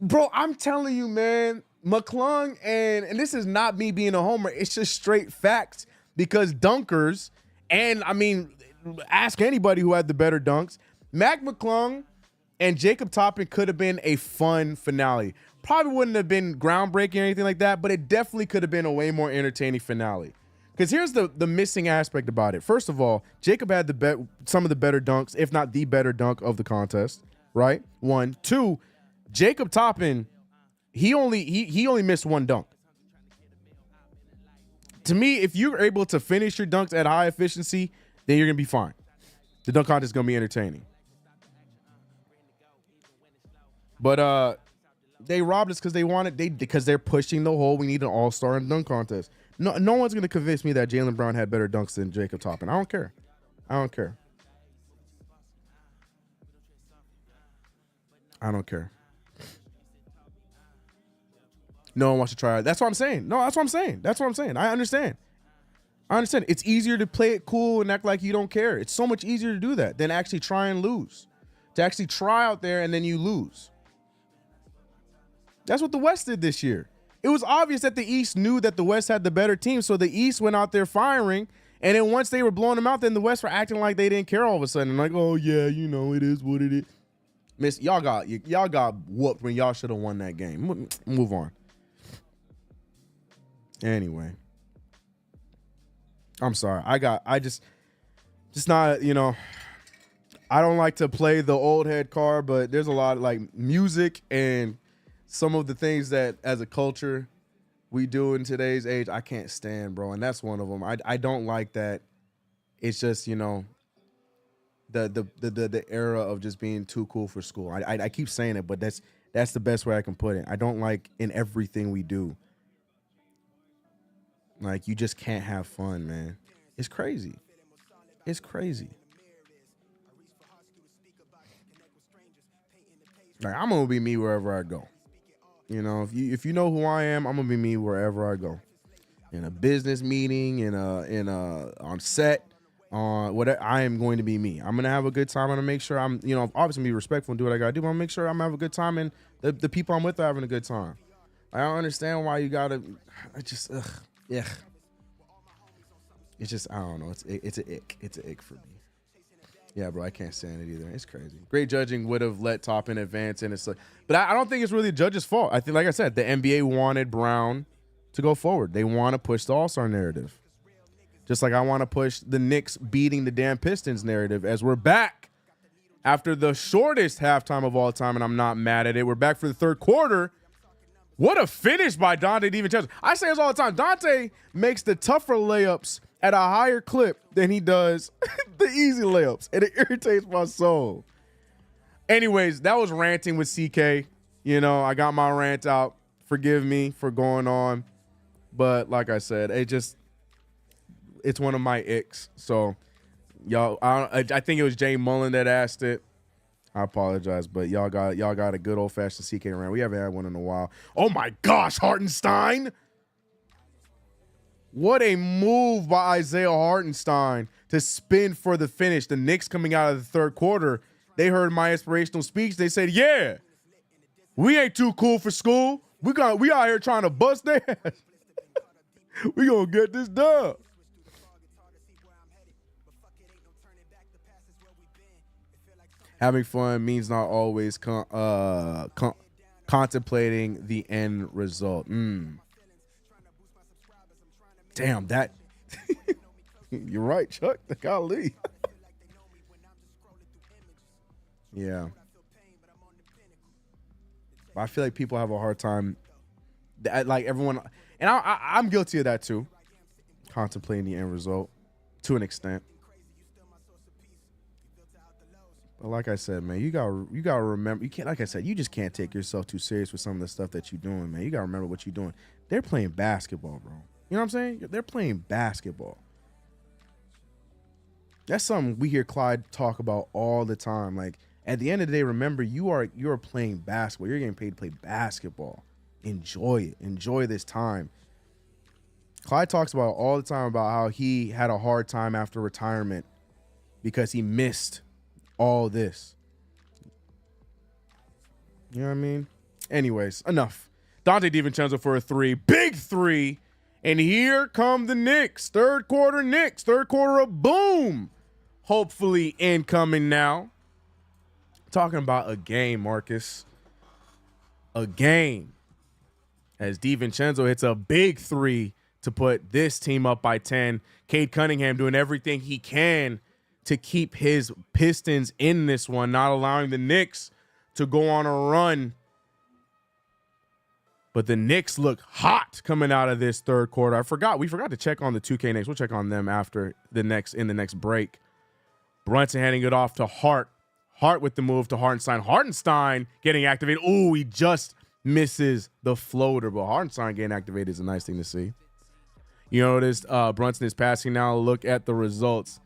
Bro, I'm telling you, man, McClung, and this is not me being a homer, it's just straight facts, because dunkers, and I mean, ask anybody who had the better dunks, Mac McClung and Jacob Toppin could have been a fun finale. Probably wouldn't have been groundbreaking or anything like that, but it definitely could have been a way more entertaining finale. Because here's the missing aspect about it. First of all, Jacob had some of the better dunks, if not the better dunk of the contest, right? 1. 2, Jacob Toppin, he only missed one dunk. To me, if you're able to finish your dunks at high efficiency, then you're going to be fine. The dunk contest is going to be entertaining. But they robbed us because they're pushing the whole, we need an all-star in dunk contest. No one's going to convince me that Jaylen Brown had better dunks than Jacob Toppin. I don't care. I don't care. I don't care. No one wants to try it. That's what I'm saying. No, that's what I'm saying. That's what I'm saying. I understand. It's easier to play it cool and act like you don't care. It's so much easier to do that than actually try and lose. To actually try out there and then you lose. That's what the West did this year. It was obvious that the East knew that the West had the better team, so the East went out there firing, and then once they were blowing them out, then the West were acting like they didn't care all of a sudden. Like, oh yeah, you know, it is what it is. Miss, y'all got whooped when y'all should have won that game. Move on. Anyway. I'm sorry. I just not, you know, I don't like to play the old head card, but there's a lot of like music and some of the things that as a culture we do in today's age, I can't stand, bro. And that's one of them. I don't like that. It's just, you know, the era of just being too cool for school. I keep saying it, but that's the best way I can put it. I don't like in everything we do. Like, you just can't have fun, man. It's crazy. It's crazy. Like, I'm gonna be me wherever I go. You know, if you know who I am, I'm gonna be me wherever I go. In a business meeting, on set, on whatever, I am going to be me. I'm gonna have a good time. I'm gonna make sure I'm, you know, obviously be respectful and do what I gotta do, but I'm gonna make sure I'm having a good time and the people I'm with are having a good time. I don't understand why you gotta. I just yeah. It's just, I don't know. It's an ick. It's an ick for me. Yeah, bro, I can't stand it either. It's crazy. Great judging would have let Toppin advance, and it's like, but I don't think it's really the judge's fault. I think, like I said, the NBA wanted Brown to go forward. They want to push the All-Star narrative, just like I want to push the Knicks beating the damn Pistons narrative. As we're back after the shortest halftime of all time, and I'm not mad at it. We're back for the third quarter. What a finish by Dante DiVincenzo. I say this all the time. Dante makes the tougher layups at a higher clip than he does the easy layups, and it irritates my soul. Anyways, that was ranting with CK. You know, I got my rant out. Forgive me for going on. But like I said, it's one of my icks. So, y'all, I think it was Jay Mullen that asked it. I apologize, but y'all got a good old-fashioned CK rant. We haven't had one in a while. Oh, my gosh, Hartenstein. What a move by Isaiah Hartenstein to spin for the finish. The Knicks coming out of the third quarter, they heard my inspirational speech. They said, yeah, we ain't too cool for school. We out here trying to bust their ass. We gonna get this done. Having fun means not always contemplating the end result. Damn, that. You're right, Chuck. Golly. Yeah. I feel like people have a hard time. Like everyone, and I'm guilty of that too. Contemplating the end result to an extent. But like I said, man, you gotta remember. You can't. Like I said, you just can't take yourself too serious with some of the stuff that you're doing, man. You gotta remember what you're doing. They're playing basketball, bro. You know what I'm saying? They're playing basketball. That's something we hear Clyde talk about all the time. Like, at the end of the day, remember, you're playing basketball. You're getting paid to play basketball. Enjoy it. Enjoy this time. Clyde talks about all the time about how he had a hard time after retirement because he missed all this. You know what I mean? Anyways, enough. Dante DiVincenzo for a three. Big three. And here come the Knicks. Third quarter Knicks. Third quarter of boom. Hopefully incoming now. Talking about a game, Marcus. A game. As DiVincenzo hits a big three to put this team up by 10. Cade Cunningham doing everything he can to keep his Pistons in this one, not allowing the Knicks to go on a run. But the Knicks look hot coming out of this third quarter. We forgot to check on the 2K Knicks. We'll check on them after in the next break. Brunson handing it off to Hart. Hart with the move to Hartenstein. Hartenstein getting activated. Ooh, he just misses the floater. But Hartenstein getting activated is a nice thing to see. You notice Brunson is passing now. Look at the results.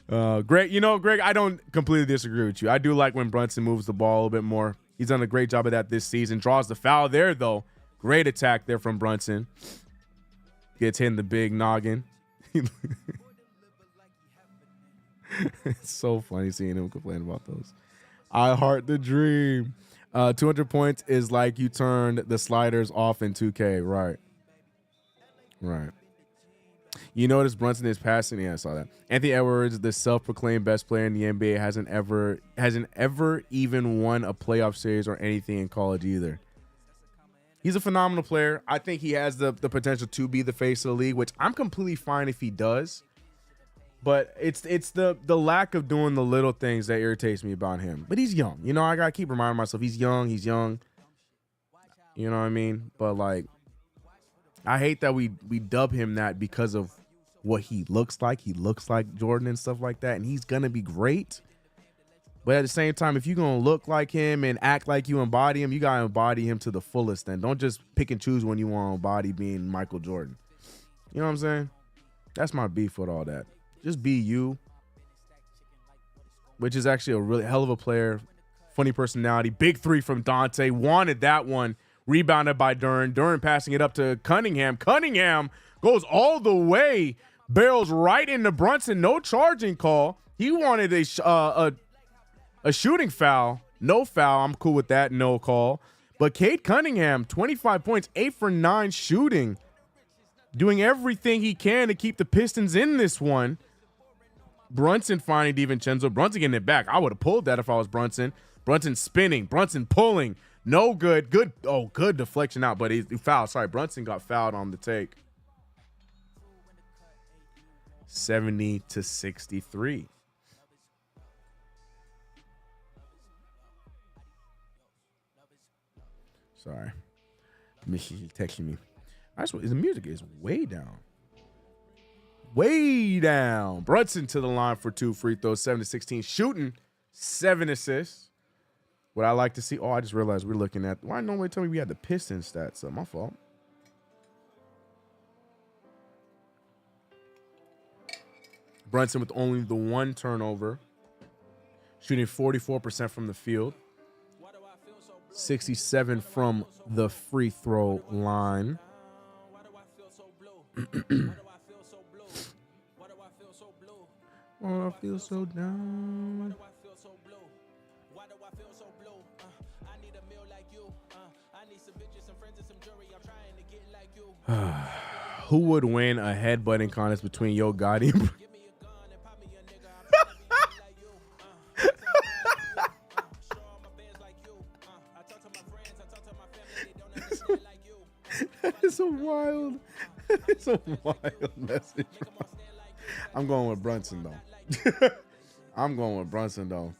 Greg, Greg, I don't completely disagree with you. I do like when Brunson moves the ball a little bit more. He's done a great job of that this season. Draws the foul there, though. Great attack there from Brunson. Gets hit in the big noggin. It's so funny seeing him complain about those. I heart the dream. 200 points is like you turned the sliders off in 2K. Right. You notice Brunson is passing. Yeah, I saw that. Anthony Edwards, the self-proclaimed best player in the NBA, hasn't ever even won a playoff series or anything in college either. He's a phenomenal player. I think he has the potential to be the face of the league, which I'm completely fine if he does. But it's the lack of doing the little things that irritates me about him. But he's young. I got to keep reminding myself he's young. He's young. You know what I mean? But, like, I hate that we dub him that because of what he looks like. He looks like Jordan and stuff like that. And he's going to be great. But at the same time, if you're going to look like him and act like you embody him, you got to embody him to the fullest. Then don't just pick and choose when you want to embody being Michael Jordan. You know what I'm saying? That's my beef with all that. Just be you, which is actually a really hell of a player. Funny personality. Big three from Dante. Wanted that one. Rebounded by Duren. Duren passing it up to Cunningham. Cunningham goes all the way. Barrels right into Brunson. No charging call. He wanted a shooting foul. No foul. I'm cool with that. No call. But Cade Cunningham, 25 points, 8 for 9 shooting. Doing everything he can to keep the Pistons in this one. Brunson finding DiVincenzo. Brunson getting it back. I would have pulled that if I was Brunson. Brunson spinning. Brunson pulling. No good. Good. Oh, good deflection out, but he fouled. Sorry, Brunson got fouled on the take. 70-63. Sorry. Missy texting me. The music is way down. Way down. Brunson to the line for 2 free throws, 7-16. Shooting, 7 assists. What I like to see. Oh, I just realized we're looking at. Why nobody tell me we had the Pistons stats? So my fault. Brunson with only the 1 turnover. Shooting 44% from the field. 67 from the free throw line. Oh, I feel so down. Who would win a headbutting contest between Yo Gotti and It's a wild message. I'm going with Brunson, though.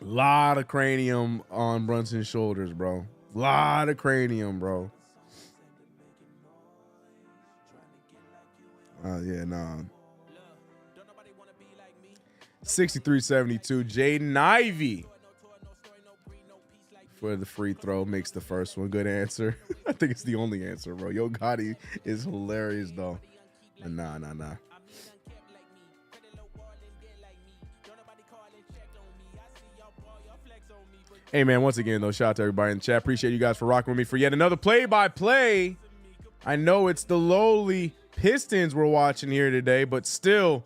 Lot of cranium on Brunson's shoulders, bro. Lot of cranium, bro. Yeah, nah. 63-72. Jaden Ivey for the free throw makes the first one. Good answer. I think it's the only answer, bro. Yo Gotti is hilarious, though. Nah. Hey, man, once again, though, shout out to everybody in the chat. Appreciate you guys for rocking with me for yet another play-by-play. I know it's the lowly Pistons we're watching here today, but still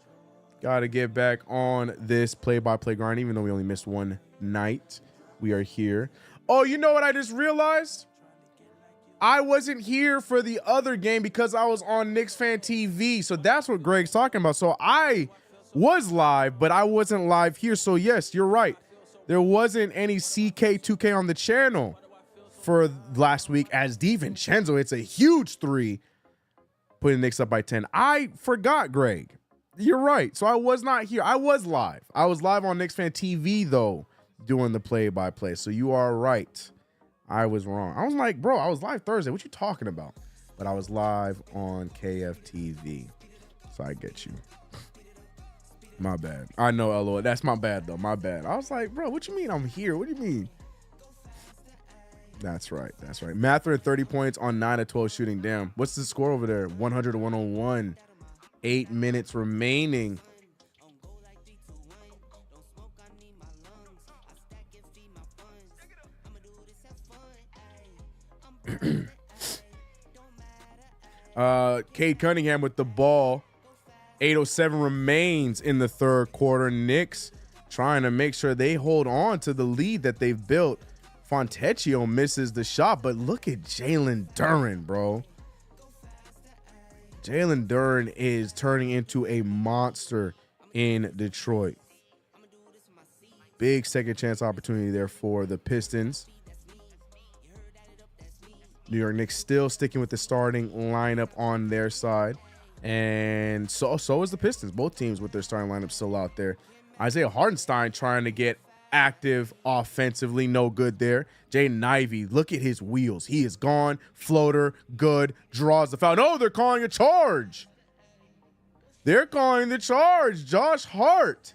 got to get back on this play-by-play grind, even though we only missed one night. We are here. Oh, you know what I just realized? I wasn't here for the other game because I was on Knicks Fan TV. So that's what Greg's talking about. So I was live, but I wasn't live here. So yes, you're right. There wasn't any CK2K on the channel for last week as DiVincenzo. It's a huge 3, putting Knicks up by 10. I forgot, Greg. You're right. So I was not here. I was live. I was live on Knicks Fan TV, though, doing the play-by-play. So you are right. I was wrong. I was like, bro, I was live Thursday. What you talking about? But I was live on KFTV. So I get you. My bad. I know, LOL. That's my bad, though. My bad. I was like, bro, what you mean I'm here? What do you mean? That's right. That's right. Mather at 30 points on 9 of 12 shooting. Damn. What's the score over there? 100 to 101. 8 minutes remaining. Cade Cunningham with the ball. 8:07 remains in the third quarter. Knicks trying to make sure they hold on to the lead that they've built. Fontecchio misses the shot, but look at Jalen Duren, bro. Jalen Duren is turning into a monster in Detroit. Big second chance opportunity there for the Pistons. New York Knicks still sticking with the starting lineup on their side. And so is the Pistons. Both teams with their starting lineup still out there. Isaiah Hartenstein trying to get active offensively. No good there. Jaden Ivey, look at his wheels. He is gone. Floater, good. Draws the foul. No, they're calling a charge. They're calling the charge. Josh Hart.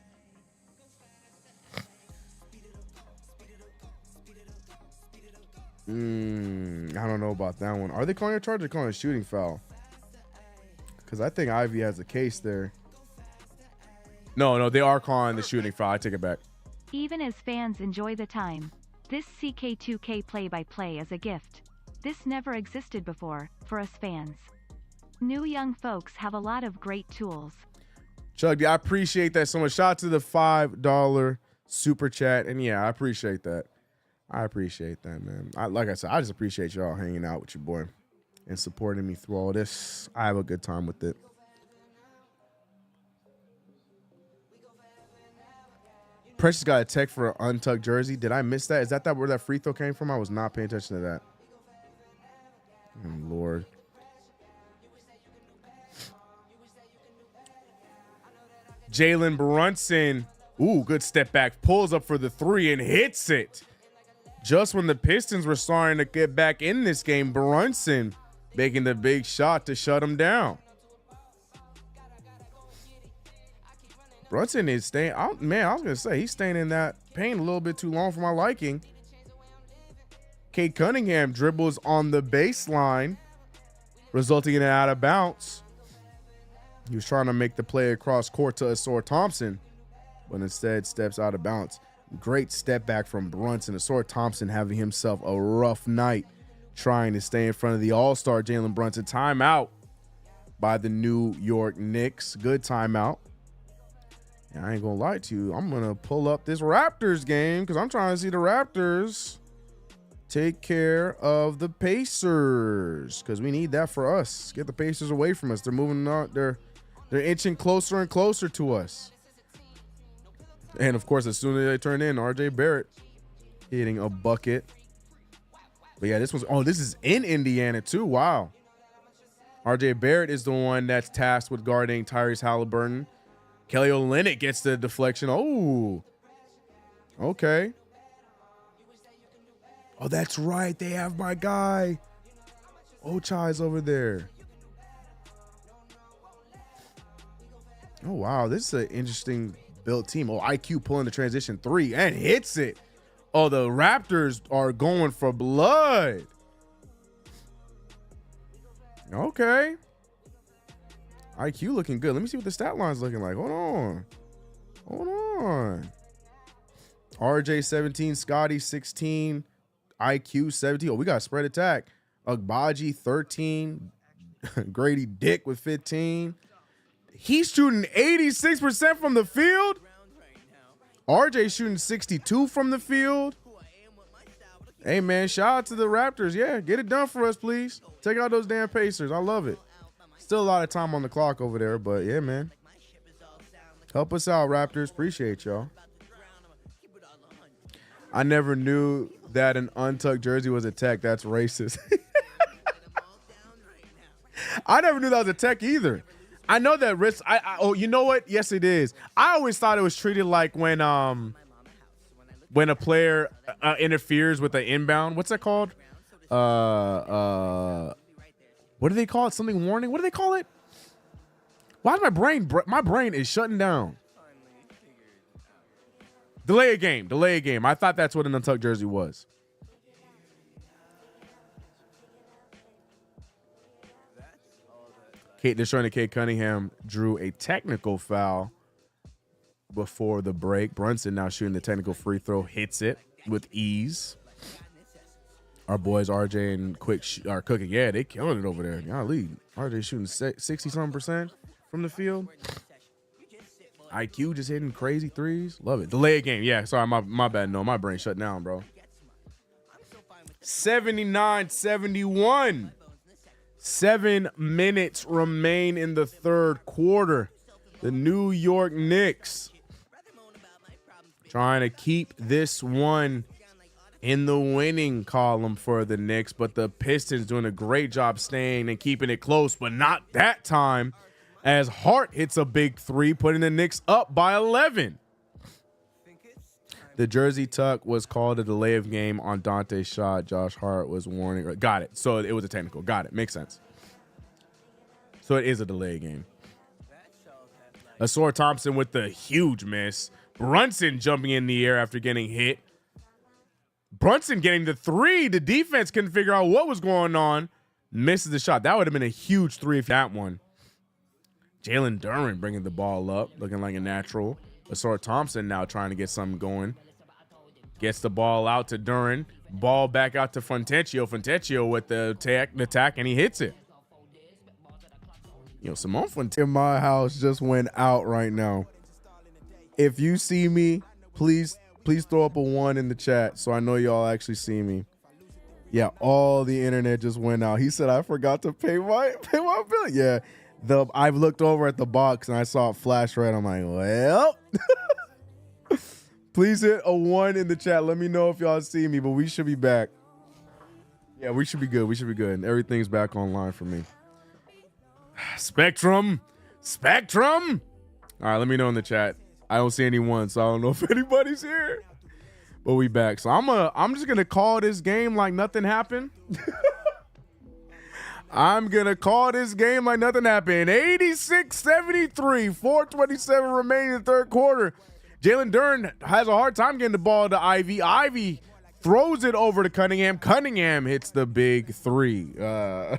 I don't know about that one. Are they calling a charge or calling a shooting foul? Because I think Ivy has a case there. No, they are calling the shooting foul. I take it back. Even as fans enjoy the time, this CK2K play-by-play is a gift. This never existed before, for us fans. New young folks have a lot of great tools. Chuggy, I appreciate that so much. Shout out to the $5 super chat. And yeah, I appreciate that. I appreciate that, man. Like I said, I just appreciate y'all hanging out with your boy and supporting me through all this. I have a good time with it. Precious got a tech for an untucked jersey. Did I miss that? Is that where that free throw came from? I was not paying attention to that. Oh, Lord. Jalen Brunson. Ooh, good step back. Pulls up for the three and hits it. Just when the Pistons were starting to get back in this game, Brunson making the big shot to shut him down. Brunson is staying out. Man, I was going to say, he's staying in that paint a little bit too long for my liking. Cade Cunningham dribbles on the baseline, resulting in an out of bounds. He was trying to make the play across court to Asor Thompson, but instead steps out of bounds. Great step back from Brunson. Asor Thompson having himself a rough night trying to stay in front of the all-star Jalen Brunson. Timeout by the New York Knicks. Good timeout. And I ain't going to lie to you. I'm going to pull up this Raptors game because I'm trying to see the Raptors take care of the Pacers because we need that for us. Get the Pacers away from us. They're moving on. They're inching closer and closer to us. And, of course, as soon as they turn in, RJ Barrett hitting a bucket. But, yeah, this is in Indiana, too. Wow. RJ Barrett is the one that's tasked with guarding Tyrese Halliburton. Kelly Olynyk gets the deflection. Oh, okay. Oh, that's right. They have my guy. Ochai's over there. Oh, wow. This is an interesting built team. Oh, IQ pulling the transition three and hits it. Oh, the Raptors are going for blood. Okay. IQ looking good. Let me see what the stat line's looking like. Hold on. RJ 17, Scotty 16, IQ 17. Oh, we got spread attack. Agbaji 13, Grady Dick with 15. He's shooting 86% from the field. RJ shooting 62 from the field. Hey, man, shout out to the Raptors. Yeah, get it done for us, please. Take out those damn Pacers. I love it. Still a lot of time on the clock over there, but yeah, man. Help us out, Raptors. Appreciate y'all. I never knew that an untucked jersey was a tech. That's racist. I never knew that was a tech either. I know that risk. Oh, you know what? Yes, it is. I always thought it was treated like when a player interferes with an inbound. What's that called? What do they call it? Something warning? What do they call it? Why is my brain is shutting down? Delay a game. I thought that's what an untucked jersey was. Detroit K. Cunningham drew a technical foul before the break. Brunson now shooting the technical free throw, hits it with ease. Our boys RJ and Quick are cooking. Yeah, they killing it over there. Golly, RJ shooting 60-something% from the field. IQ just hitting crazy threes. Love it. Delayed game. Yeah, sorry, my bad. No, my brain shut down, bro. 79-71. 7 minutes remain in the third quarter. The New York Knicks trying to keep this one in the winning column for the Knicks, but the Pistons doing a great job staying and keeping it close, but not that time as Hart hits a big three, putting the Knicks up by 11. The jersey tuck was called a delay of game on Dante's shot. Josh Hart was warning. Got it. So it was a technical. Got it. Makes sense. So it is a delay game. Asor Thompson with the huge miss. Brunson jumping in the air after getting hit. Brunson getting the three. The defense couldn't figure out what was going on. Misses the shot. That would have been a huge three if that one. Jalen Duren bringing the ball up, looking like a natural. Asor Thompson now trying to get something going. Gets the ball out to Duren. Ball back out to Fontecchio. Fontecchio with the attack, and he hits it. Simone Fontecchio in my house just went out right now. If you see me, please throw up a 1 in the chat so I know y'all actually see me. Yeah, all the internet just went out. He said, I forgot to pay my bill. Yeah, I've looked over at the box and I saw it flash red. I'm like, well, please hit a 1 in the chat. Let me know if y'all see me, but we should be back. Yeah, we should be good. We should be good. And everything's back online for me. Spectrum. All right, let me know in the chat. I don't see anyone, so I don't know if anybody's here. But we back. So I'm just gonna call this game like nothing happened. I'm gonna call this game like nothing happened. 86-73, 4:27 remaining in the third quarter. Jalen Duren has a hard time getting the ball to Ivy. Ivy throws it over to Cunningham. Cunningham hits the big three. I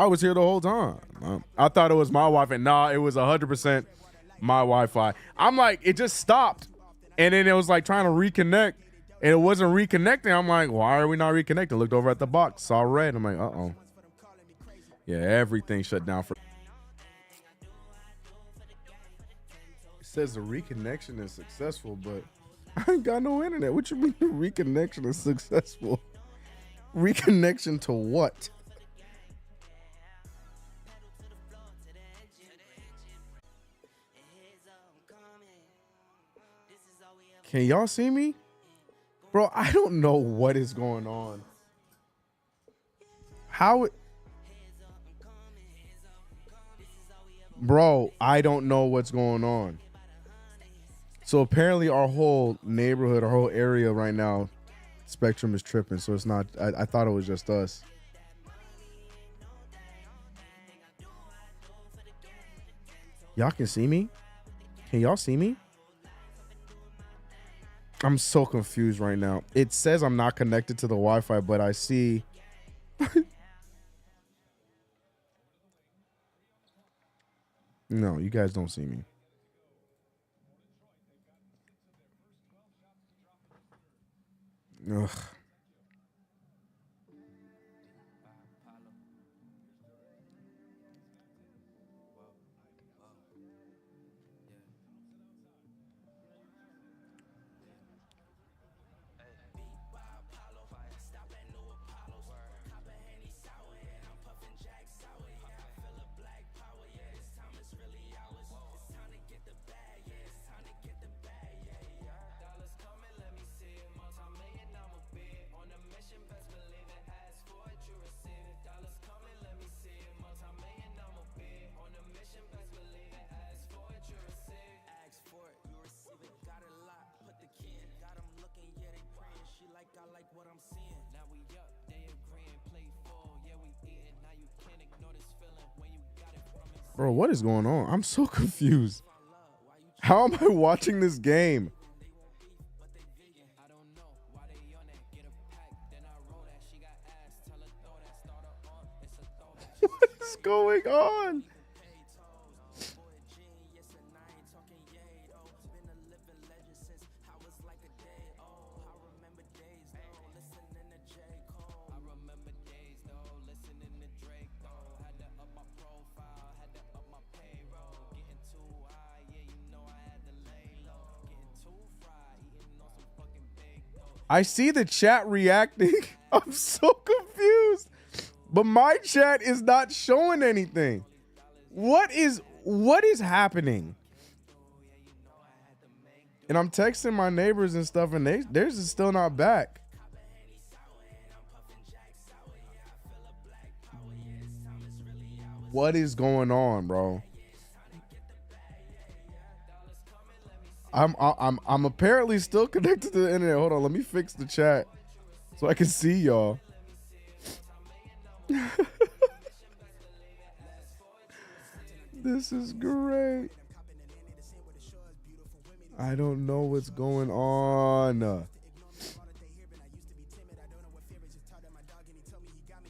was here the whole time. I thought it was my Wi-Fi. Nah, it was 100% my Wi-Fi. I'm like, it just stopped. And then it was like trying to reconnect. And it wasn't reconnecting. I'm like, why are we not reconnecting? Looked over at the box, saw red. I'm like, uh-oh. Yeah, everything shut down for. It says the reconnection is successful, but I ain't got no internet. What you mean the reconnection is successful? Reconnection to what? Can y'all see me? Bro, I don't know what is going on. Bro, I don't know what's going on. So apparently our whole neighborhood, our whole area right now, Spectrum is tripping. So it's not, I thought it was just us. Y'all can see me? Can y'all see me? I'm so confused right now. It says I'm not connected to the Wi-Fi, but I see. No, you guys don't see me. Ugh. Bro, what is going on? I'm so confused. How am I watching this game? What is going on? I see the chat reacting. I'm so confused. But my chat is not showing anything. What is happening? And I'm texting my neighbors and stuff, and theirs is still not back. What is going on, bro? I'm apparently still connected to the internet. Hold on, let me fix the chat so I can see y'all. This is great. I don't know what's going on. Let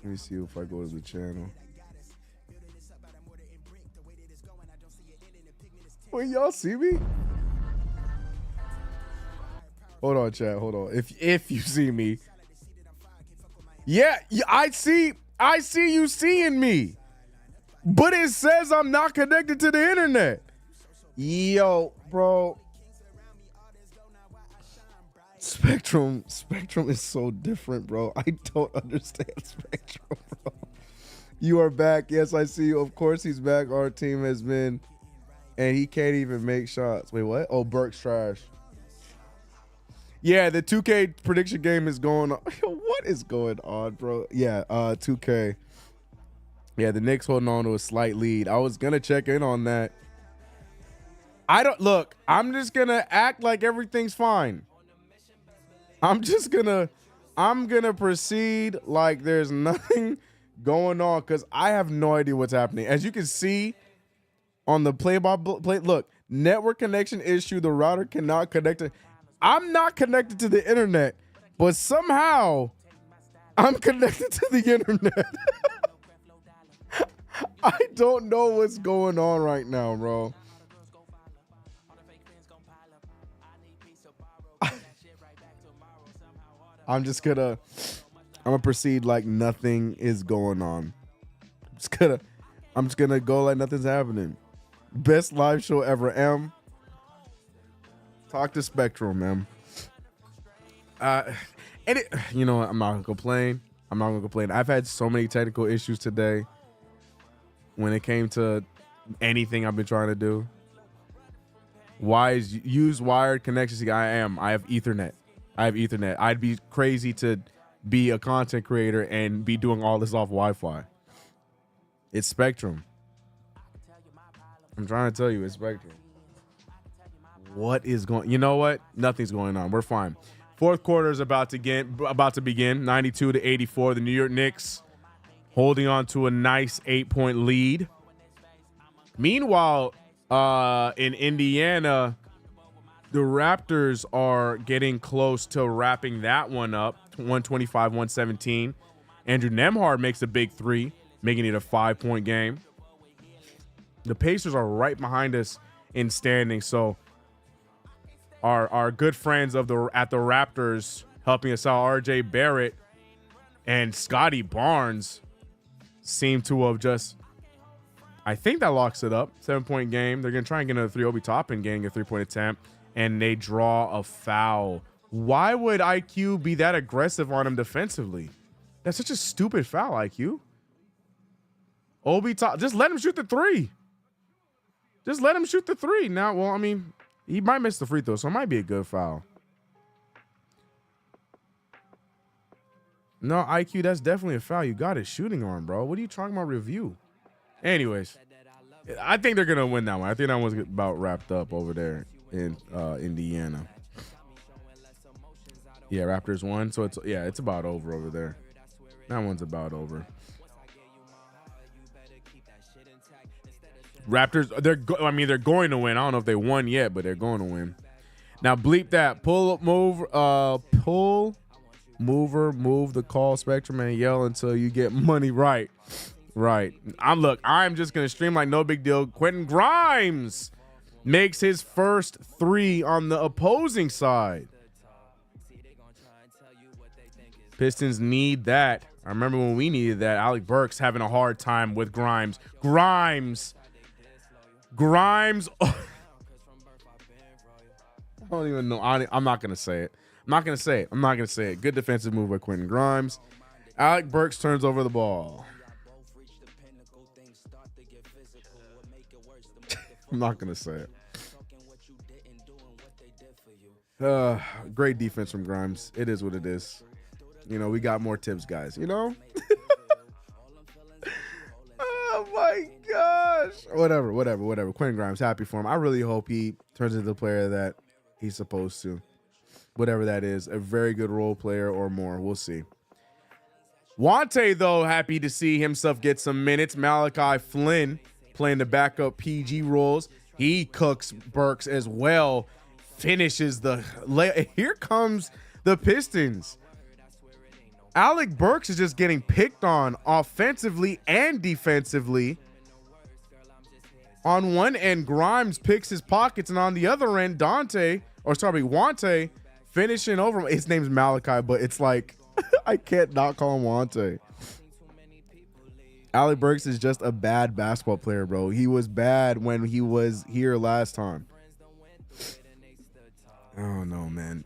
me see if I go to the channel. Wait, y'all see me? Hold on, chat. Hold on. If you see me. Yeah, I see you seeing me. But it says I'm not connected to the internet. Yo, bro. Spectrum is so different, bro. I don't understand Spectrum, bro. You are back. Yes, I see you. Of course he's back. Our team has been, and he can't even make shots. Wait, what? Oh, Burke's trash. Yeah, the 2K prediction game is going on. What is going on, bro? Yeah, 2K. Yeah, the Knicks holding on to a slight lead. I was gonna check in on that. I'm just gonna act like everything's fine. I'm gonna proceed like there's nothing going on because I have no idea what's happening. As you can see on the play-by-play, look, network connection issue. The router cannot connect to. I'm not connected to the internet, but somehow I'm connected to the internet. I don't know what's going on right now, bro. I'm gonna proceed like nothing is going on. I'm just gonna go like nothing's happening. Best live show ever, M. Talk to Spectrum, man. You know what? I'm not gonna complain. I've had so many technical issues today when it came to anything I've been trying to do. Use wired connections. I have Ethernet. I'd be crazy to be a content creator and be doing all this off Wi-Fi. It's Spectrum. I'm trying to tell you, it's Spectrum. What is going? You know what? Nothing's going on. We're fine. Fourth quarter is about to begin. 92-84. The New York Knicks holding on to a nice 8-point lead. Meanwhile, in Indiana, the Raptors are getting close to wrapping that one up. 125-117. Andrew Nembhard makes a big three, making it a 5-point game. The Pacers are right behind us in standing, so our good friends at the Raptors helping us out, RJ Barrett and Scotty Barnes, seem to have just, I think that locks it up. 7-point game. They're going to try and get another 3. Obi Toppin getting a 3-point attempt, and they draw a foul. Why would IQ be that aggressive on him defensively? That's such a stupid foul, IQ. Obi Toppin, just let him shoot the 3. Just let him shoot the 3. Now, well, I mean, he might miss the free throw, so it might be a good foul. No, IQ, that's definitely a foul. You got his shooting arm, bro. What are you talking about review? Anyways, I think they're going to win that one. I think that one's about wrapped up over there in Indiana. Yeah, Raptors won, so it's about over there. That one's about over. Raptors, they're going to win. I don't know if they won yet, but they're going to win. Now bleep that. Move the call, Spectrum, and yell until you get money right. Right. I'm just going to stream like no big deal. Quentin Grimes makes his first 3 on the opposing side. Pistons need that. I remember when we needed that. Alec Burks having a hard time with Grimes. Grimes. I don't even know. I'm not going to say it. I'm not going to say it. Good defensive move by Quentin Grimes. Alec Burks turns over the ball. I'm not going to say it. Great defense from Grimes. It is what it is. You know, we got more tips, guys. You know? Oh, my gosh. Whatever. Quentin Grimes, happy for him. I really hope he turns into the player that he's supposed to. Whatever that is. A very good role player or more. We'll see. Wante, though, happy to see himself get some minutes. Malachi Flynn playing the backup PG roles. He cooks Burks as well. Finishes the here comes the Pistons. Alec Burks is just getting picked on offensively and defensively. On one end, Grimes picks his pockets, and on the other end, Wante finishing over him. His name's Malachi, but it's like I can't not call him Wante. Alec Burks is just a bad basketball player, bro. He was bad when he was here last time. Oh, no, man.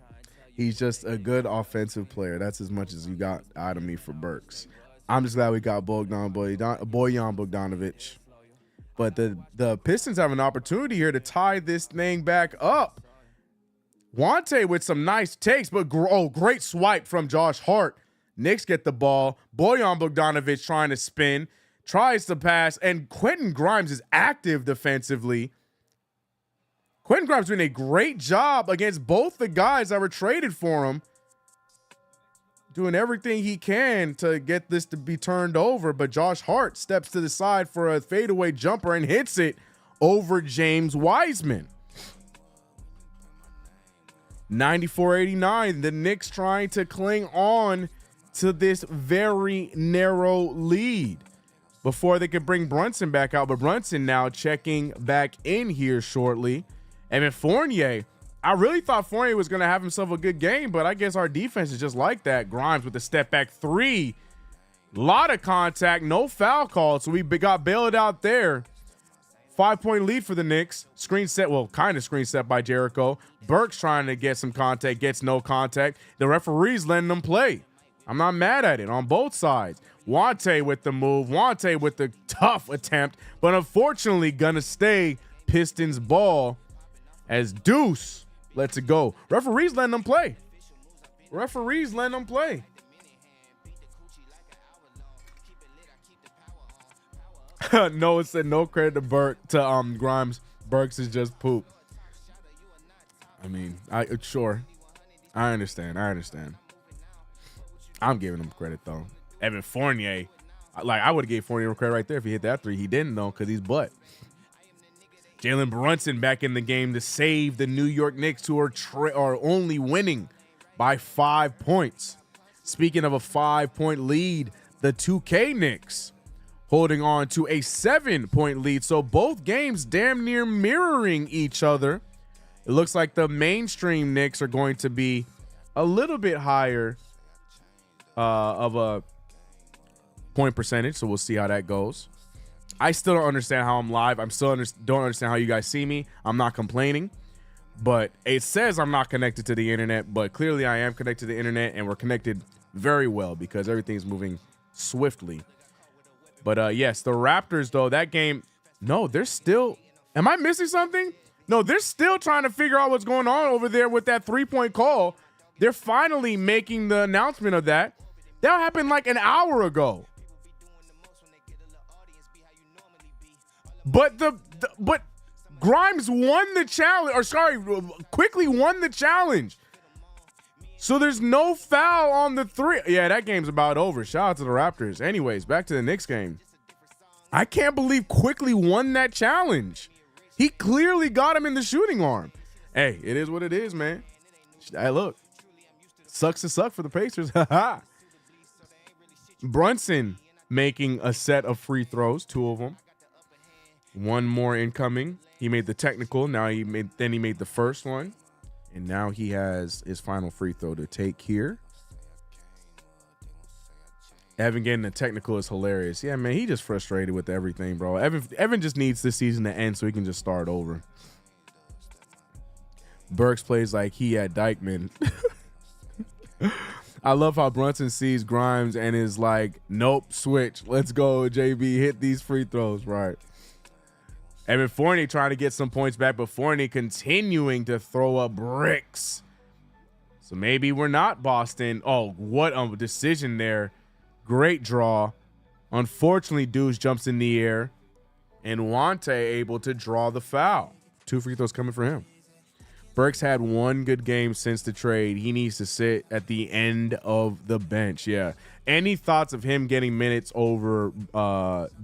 He's just a good offensive player. That's as much as you got out of me for Burks. I'm just glad we got Bojan Bogdanovic. But the Pistons have an opportunity here to tie this thing back up. Wante with some nice takes, but great swipe from Josh Hart. Knicks get the ball. Bojan Bogdanovic trying to spin, tries to pass, and Quentin Grimes is active defensively. Quentin Grimes doing a great job against both the guys that were traded for him. Doing everything he can to get this to be turned over, but Josh Hart steps to the side for a fadeaway jumper and hits it over James Wiseman. 94-89, the Knicks trying to cling on to this very narrow lead before they could bring Brunson back out, but Brunson now checking back in here shortly. And then Fournier, I really thought Fournier was going to have himself a good game, but I guess our defense is just like that. Grimes with the step back 3. Lot of contact, no foul call, so we got bailed out there. 5-point lead for the Knicks. Screen set, well, kind of screen set by Jericho. Burks trying to get some contact, gets no contact. The referee's letting them play. I'm not mad at it on both sides. Wante with the move. Wante with the tough attempt, but unfortunately gonna stay Pistons ball as Deuce lets it go. Referee's letting them play. Noah said no credit to Grimes. Burks is just poop. I mean, I understand. I'm giving him credit though. Evan Fournier, I would have gave Fournier credit right there if he hit that 3. He didn't though, because he's butt. Jalen Brunson back in the game to save the New York Knicks, who are only winning by 5 points. Speaking of a 5-point lead, the 2K Knicks holding on to a 7-point lead. So both games damn near mirroring each other. It looks like the mainstream Knicks are going to be a little bit higher of a point percentage. So we'll see how that goes. I still don't understand how I'm live. I'm still don't understand how you guys see me. I'm not complaining, but it says I'm not connected to the internet, but clearly I am connected to the internet, and we're connected very well because everything's moving swiftly. But yes, the Raptors though, that game, no, they're still, am I missing something? No, they're still trying to figure out what's going on over there with that 3-point call. They're finally making the announcement of that. That happened like an hour ago. But but Grimes won the challenge, quickly won the challenge. So there's no foul on the 3. Yeah, that game's about over. Shout out to the Raptors. Anyways, back to the Knicks game. I can't believe Quickly won that challenge. He clearly got him in the shooting arm. Hey, it is what it is, man. Hey, look. Sucks to suck for the Pacers. Brunson making a set of free throws, 2 of them. One more incoming. He made the technical. Now he made the first one. And now he has his final free throw to take here. Evan getting the technical is hilarious. Yeah, man, he just frustrated with everything, bro. Evan just needs this season to end so he can just start over. Burks plays like he at Dykeman. I love how Brunson sees Grimes and is like, nope, switch. Let's go, JB. Hit these free throws. Right. Evan Fournier trying to get some points back, but Fournier continuing to throw up bricks. So maybe we're not Boston. Oh, what a decision there. Great draw. Unfortunately, Deuce jumps in the air, and Wante able to draw the foul. 2 free throws coming for him. Burks had 1 good game since the trade. He needs to sit at the end of the bench. Yeah. Any thoughts of him getting minutes over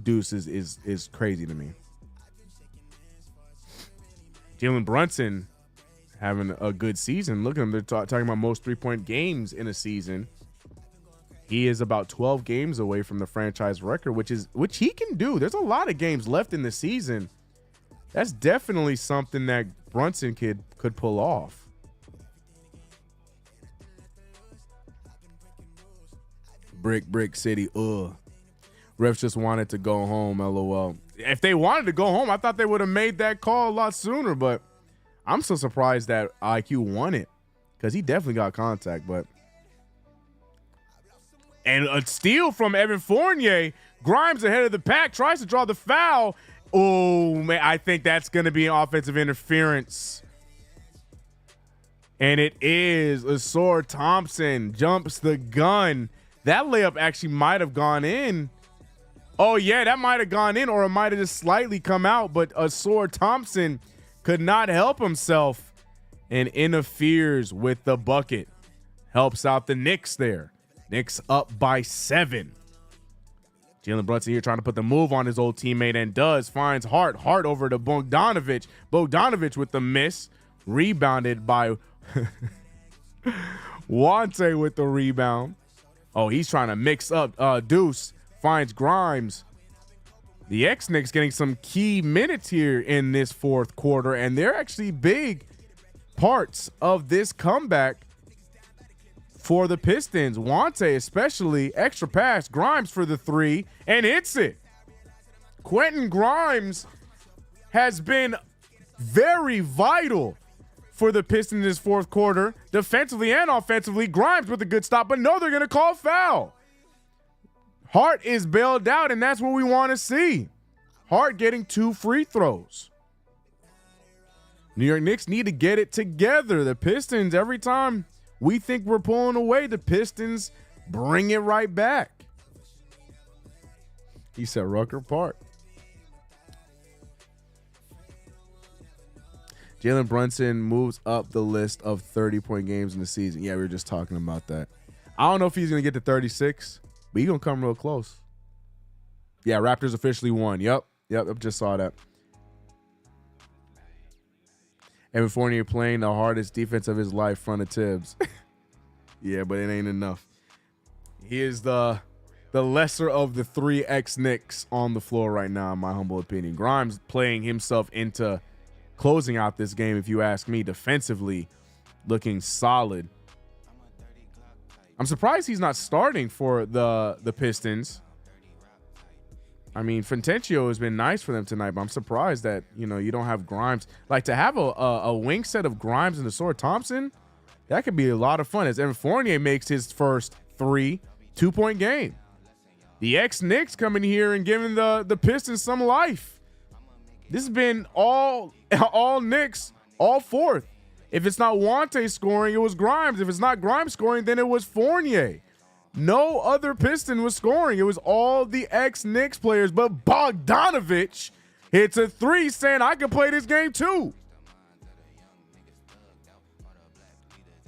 Deuce is crazy to me. Jalen Brunson having a good season. Look at him. They're talking about most 3-point games in a season. He is about 12 games away from the franchise record, which he can do. There's a lot of games left in the season. That's definitely something that Brunson could pull off. Brick City. Refs just wanted to go home. LOL. If they wanted to go home, I thought they would have made that call a lot sooner. But I'm so surprised that IQ won it because he definitely got contact. And a steal from Evan Fournier. Grimes ahead of the pack, tries to draw the foul. Oh, man, I think that's going to be an offensive interference. And it is. Asor Thompson jumps the gun. That layup actually might have gone in. Oh, yeah, that might have gone in, or it might have just slightly come out. But Asor Thompson could not help himself and interferes with the bucket. Helps out the Knicks there. Knicks up by 7. Jalen Brunson here trying to put the move on his old teammate and does. Finds Hart. Hart over to Bogdanovich. Bogdanovich with the miss. Rebounded by Wante with the rebound. Oh, he's trying to mix up. Deuce finds Grimes. The Knicks getting some key minutes here in this 4th quarter, and they're actually big parts of this comeback for the Pistons. Wante especially, extra pass, Grimes for the 3, and hits it. Quentin Grimes has been very vital for the Pistons in this 4th quarter, defensively and offensively. Grimes with a good stop, but no, they're going to call foul. Hart is bailed out, and that's what we want to see. Hart getting 2 free throws. New York Knicks need to get it together. The Pistons, every time we think we're pulling away, the Pistons bring it right back. He said Rucker Park. Jalen Brunson moves up the list of 30-point games in the season. Yeah, we were just talking about that. I don't know if he's going to get to 36, but he's going to come real close. Yeah, Raptors officially won. Yep, I just saw that. Evan Fournier playing the hardest defense of his life, front of Tibbs. Yeah, but it ain't enough. He is the lesser of the 3 ex-Knicks on the floor right now, in my humble opinion. Grimes playing himself into closing out this game, if you ask me, defensively looking solid. I'm surprised he's not starting for the Pistons. I mean, Fentechio has been nice for them tonight, but I'm surprised that, you don't have Grimes. Like, to have a wing set of Grimes and Asor Thompson, that could be a lot of fun as Evan Fournier makes his first 2-point game. The ex-Knicks coming here and giving the Pistons some life. This has been all Knicks, all 4th. If it's not Wante scoring, it was Grimes. If it's not Grimes scoring, then it was Fournier. No other Piston was scoring. It was all the ex-Knicks players, but Bogdanovich hits a 3 saying, I can play this game too.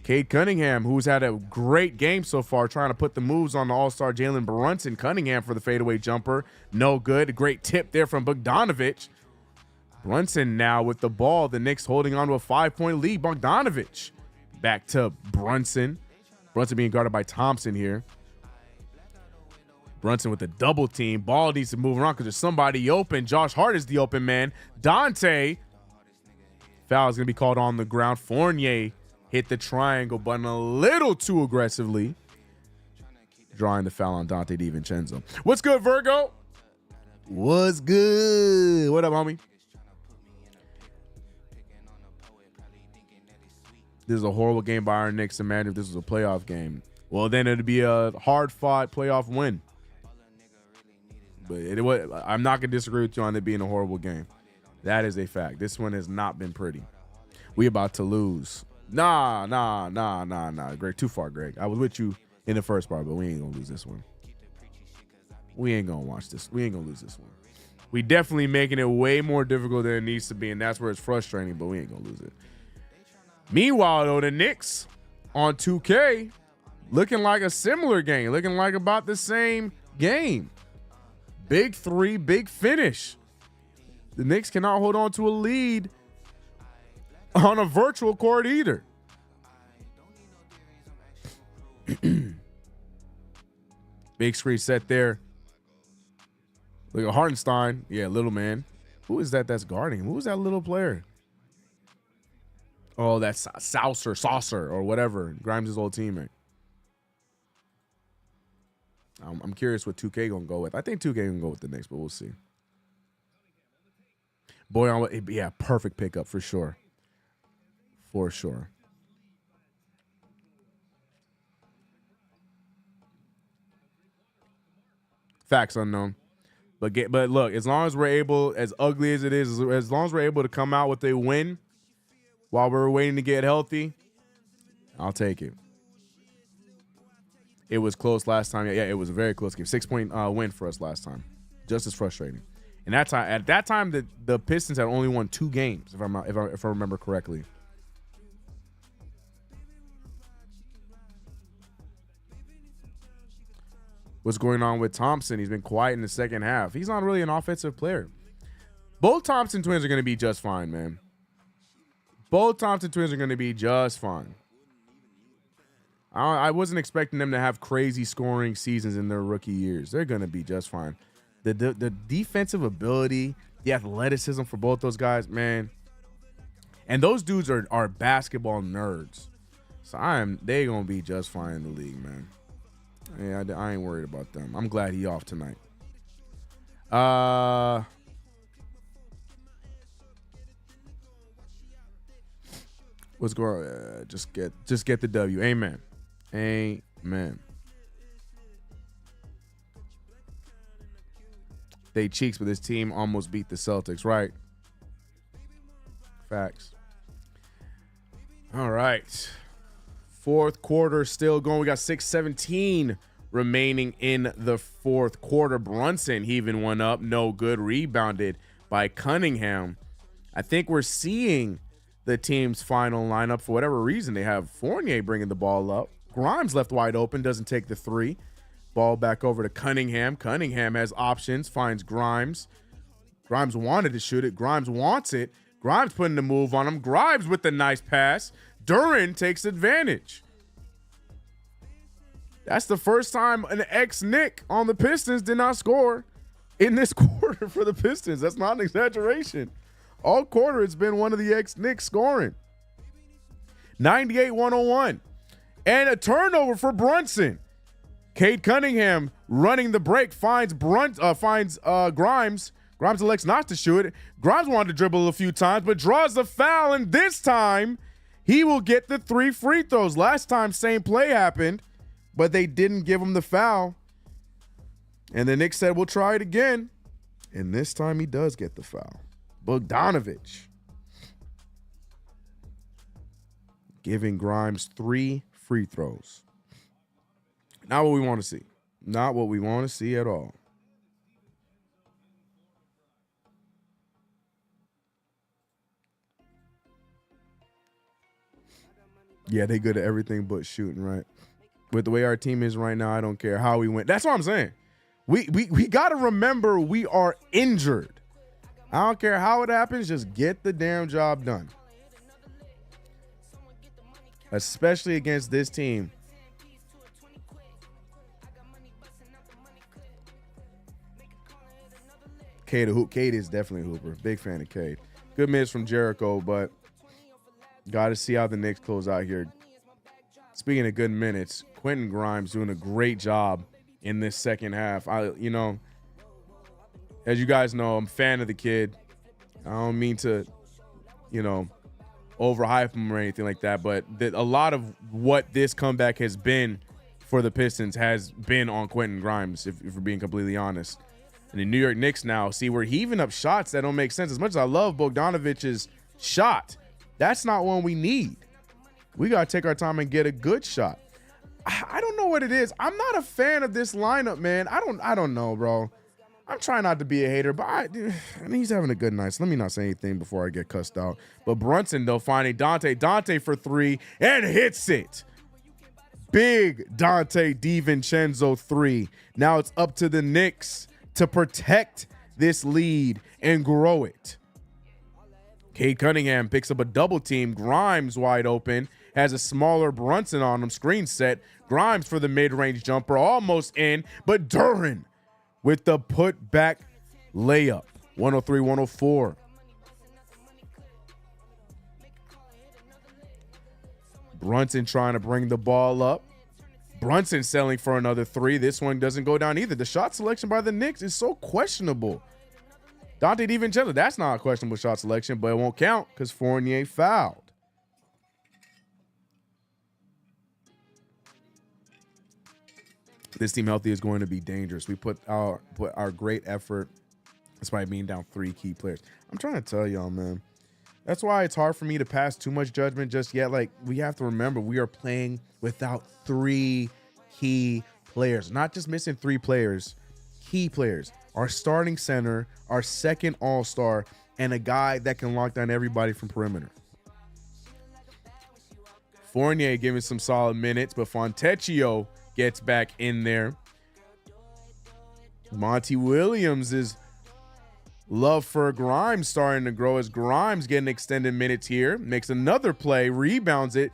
Cade Cunningham, who's had a great game so far, trying to put the moves on the all-star Jalen Brunson. Cunningham for the fadeaway jumper. No good. A great tip there from Bogdanovich. Brunson now with the ball. The Knicks holding on to a 5-point lead. Bogdanovich back to Brunson. Brunson being guarded by Thompson here. Brunson with a double team. Ball needs to move around because there's somebody open. Josh Hart is the open man. Dante. Foul is going to be called on the ground. Fournier hit the triangle button a little too aggressively, drawing the foul on Dante DiVincenzo. What's good, Virgo? What's good? What up, homie? This is a horrible game by our Knicks. Imagine if this was a playoff game. Well, then it'd be a hard-fought playoff win. But I'm not going to disagree with you on it being a horrible game. That is a fact. This one has not been pretty. We about to lose. Nah. Greg, too far, Greg. I was with you in the first part, but we ain't going to lose this one. We ain't going to watch this. We ain't going to lose this one. We definitely making it way more difficult than it needs to be, and that's where it's frustrating, but we ain't going to lose it. Meanwhile, though, the Knicks on 2K looking like a similar game, looking like about the same game. Big three, big finish. The Knicks cannot hold on to a lead on a virtual court either. Big screen set there. Look at Hartenstein. Yeah, little man. Who is that that's guarding him? Who is that little player? Oh, that's Saucer, or whatever. Grimes' old teammate. I'm curious what 2K gonna go with. I think 2K gonna go with the Knicks, but we'll see. Boy, yeah, perfect pickup for sure. For sure. Facts unknown. But look, as long as we're able, as ugly as it is, as long as we're able to come out with a win while we're waiting to get healthy, I'll take it. It was close last time. Yeah, it was a very close game. 6-point win for us last time. Just as frustrating. And at that time, the Pistons had only won 2 games, if I remember correctly. What's going on with Thompson? He's been quiet in the second half. He's not really an offensive player. Both Thompson twins are going to be just fine, man. Both Thompson twins are going to be just fine. I wasn't expecting them to have crazy scoring seasons in their rookie years. They're going to be just fine. The defensive ability, the athleticism for both those guys, man. And those dudes are basketball nerds. So they going to be just fine in the league, man. Yeah, I ain't worried about them. I'm glad he off tonight. What's going on? Just get the W. Amen. Amen. They cheeks, but this team almost beat the Celtics, right? Facts. All right. Fourth quarter still going. We got 6:17 remaining in the fourth quarter. Brunson heaving one up. No good. Rebounded by Cunningham. I think we're seeing the team's final lineup. For whatever reason, they have Fournier bringing the ball up. Grimes left wide open. Doesn't take the three. Ball back over to Cunningham. Cunningham has options. Finds Grimes. Grimes wanted to shoot it. Grimes wants it. Grimes putting the move on him. Grimes with the nice pass. Duran takes advantage. That's the first time an ex-Knick on the Pistons did not score in this quarter for the Pistons. That's not an exaggeration. All quarter, it's been one of the ex-Knicks scoring. 98-101. And a turnover for Brunson. Cade Cunningham running the break finds Grimes. Grimes elects not to shoot it. Grimes wanted to dribble a few times, but draws the foul, and this time he will get the 3 free throws. Last time, same play happened, but they didn't give him the foul. And the Knicks said, we'll try it again. And this time he does get the foul. Bogdanovich giving Grimes 3 free throws. Not what we want to see. Not what we want to see at all. Yeah, they good at everything but shooting, right? With the way our team is right now, I don't care how we win. That's what I'm saying. We got to remember we are injured. I don't care how it happens. Just get the damn job done. Especially against this team Cade a hoop. Cade is definitely a hooper. Big fan of Cade. Good minutes from Jericho, but got to see how the Knicks close out here. Speaking of good minutes, Quentin Grimes doing a great job in this second half. As you guys know, I'm a fan of the kid. I don't mean to, overhype him or anything like that, but a lot of what this comeback has been for the Pistons has been on Quentin Grimes, if we're being completely honest. And the New York Knicks now, see, we're heaving up shots that don't make sense. As much as I love Bogdanovic's shot, that's not one we need. We got to take our time and get a good shot. I don't know what it is. I'm not a fan of this lineup, man. I don't know, bro. I'm trying not to be a hater, but he's having a good night. So let me not say anything before I get cussed out. But Brunson, though, finding Dante for three and hits it. Big Dante DiVincenzo three. Now it's up to the Knicks to protect this lead and grow it. Cade Cunningham picks up a double team. Grimes wide open. Has a smaller Brunson on him. Screen set. Grimes for the mid-range jumper. Almost in. But Duren with the put-back layup. 103-104. Brunson trying to bring the ball up. Brunson selling for another three. This one doesn't go down either. The shot selection by the Knicks is so questionable. Dante DiVincenzo, that's not a questionable shot selection, but it won't count because Fournier fouled. This team healthy is going to be dangerous. We put our great effort despite being down three key players. I'm trying to tell y'all, man. That's why it's hard for me to pass too much judgment just yet. Like, we have to remember we are playing without three key players. Not just missing three players, key players. Our starting center, our second all-star, and a guy that can lock down everybody from perimeter. Fournier giving some solid minutes, but Fontecchio gets back in there. Monty Williams' love for Grimes starting to grow as Grimes getting extended minutes here. Makes another play, rebounds it.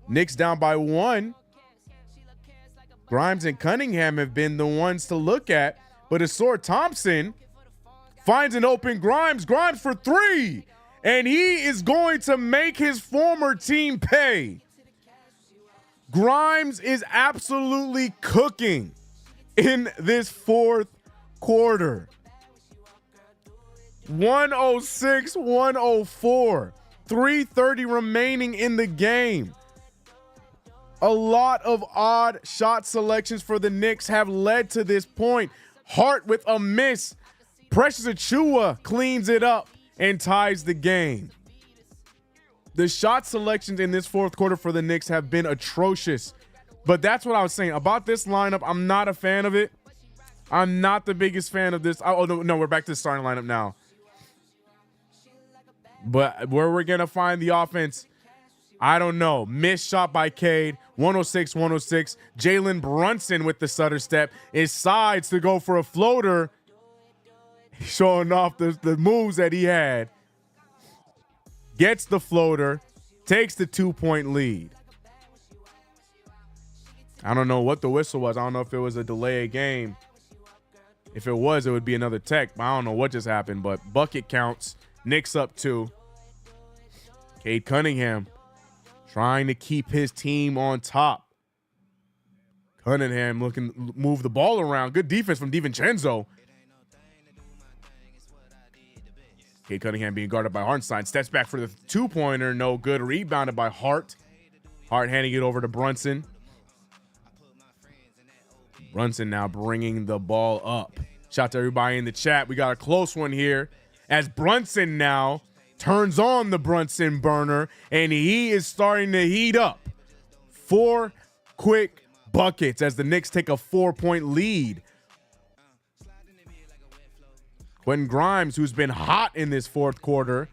Knicks down by one. Grimes and Cunningham have been the ones to look at, but Asor Thompson finds an open Grimes. Grimes for three, and he is going to make his former team pay. Grimes is absolutely cooking in this fourth quarter. 106-104. 3:30 remaining in the game. A lot of odd shot selections for the Knicks have led to this point. Hart with a miss. Precious Achiuwa cleans it up and ties the game. The shot selections in this fourth quarter for the Knicks have been atrocious. But that's what I was saying. About this lineup, I'm not a fan of it. I'm not the biggest fan of this. Oh, no, we're back to the starting lineup now. But where we're going to find the offense, I don't know. Missed shot by Cade, 106-106. Jalen Brunson with the stutter step. His sides to go for a floater. Showing off the moves that he had. Gets the floater, takes the 2-point lead. I don't know what the whistle was. I don't know if it was a delay of game. If it was, it would be another tech. I don't know what just happened, but bucket counts. Knicks up 2. Cade Cunningham trying to keep his team on top. Cunningham looking to move the ball around. Good defense from DiVincenzo. Cade Cunningham being guarded by Hartenstein. Steps back for the 2-pointer. No good. Rebounded by Hart. Hart handing it over to Brunson. Brunson now bringing the ball up. Shout out to everybody in the chat. We got a close one here as Brunson now turns on the Brunson burner, and he is starting to heat up. 4 quick buckets as the Knicks take a 4-point lead. Quentin Grimes, who's been hot in this fourth quarter,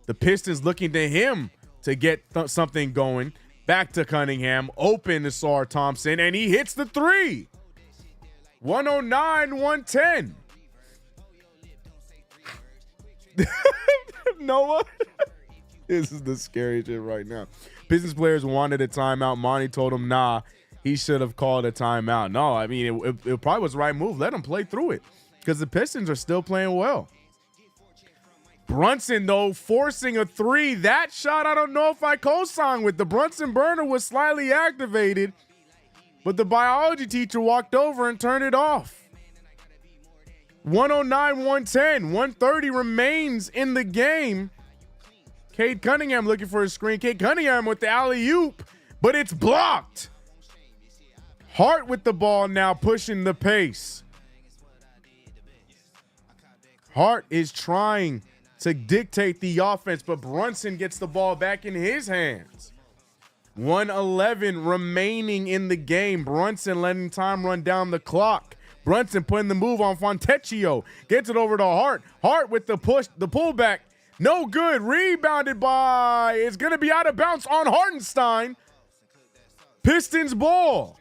the Pistons looking to him to get something going. Back to Cunningham, open to Asar Thompson, and he hits the 3. 109-110. Noah, this is the scary shit right now. Pistons players wanted a timeout. Monty told him, nah, he should have called a timeout. No, I mean, it probably was the right move. Let him play through it because the Pistons are still playing well. Brunson, though, forcing a three. That shot, I don't know if I co-sign with. The Brunson burner was slightly activated, but the biology teacher walked over and turned it off. 109-110. 130 remains in the game. Cade Cunningham looking for a screen. Cade Cunningham with the alley-oop, but it's blocked. Hart with the ball now, pushing the pace. Hart is trying to dictate the offense, but Brunson gets the ball back in his hands. 1:11 remaining in the game. Brunson letting time run down the clock. Brunson putting the move on Fontecchio. Gets it over to Hart. Hart with the push, the pullback. No good. Rebounded by, it's going to be out of bounds on Hartenstein. Pistons ball.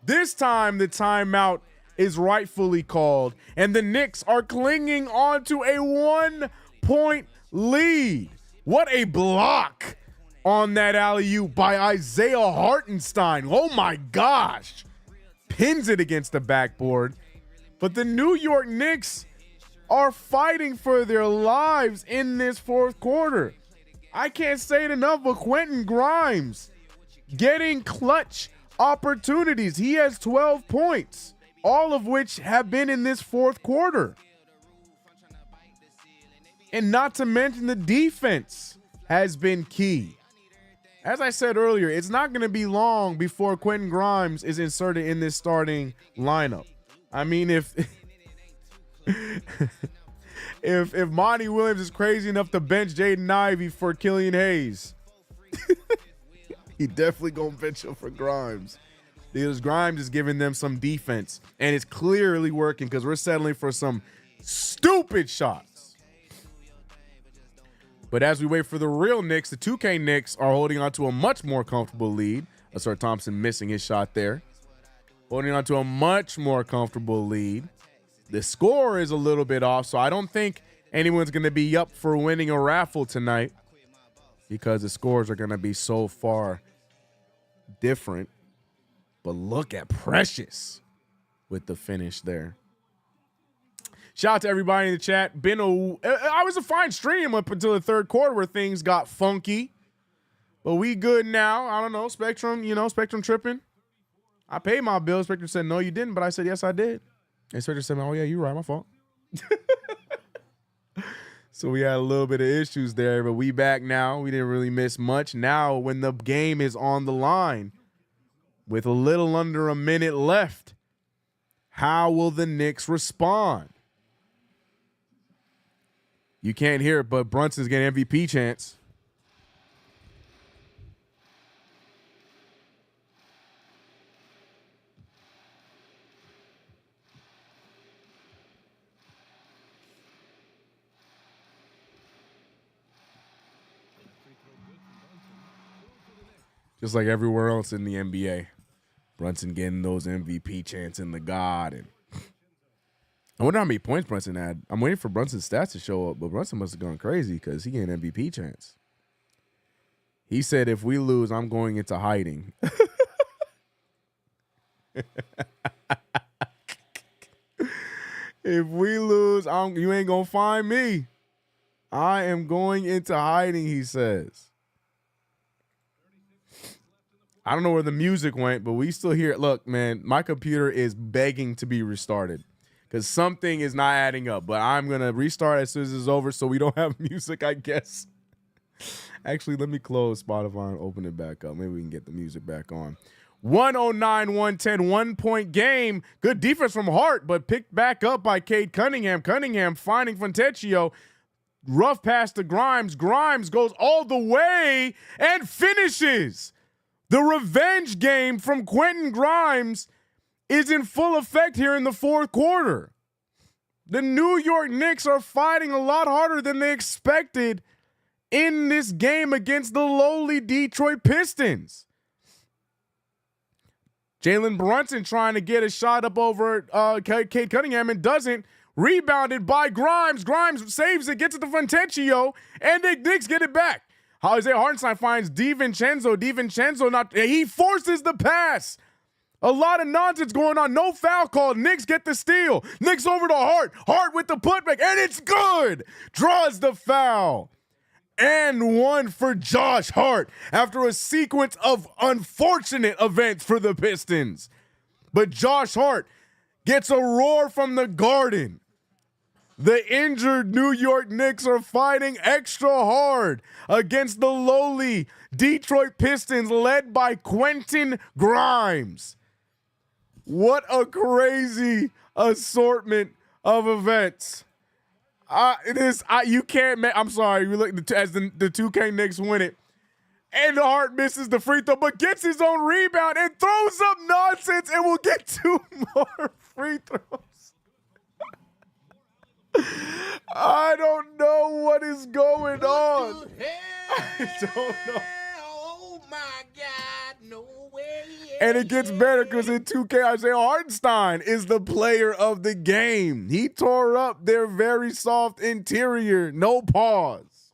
This time the timeout is rightfully called, and the Knicks are clinging on to a 1-point lead. What a block on that alley-oop by Isaiah Hartenstein. Oh my gosh. Pins it against the backboard. But the New York Knicks are fighting for their lives in this fourth quarter. I can't say it enough, but Quentin Grimes getting clutch opportunities. He has 12 points, all of which have been in this fourth quarter. And not to mention the defense has been key. As I said earlier, it's not going to be long before Quentin Grimes is inserted in this starting lineup. I mean, if Monty Williams is crazy enough to bench Jaden Ivey for Killian Hayes, he definitely going to bench him for Grimes. Because Grimes is giving them some defense, and it's clearly working because we're settling for some stupid shots. But as we wait for the real Knicks, the 2K Knicks are holding on to a much more comfortable lead. Asar Thompson missing his shot there. Holding on to a much more comfortable lead. The score is a little bit off, so I don't think anyone's going to be up for winning a raffle tonight because the scores are going to be so far different. But look at Precious with the finish there. Shout out to everybody in the chat. I was a fine stream up until the third quarter where things got funky. But we good now. I don't know. Spectrum, Spectrum tripping. I paid my bill. Spectrum said, no, you didn't. But I said, yes, I did. And Spectrum said, oh, yeah, you're right. My fault. So we had a little bit of issues there. But we back now. We didn't really miss much. Now, when the game is on the line, with a little under a minute left, how will the Knicks respond? You can't hear it, but Brunson's getting MVP chance. Just like everywhere else in the NBA. Brunson getting those MVP chants in the God. And I wonder how many points Brunson had. I'm waiting for Brunson's stats to show up, but Brunson must have gone crazy because he getting MVP chants. He said, if we lose, I'm going into hiding. If we lose, you ain't going to find me. I am going into hiding, he says. I don't know where the music went, but we still hear it. Look, man, my computer is begging to be restarted because something is not adding up. But I'm going to restart as soon as it's over so we don't have music, I guess. Actually, let me close Spotify and open it back up. Maybe we can get the music back on. 109-110, 1-point game. Good defense from Hart, but picked back up by Cade Cunningham. Cunningham finding Fontecchio. Rough pass to Grimes. Grimes goes all the way and finishes. The revenge game from Quentin Grimes is in full effect here in the fourth quarter. The New York Knicks are fighting a lot harder than they expected in this game against the lowly Detroit Pistons. Jalen Brunson trying to get a shot up over Cade Cunningham and doesn't. Rebounded by Grimes. Grimes saves it, gets it to Fontecchio, and the Knicks get it back. Isaiah Hartenstein finds DiVincenzo. DiVincenzo he forces the pass. A lot of nonsense going on. No foul call. Knicks get the steal. Knicks over to Hart. Hart with the putback, and it's good. Draws the foul. And one for Josh Hart after a sequence of unfortunate events for the Pistons. But Josh Hart gets a roar from the Garden. The injured New York Knicks are fighting extra hard against the lowly Detroit Pistons led by Quentin Grimes. What a crazy assortment of events. You can't. I'm sorry. You look as the 2K Knicks win it, and Hart misses the free throw, but gets his own rebound and throws up nonsense, and will get 2 more free throws. I don't know what is going on. I don't know. Oh my God, no way. And it gets better because in 2K, Isaiah Hartenstein is the player of the game. He tore up their very soft interior. No pause.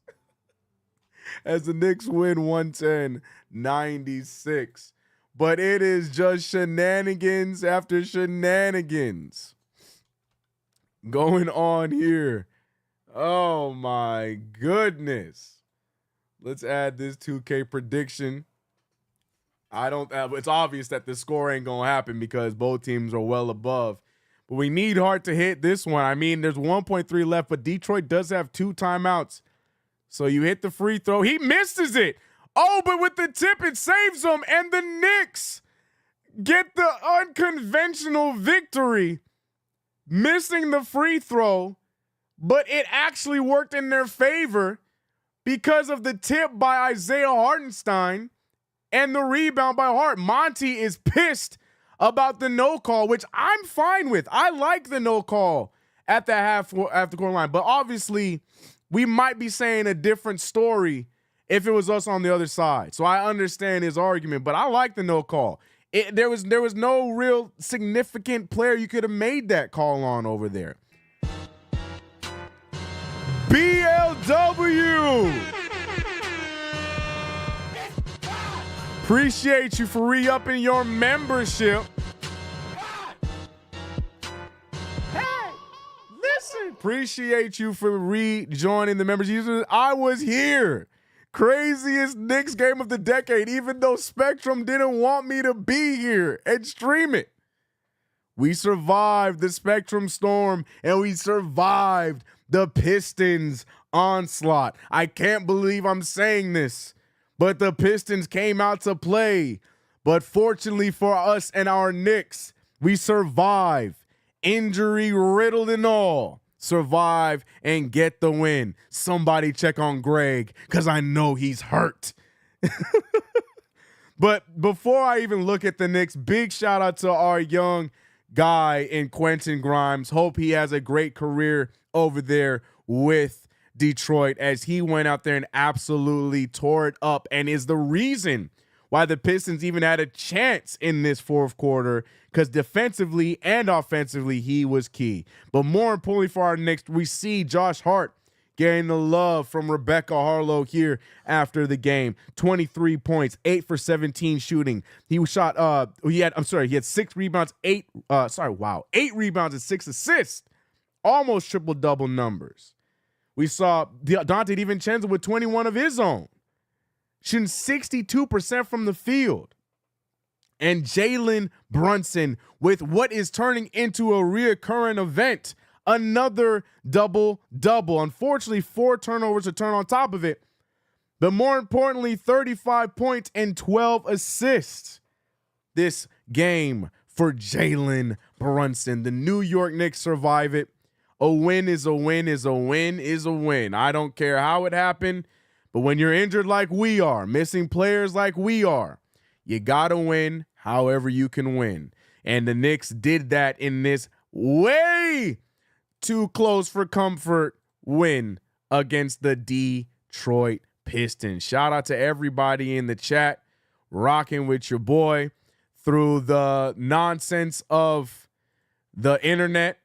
As the Knicks win 110-96. But it is just shenanigans after shenanigans going on here. Oh my goodness. Let's add this 2K prediction. It's obvious that the score ain't going to happen because both teams are well above. But we need Hart to hit this one. I mean, there's 1.3 left, but Detroit does have 2 timeouts. So you hit the free throw. He misses it. Oh, but with the tip, it saves him. And the Knicks get the unconventional victory, missing the free throw. But it actually worked in their favor because of the tip by Isaiah Hartenstein and the rebound by Hart. Monty is pissed about the no call, which I'm fine with. I like the no call at the corner line, but obviously we might be saying a different story if it was us on the other side. So I understand his argument, but I like the no call. There was no real significant player you could have made that call on over there. BLW. Appreciate you for re-upping your membership. Hey, listen. Appreciate you for rejoining the membership. I was here. Craziest Knicks game of the decade, even though Spectrum didn't want me to be here and stream it. We survived the Spectrum storm, and we survived the Pistons onslaught. I can't believe I'm saying this, but the Pistons came out to play. But fortunately for us and our Knicks, we survive. Injury riddled and all. Survive and get the win. Somebody check on Greg, because I know he's hurt. But before I even look at the Knicks, big shout out to our young guy in Quentin Grimes. Hope he has a great career over there with Detroit, as he went out there and absolutely tore it up and is the reason why the Pistons even had a chance in this fourth quarter, because defensively and offensively he was key. But more importantly for our Knicks, we see Josh Hart getting the love from Rebecca Harlow here after the game. 23 points, 8 for 17 shooting. He had 6 rebounds, 8 rebounds and 6 assists. Almost triple-double numbers. We saw Dante DiVincenzo with 21 of his own, shooting 62% from the field. And Jalen Brunson with what is turning into a reoccurring event, another double-double. Unfortunately, 4 turnovers to turn on top of it. But more importantly, 35 points and 12 assists this game for Jalen Brunson. The New York Knicks survive it. A win is a win is a win is a win. I don't care how it happened, but when you're injured like we are, missing players like we are, you got to win however you can win. And the Knicks did that in this way too close for comfort win against the Detroit Pistons. Shout out to everybody in the chat rocking with your boy through the nonsense of the internet.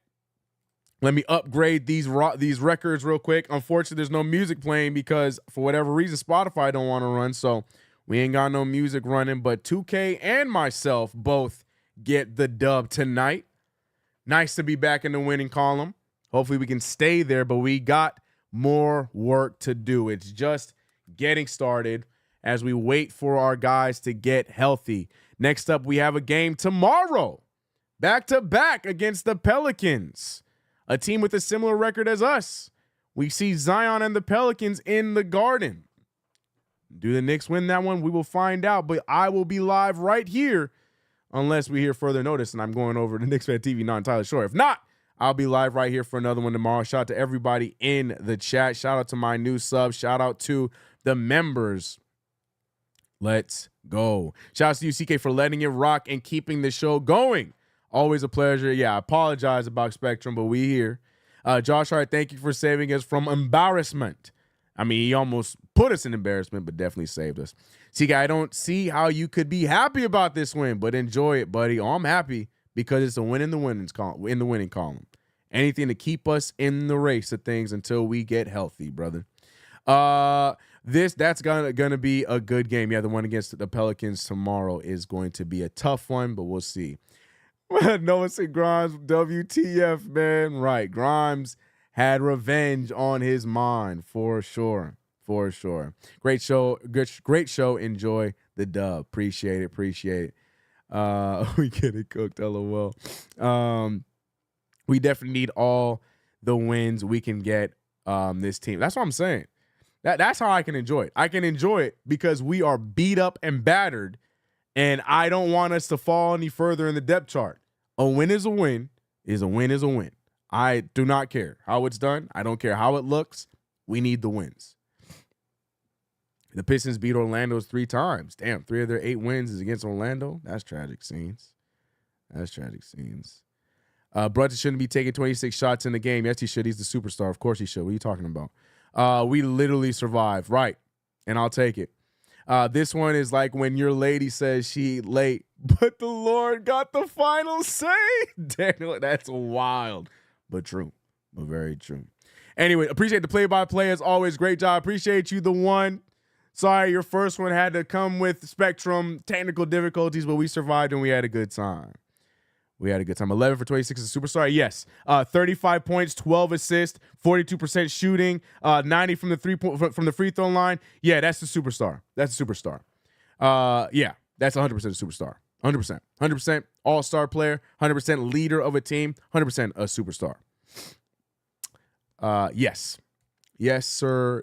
Let me upgrade these records real quick. Unfortunately, there's no music playing because for whatever reason, Spotify don't want to run. So we ain't got no music running, but 2K and myself both get the dub tonight. Nice to be back in the winning column. Hopefully we can stay there, but we got more work to do. It's just getting started as we wait for our guys to get healthy. Next up, we have a game tomorrow, back-to-back against the Pelicans, a team with a similar record as us. We see Zion and the Pelicans in the Garden. Do the Knicks win that one? We will find out, but I will be live right here unless we hear further notice, and I'm going over to Knicks Fan TV, not entirely sure. If not, I'll be live right here for another one tomorrow. Shout out to everybody in the chat. Shout out to my new subs. Shout out to the members. Let's go. Shout out to you, CK, for letting it rock and keeping the show going. Always a pleasure. Yeah, I apologize about Spectrum, but we here. Josh Hart, thank you for saving us from embarrassment. I mean, he almost put us in embarrassment, but definitely saved us. CK, I don't see how you could be happy about this win, but enjoy it, buddy. Oh, I'm happy because it's a win in the winning column. Anything to keep us in the race of things until we get healthy, brother. That's gonna be a good game. Yeah, the one against the Pelicans tomorrow is going to be a tough one, but we'll see. Noah said Grimes, WTF, man. Right, Grimes had revenge on his mind for sure. Great show. Enjoy the dub. Appreciate it. We get it cooked. LOL. We definitely need all the wins we can get this team. That's what I'm saying. That's how I can enjoy it. I can enjoy it because we are beat up and battered, and I don't want us to fall any further in the depth chart. A win is a win. Is a win. I do not care how it's done. I don't care how it looks. We need the wins. The Pistons beat Orlando 3 times. Damn, 3 of their 8 wins is against Orlando. That's tragic scenes. Brunson shouldn't be taking 26 shots in the game. Yes, he should. He's the superstar. Of course he should. What are you talking about? We literally survived. Right. And I'll take it. This one is like when your lady says she late, but the Lord got the final say. Daniel, that's wild, but true. But very true. Anyway, appreciate the play-by-play as always. Great job. Appreciate you, the one. Sorry, your first one had to come with Spectrum technical difficulties, but we survived and we had a good time. 11 for 26 is a superstar. Yes. 35 points, 12 assists, 42% shooting, 90 from the free throw line. Yeah, that's the superstar. Yeah, that's 100% a superstar. 100% all-star player, 100% leader of a team, 100% a superstar. Yes. Yes, sir.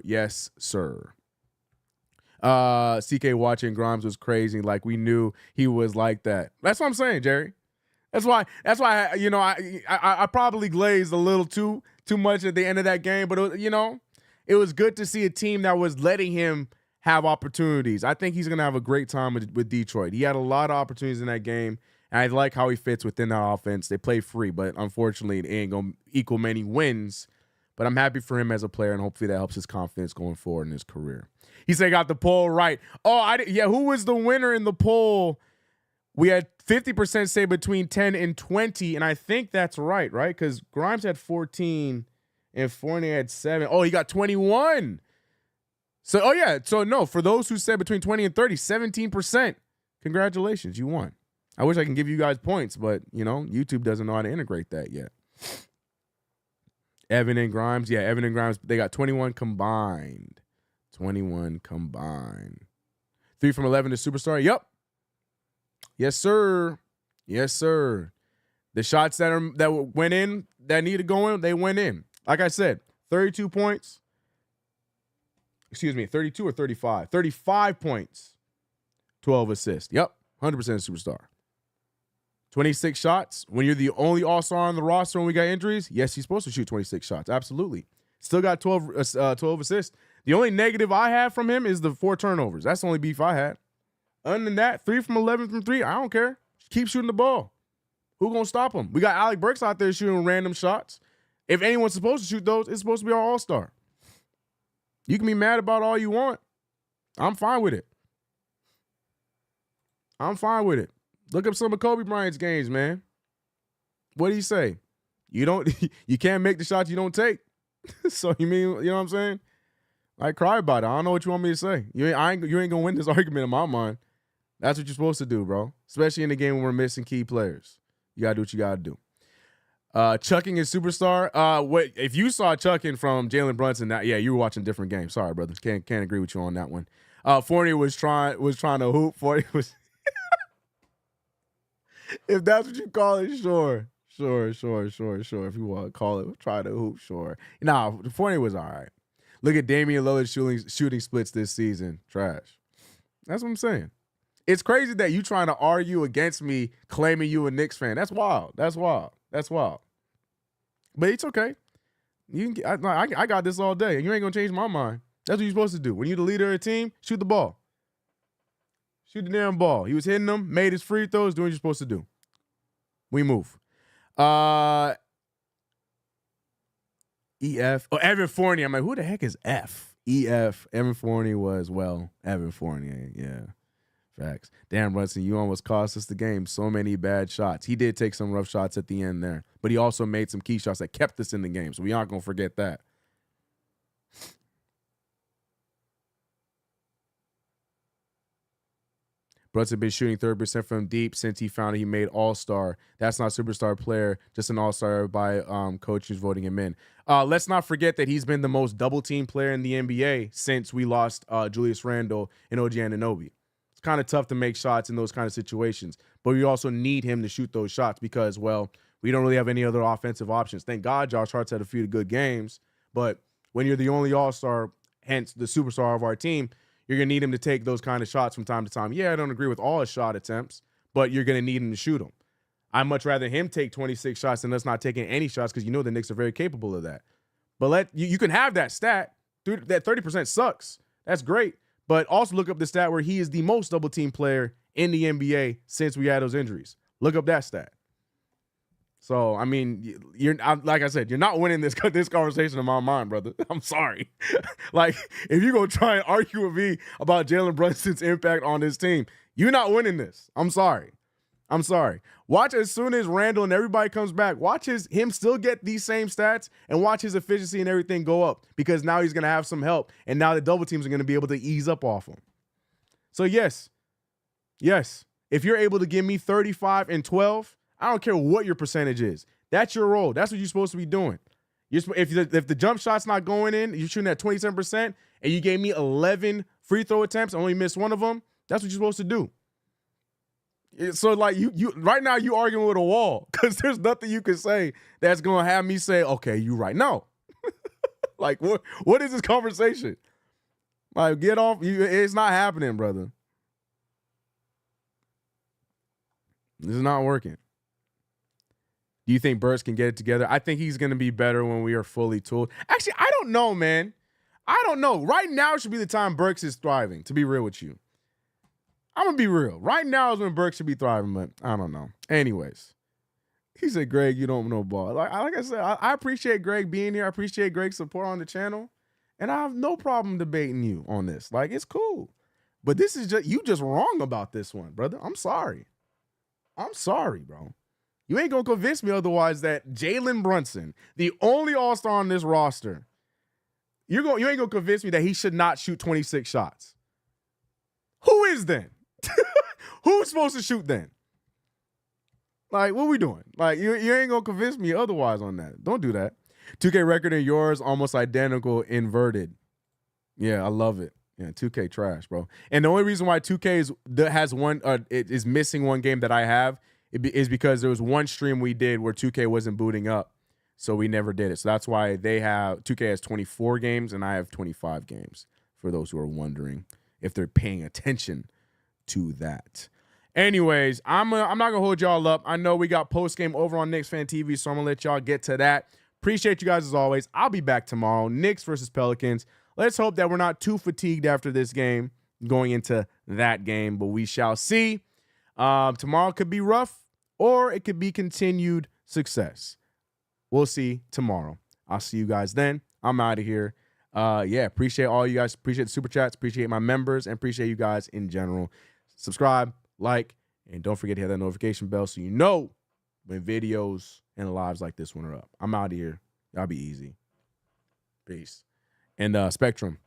CK watching Grimes was crazy. Like, we knew he was like that. That's what I'm saying, Jerry. That's why I probably glazed a little too much at the end of that game, but it was good to see a team that was letting him have opportunities. I think he's going to have a great time with Detroit. He had a lot of opportunities in that game, and I like how he fits within that offense. They play free, but unfortunately it ain't going to equal many wins, but I'm happy for him as a player, and hopefully that helps his confidence going forward in his career. He said got the poll right. Who was the winner in the poll? We had 50% say between 10 and 20, and I think that's right? Because Grimes had 14 and Fournier had 7. Oh, he got 21. So no, for those who said between 20 and 30, 17%. Congratulations, you won. I wish I can give you guys points, but, YouTube doesn't know how to integrate that yet. Evan and Grimes, they got 21 combined. 21 combined. 3 from 11 to superstar. Yep. Yes, sir. The shots that went in, that needed to go in, they went in. Like I said, 32 points. 32 or 35? 35 points, 12 assists. Yep, 100% superstar. 26 shots. When you're the only all-star on the roster when we got injuries, yes, he's supposed to shoot 26 shots. Absolutely. Still got 12 assists. The only negative I have from him is the 4 turnovers. That's the only beef I had. Other than that, 3 from 11 from 3, I don't care. Keep shooting the ball. Who gonna stop him? We got Alec Burks out there shooting random shots. If anyone's supposed to shoot those, it's supposed to be our all-star. You can be mad about all you want. I'm fine with it. Look up some of Kobe Bryant's games, man. What do you say? You can't make the shots you don't take. So you know what I'm saying? I cry about it. I don't know what you want me to say. You ain't gonna win this argument in my mind. That's what you're supposed to do, bro. Especially in the game when we're missing key players. You got to do what you got to do. Chucking is superstar. What if you saw chucking from Jalen Brunson? Yeah, you were watching different games. Sorry, brother. Can't agree with you on that one. Fournier was trying to hoop. Fournier was if that's what you call it, sure. If you want to call it, try to hoop, sure. Nah, Fournier was all right. Look at Damian Lillard's shooting splits this season. Trash. That's what I'm saying. It's crazy that you trying to argue against me claiming you a Knicks fan. That's wild. But it's okay. I got this all day, and you ain't gonna change my mind. That's what you're supposed to do. When you're the leader of a team, shoot the ball. Shoot the damn ball. He was hitting them, made his free throws, doing what you're supposed to do. We move. EF. Oh, Evan Fournier. I'm like, who the heck is F? EF. Evan Fournier was, well, Evan Fournier. Yeah. Facts. Damn, Brunson, you almost cost us the game. So many bad shots. He did take some rough shots at the end there, but he also made some key shots that kept us in the game, so we aren't going to forget that. Brunson been shooting 30% from deep since he found he made all-star. That's not a superstar player, just an all-star by coaches voting him in. Let's not forget that he's been the most double-team player in the NBA since we lost Julius Randle and OG Anunoby. It's kind of tough to make shots in those kind of situations, but we also need him to shoot those shots because, well, we don't really have any other offensive options. Thank God Josh Hart's had a few good games, but when you're the only all-star, hence the superstar of our team, you're going to need him to take those kind of shots from time to time. Yeah, I don't agree with all his shot attempts, but you're going to need him to shoot them. I'd much rather him take 26 shots than us not taking any shots because you know the Knicks are very capable of that. But you can have that stat. Dude, that 30% sucks. That's great. But also look up the stat where he is the most double-team player in the NBA since we had those injuries. Look up that stat. So, I mean, like I said, you're not winning this conversation in my mind, brother. I'm sorry. Like, if you're going to try and argue with me about Jalen Brunson's impact on this team, you're not winning this. I'm sorry. Watch as soon as Randall and everybody comes back, watch him still get these same stats and watch his efficiency and everything go up because now he's going to have some help, and now the double teams are going to be able to ease up off him. So, yes, if you're able to give me 35 and 12, I don't care what your percentage is. That's your role. That's what you're supposed to be doing. If the jump shot's not going in, you're shooting at 27%, and you gave me 11 free throw attempts, and only missed one of them, that's what you're supposed to do. So, like, you right now, you arguing with a wall because there's nothing you can say that's going to have me say, okay, you right. No. Like, what is this conversation? Like, get off. It's not happening, brother. This is not working. Do you think Burks can get it together? I think he's going to be better when we are fully tooled. Actually, I don't know, man. I don't know. Right now should be the time Burks is thriving, to be real with you. I'm going to be real. Right now is when Burks should be thriving, but I don't know. Anyways, he said, Greg, you don't know ball. Like I said, I appreciate Greg being here. I appreciate Greg's support on the channel. And I have no problem debating you on this. Like, it's cool. But this is you just wrong about this one, brother. I'm sorry. Bro. You ain't going to convince me otherwise that Jalen Brunson, the only all-star on this roster, you ain't going to convince me that he should not shoot 26 shots. Who is then? Who's supposed to shoot then? Like, what we doing? Like, you ain't going to convince me otherwise on that. Don't do that. 2K record and yours almost identical, inverted. Yeah, I love it. Yeah, 2K trash, bro. And the only reason why 2K is missing one game that I have is because there was one stream we did where 2K wasn't booting up, so we never did it. So that's why 2K has 24 games and I have 25 games, for those who are wondering if they're paying attention to that. Anyways, I'm not going to hold y'all up. I know we got post-game over on Knicks Fan TV, so I'm going to let y'all get to that. Appreciate you guys as always. I'll be back tomorrow. Knicks versus Pelicans. Let's hope that we're not too fatigued after this game going into that game, but we shall see. Tomorrow could be rough or it could be continued success. We'll see tomorrow. I'll see you guys then. I'm out of here. Appreciate all you guys. Appreciate the super chats. Appreciate my members and appreciate you guys in general. Subscribe, like, and don't forget to hit that notification bell so you know when videos and lives like this one are up. I'm out of here. Y'all be easy. Peace. And Spectrum.